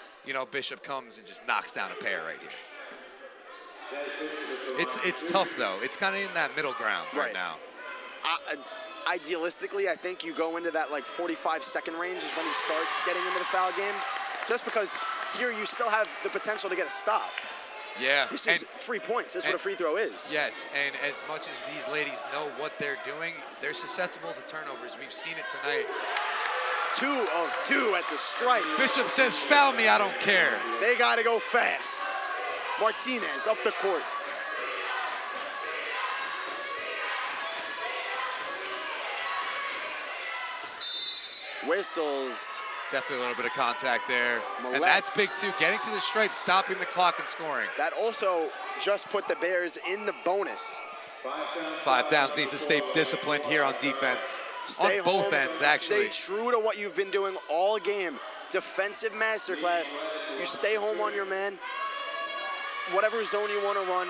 S6: Bishop comes and just knocks down a pair right here. It's tough, though. It's kind of in that middle ground right now.
S7: Idealistically, I think you go into that 45-second range is when you start getting into the foul game, just because here you still have the potential to get a stop.
S6: Yeah.
S7: This is free points. This is what a free throw is.
S6: Yes, and as much as these ladies know what they're doing, they're susceptible to turnovers. We've seen it tonight.
S7: 2 of 2 at the stripe.
S6: Bishop says, foul me, I don't care.
S7: They got to go fast. Martinez up the court. Whistles.
S6: Definitely a little bit of contact there.
S7: Millette.
S6: And that's big, too. Getting to the stripe, stopping the clock and scoring.
S7: That also just put the Bears in the bonus.
S6: 5 downs, needs to stay disciplined here on defense.
S7: Stay
S6: on both
S7: home,
S6: ends, actually.
S7: Stay true to what you've been doing all game. Defensive masterclass. You stay home on your man. Whatever zone you want to run,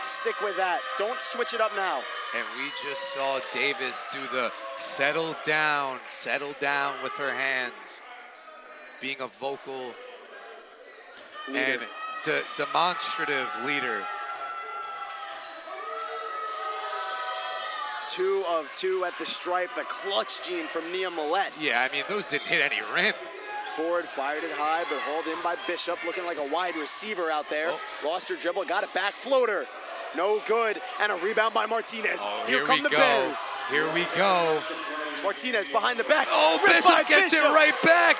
S7: stick with that. Don't switch it up now.
S6: And we just saw Davis do the settle down with her hands, being a vocal
S7: Leader.
S6: and demonstrative leader.
S7: 2 of 2 at the stripe. The clutch gene from Nia Millette.
S6: Yeah, I mean, those didn't hit any rim.
S7: Ford fired it high, but hauled in by Bishop, looking like a wide receiver out there. Lost her dribble, got it back, floater. No good, and a rebound by Martinez.
S6: Oh,
S7: Here come the Bears.
S6: Here we go.
S7: Martinez behind the back.
S6: Oh,
S7: Ripped by
S6: Bishop gets it right back.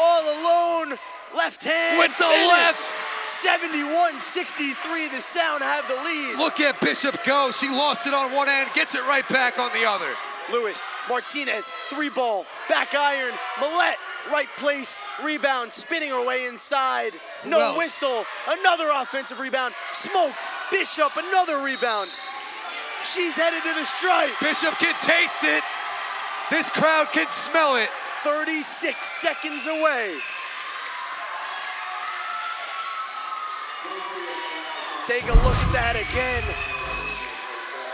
S7: All alone, left hand.
S6: With the
S7: finish.
S6: left.
S7: 71-63, the Sound have the lead.
S6: Look at Bishop go. She lost it on one end, gets it right back on the other.
S7: Lewis, Martinez, 3-ball, back iron, Millette, right place, rebound, spinning her way inside. No whistle, another offensive rebound, smoked, Bishop, another rebound. She's headed to the stripe.
S6: Bishop can taste it. This crowd can smell it.
S7: 36 seconds away. Take a look at that again.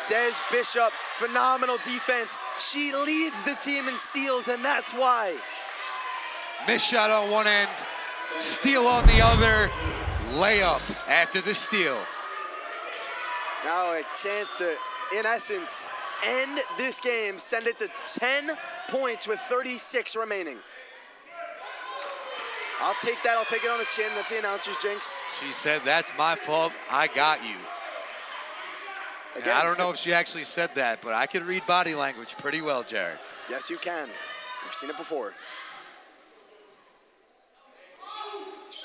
S7: Des Bishop, phenomenal defense. She leads the team in steals, and that's why.
S6: Missed shot on one end, steal on the other, layup after the steal.
S7: Now a chance to, in essence, end this game, send it to 10 points with 36 remaining. I'll take that, I'll take it on the chin. That's the announcer's jinx.
S6: She said, that's my fault, I got you.
S7: Again,
S6: I don't know if she actually said that, but I can read body language pretty well, Jared.
S7: Yes, you can. We've seen it before.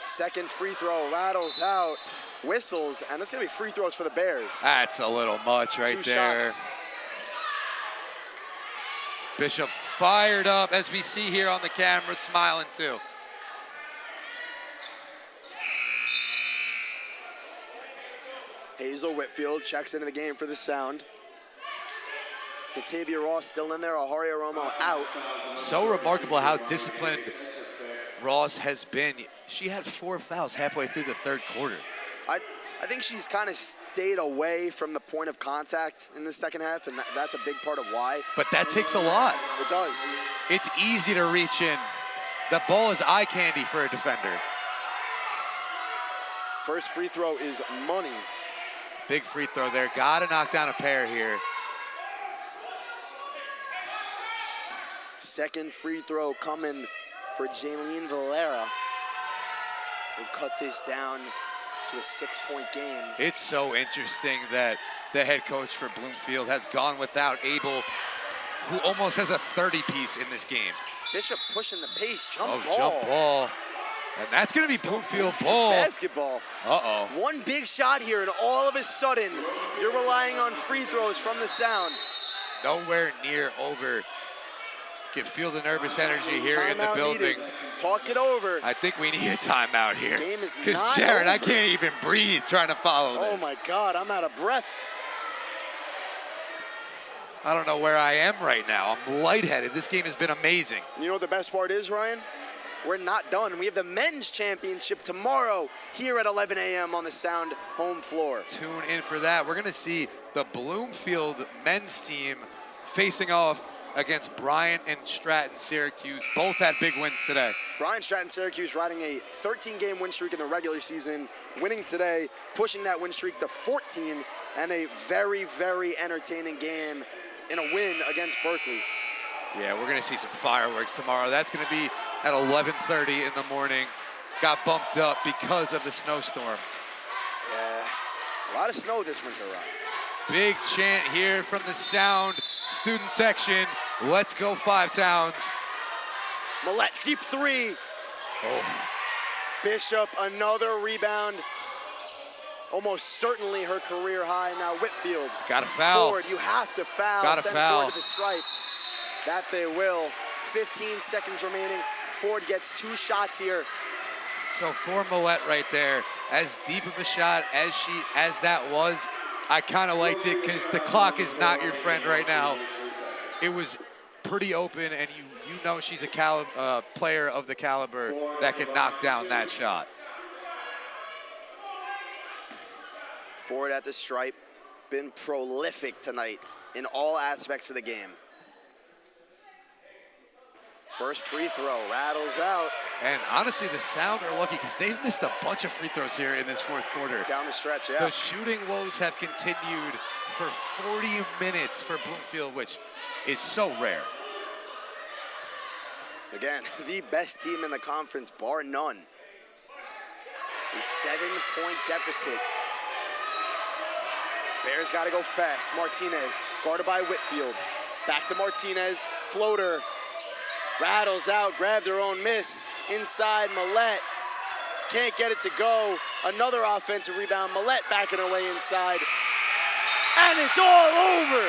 S7: Second free throw rattles out, whistles, and it's going to be free throws for the Bears.
S6: That's a little much right
S7: 2
S6: there.
S7: shots.
S6: Bishop fired up, as we see here on the camera, smiling too.
S7: Hazel Whitfield checks into the game for the Sound. Natavia Ross still in there, Aharia Romo out.
S6: So remarkable how disciplined Ross has been. She had 4 fouls halfway through the third quarter.
S7: I think she's kind of stayed away from the point of contact in the second half, and that's a big part of why.
S6: But that takes a lot.
S7: It does.
S6: It's easy to reach in. The ball is eye candy for a defender.
S7: First free throw is money.
S6: Big free throw there. Got to knock down a pair here.
S7: Second free throw coming for Jaylene Valera. We'll cut this down to a 6-point game.
S6: It's so interesting that the head coach for Bloomfield has gone without Abel, who almost has a 30-piece in this game.
S7: Bishop pushing the pace, jump ball.
S6: Jump ball. And that's going to be Bloomfield ball.
S7: Basketball.
S6: Uh-oh.
S7: One big shot here, and all of a sudden, you're relying on free throws from the Sound.
S6: Nowhere near over. Can feel the nervous energy here in the
S7: Timeout
S6: building.
S7: needed. Talk it over.
S6: I think we need a timeout here.
S7: This game is
S6: Because
S7: not
S6: Jared, I
S7: over.
S6: can't even breathe trying to follow
S7: Oh
S6: this.
S7: my God, I'm out of breath.
S6: I don't know where I am right now. I'm lightheaded. This game has been amazing.
S7: You know what the best part is, Ryan? We're not done. We have the men's championship tomorrow here at 11 a.m. on the Sound home floor.
S6: Tune in for that. We're going to see the Bloomfield men's team facing off against Bryant and Stratton Syracuse. Both had big wins today.
S7: Bryant Stratton Syracuse riding a 13-game win streak in the regular season, winning today, pushing that win streak to 14, and a very, very entertaining game in a win against Berkeley.
S6: Yeah, we're going to see some fireworks tomorrow. That's going to be at 11:30 in the morning. Got bumped up because of the snowstorm.
S7: Yeah, a lot of snow this winter, Ryan.
S6: Big chant here from the Sound student section. Let's go 5 Towns.
S7: Millette, deep three.
S6: Oh.
S7: Bishop, another rebound. Almost certainly her career high. Now Whitfield.
S6: Got a foul.
S7: Ford, you have to foul.
S6: Got a
S7: Send
S6: foul.
S7: Ford to the stripe. That they will. 15 seconds remaining. Ford gets 2 shots here.
S6: So for Millette right there, as deep of a shot as that was, I kind of liked it because the clock is not your friend right now. It was pretty open, and you know she's a player of the caliber that can knock down that shot.
S7: Forward at the stripe, been prolific tonight in all aspects of the game. First free throw, rattles out.
S6: And honestly, the Sound are lucky because they've missed a bunch of free throws here in this fourth quarter.
S7: Down the stretch, yeah.
S6: The shooting woes have continued for 40 minutes for Bloomfield, which is so rare.
S7: Again, the best team in the conference, bar none. A 7-point deficit. Bears got to go fast. Martinez, guarded by Whitfield. Back to Martinez, floater. Rattles out, grabbed her own miss. Inside, Millette. Can't get it to go. Another offensive rebound. Millette backing her way inside. And it's all over.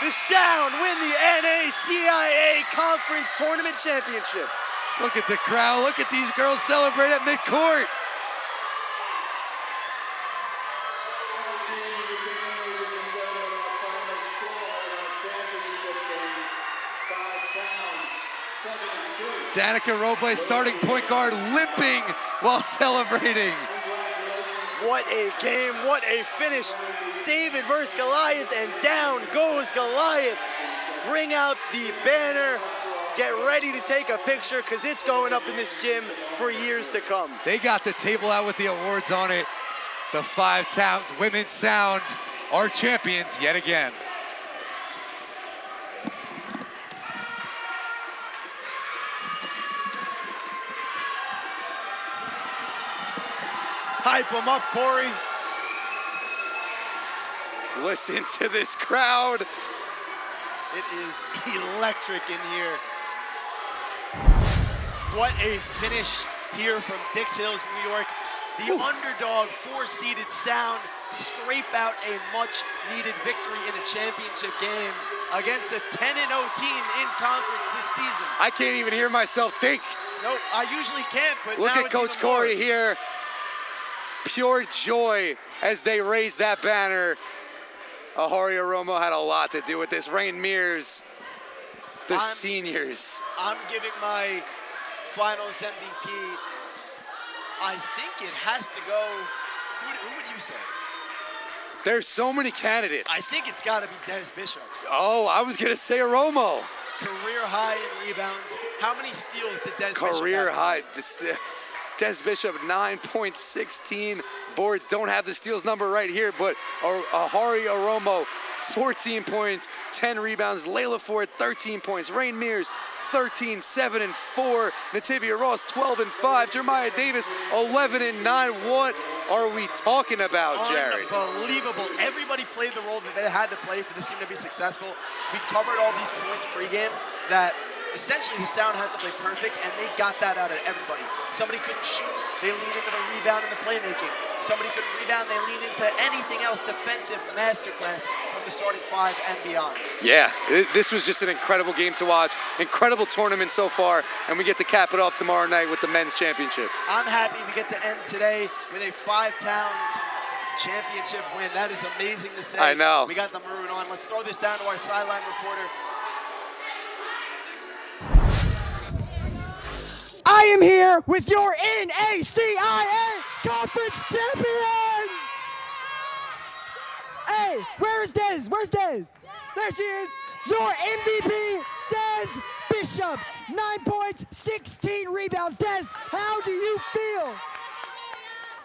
S7: The Sound win the NACIA Conference Tournament Championship.
S6: Look at the crowd. Look at these girls celebrate at midcourt. Danica Robles, starting point guard, limping while celebrating.
S7: What a game, what a finish. David versus Goliath, and down goes Goliath. Bring out the banner. Get ready to take a picture because it's going up in this gym for years to come.
S6: They got the table out with the awards on it. The 5 Towns Women's Sound are champions yet again.
S7: Hype them up, Corey.
S2: Listen to this crowd.
S7: It is electric in here. What a finish here from Dix Hills, New York. The underdog 4-seeded Sound scrape out a much-needed victory in a championship game against a 10-0 team in conference this season.
S2: I can't even hear myself think.
S7: Nope, I usually can't, but
S2: look
S7: now
S2: at
S7: it's
S2: Coach
S7: even more.
S2: Corey here. Pure joy as they raised that banner. Aharia Romo had a lot to do with this. Rain Mears, the seniors.
S7: I'm giving my finals MVP. I think it has to go, who would you say?
S2: There's so many candidates.
S7: I think it's got to be Des Bishop.
S2: Oh, I was going to say Romo.
S7: Career high in rebounds. How many steals did Des Bishop have?
S2: Career high. Des Bishop, 9.16 boards. Don't have the steals number right here, but Aharia Romo, 14 points, 10 rebounds. Layla Ford, 13 points. Rain Mears, 13, 7, and 4. Natavia Ross, 12 and 5. Jeremiah Davis, 11 and 9. What are we talking about, Jared?
S7: Unbelievable. Everybody played the role that they had to play for this team to be successful. We covered all these points pregame that essentially the Sound had to play perfect, and they got that out of everybody. Somebody couldn't shoot, they leaned into the rebound and the playmaking. Somebody couldn't rebound, they leaned into anything else, defensive masterclass from the starting 5 and beyond.
S2: Yeah, this was just an incredible game to watch. Incredible tournament so far, and we get to cap it off tomorrow night with the men's championship.
S7: I'm happy we get to end today with a 5 Towns championship win. That is amazing to say.
S2: I know.
S7: We got the maroon on. Let's throw this down to our sideline reporter.
S8: I am here with your NACIA Conference Champions! Hey, where is Des? Where's Des? There she is. Your MVP, Des Bishop. 9 points, 16 rebounds. Des, how do you feel?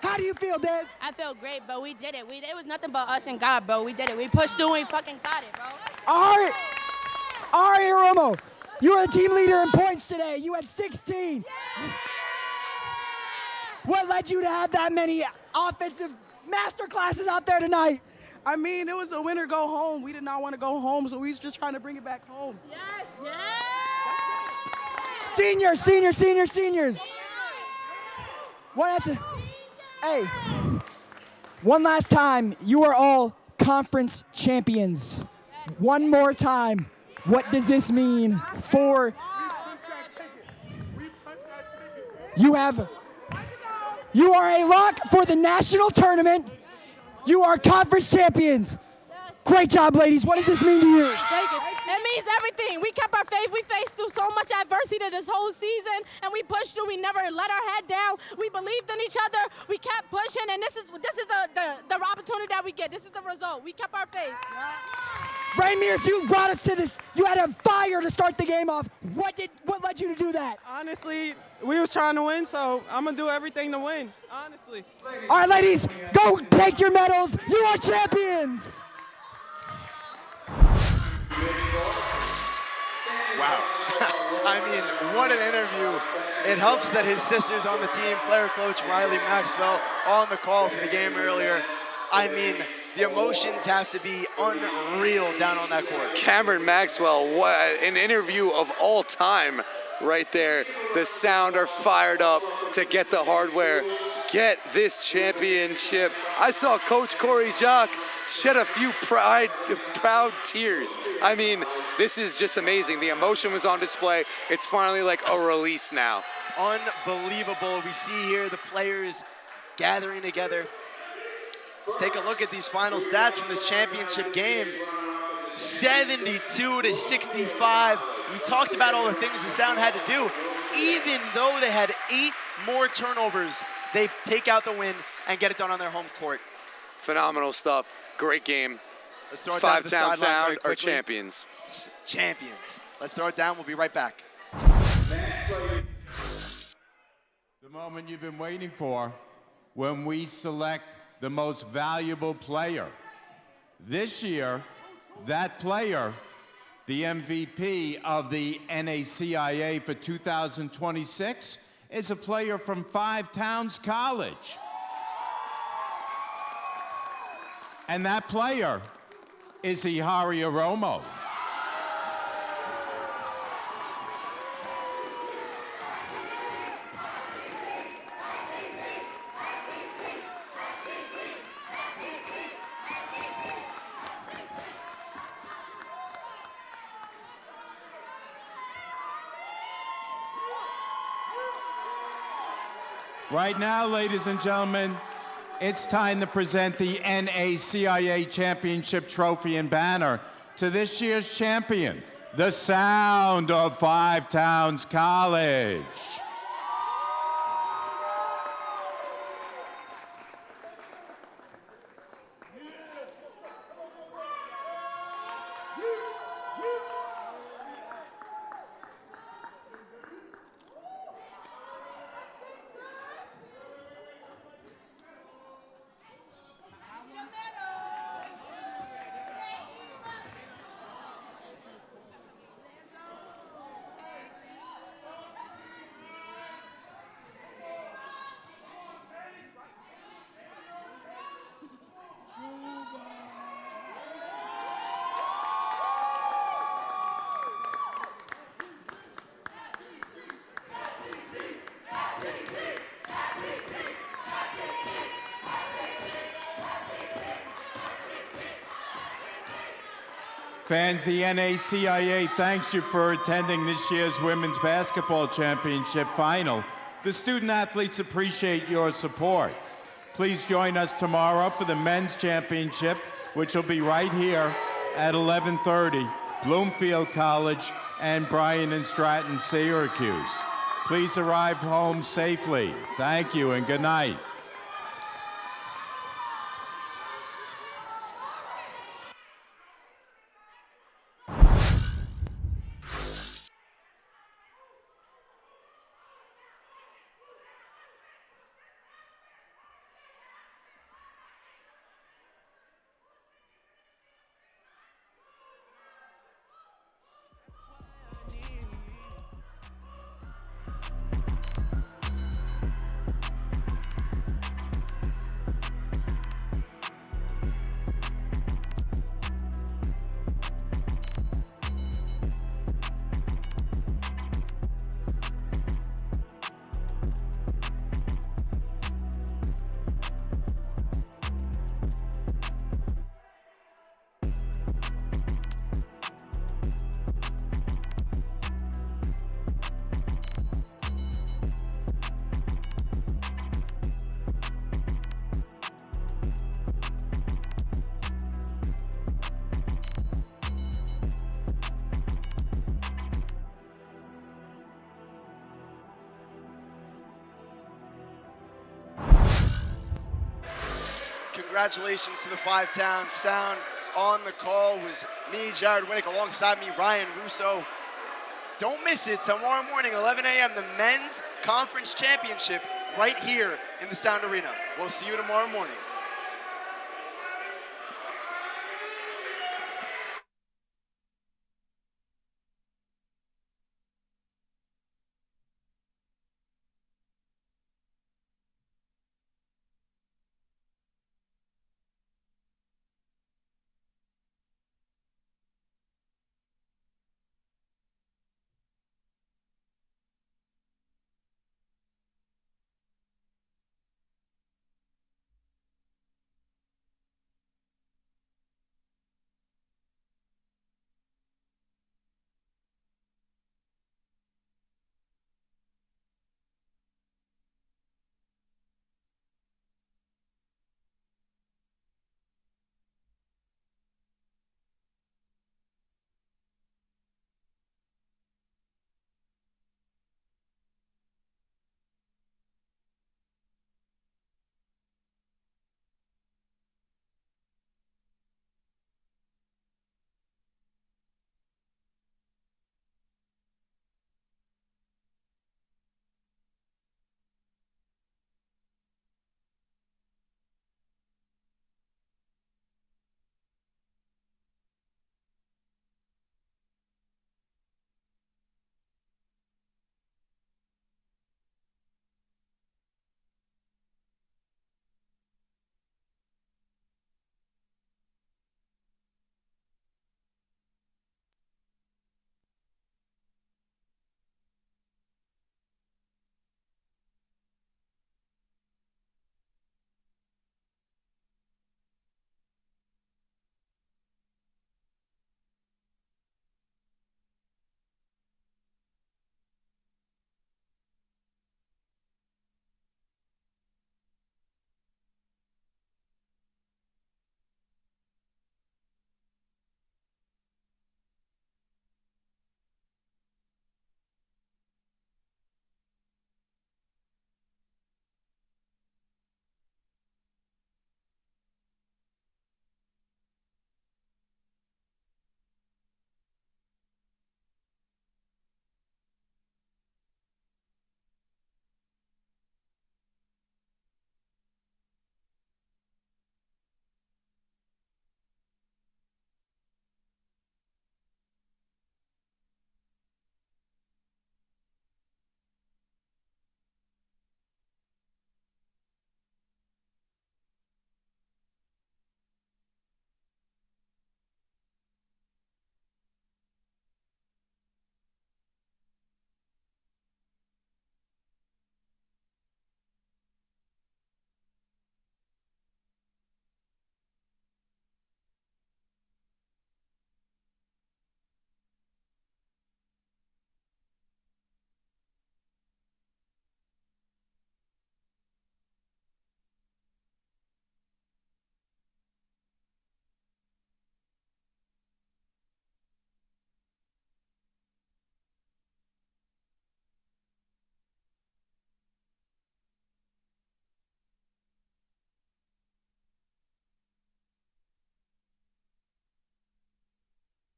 S8: How do you feel, Des?
S14: I feel great, bro. We did it. It was nothing but us and God, bro. We did it. We pushed through and we fucking got it, bro.
S8: Aharia Romo, you are the team leader in points today. You had 16. What led you to have that many offensive master classes out there tonight?
S15: I mean, it was a winner go home. We did not want to go home, so we was just trying to bring it back home.
S14: Yes,
S8: yes. Seniors. Hey, one last time, you are all conference champions. One more time, what does this mean for you? You are a lock for the national tournament. You are conference champions. Great job, ladies. What does this mean to you?
S14: Thank you. It means everything. We kept our faith. We faced through so much adversity this whole season, and we pushed through. We never let our head down. We believed in each other. We kept pushing, and this is the opportunity that we get. This is the result. We kept our faith.
S8: Rain Mears, you brought us to this. You had a fire to start the game off. What led you to do that?
S16: Honestly, we was trying to win, so I'm going to do everything to win, honestly.
S8: All right, ladies, go take your medals. You are champions.
S1: Wow. I mean, what an interview. It helps that his sister's on the team, player coach Riley Maxwell, on the call for the game earlier. I mean, the emotions have to be unreal down on that court.
S2: Cameron Maxwell, what an interview of all time right there. The Sound are fired up to get the hardware, get this championship. I saw Coach Corey Jacques shed a few proud tears. I mean, this is just amazing. The emotion was on display. It's finally like a release now.
S1: Unbelievable. We see here the players gathering together. Let's take a look at these final stats from this championship game. 72 to 65. We talked about all the things the Sound had to do. Even though they had 8 more turnovers, they take out the win and get it done on their home court.
S2: Phenomenal stuff. Great game.
S1: Let's throw it down to the
S2: Five-Town
S1: sideline very
S2: Sound are
S1: quickly.
S2: champions.
S1: Champions. Let's throw it down. We'll be right back.
S5: The moment you've been waiting for, when we select the most valuable player. This year, that player, the MVP of the NACIA for 2026, is a player from Five Towns College. And that player is Iharia Romo. Right now, ladies and gentlemen, it's time to present the NACIA Championship Trophy and banner to this year's champion, the Sound of Five Towns College. Fans, the NACIA thanks you for attending this year's Women's Basketball Championship Final. The student athletes appreciate your support. Please join us tomorrow for the Men's Championship, which will be right here at 11:30, Bloomfield College and Bryan and Stratton, Syracuse. Please arrive home safely. Thank you and good night.
S1: Congratulations to the Five Towns Sound. On the call was me, Jared Winnick, alongside me, Ryan Russo. Don't miss it, tomorrow morning, 11 a.m., the Men's Conference Championship right here in the Sound Arena. We'll see you tomorrow morning.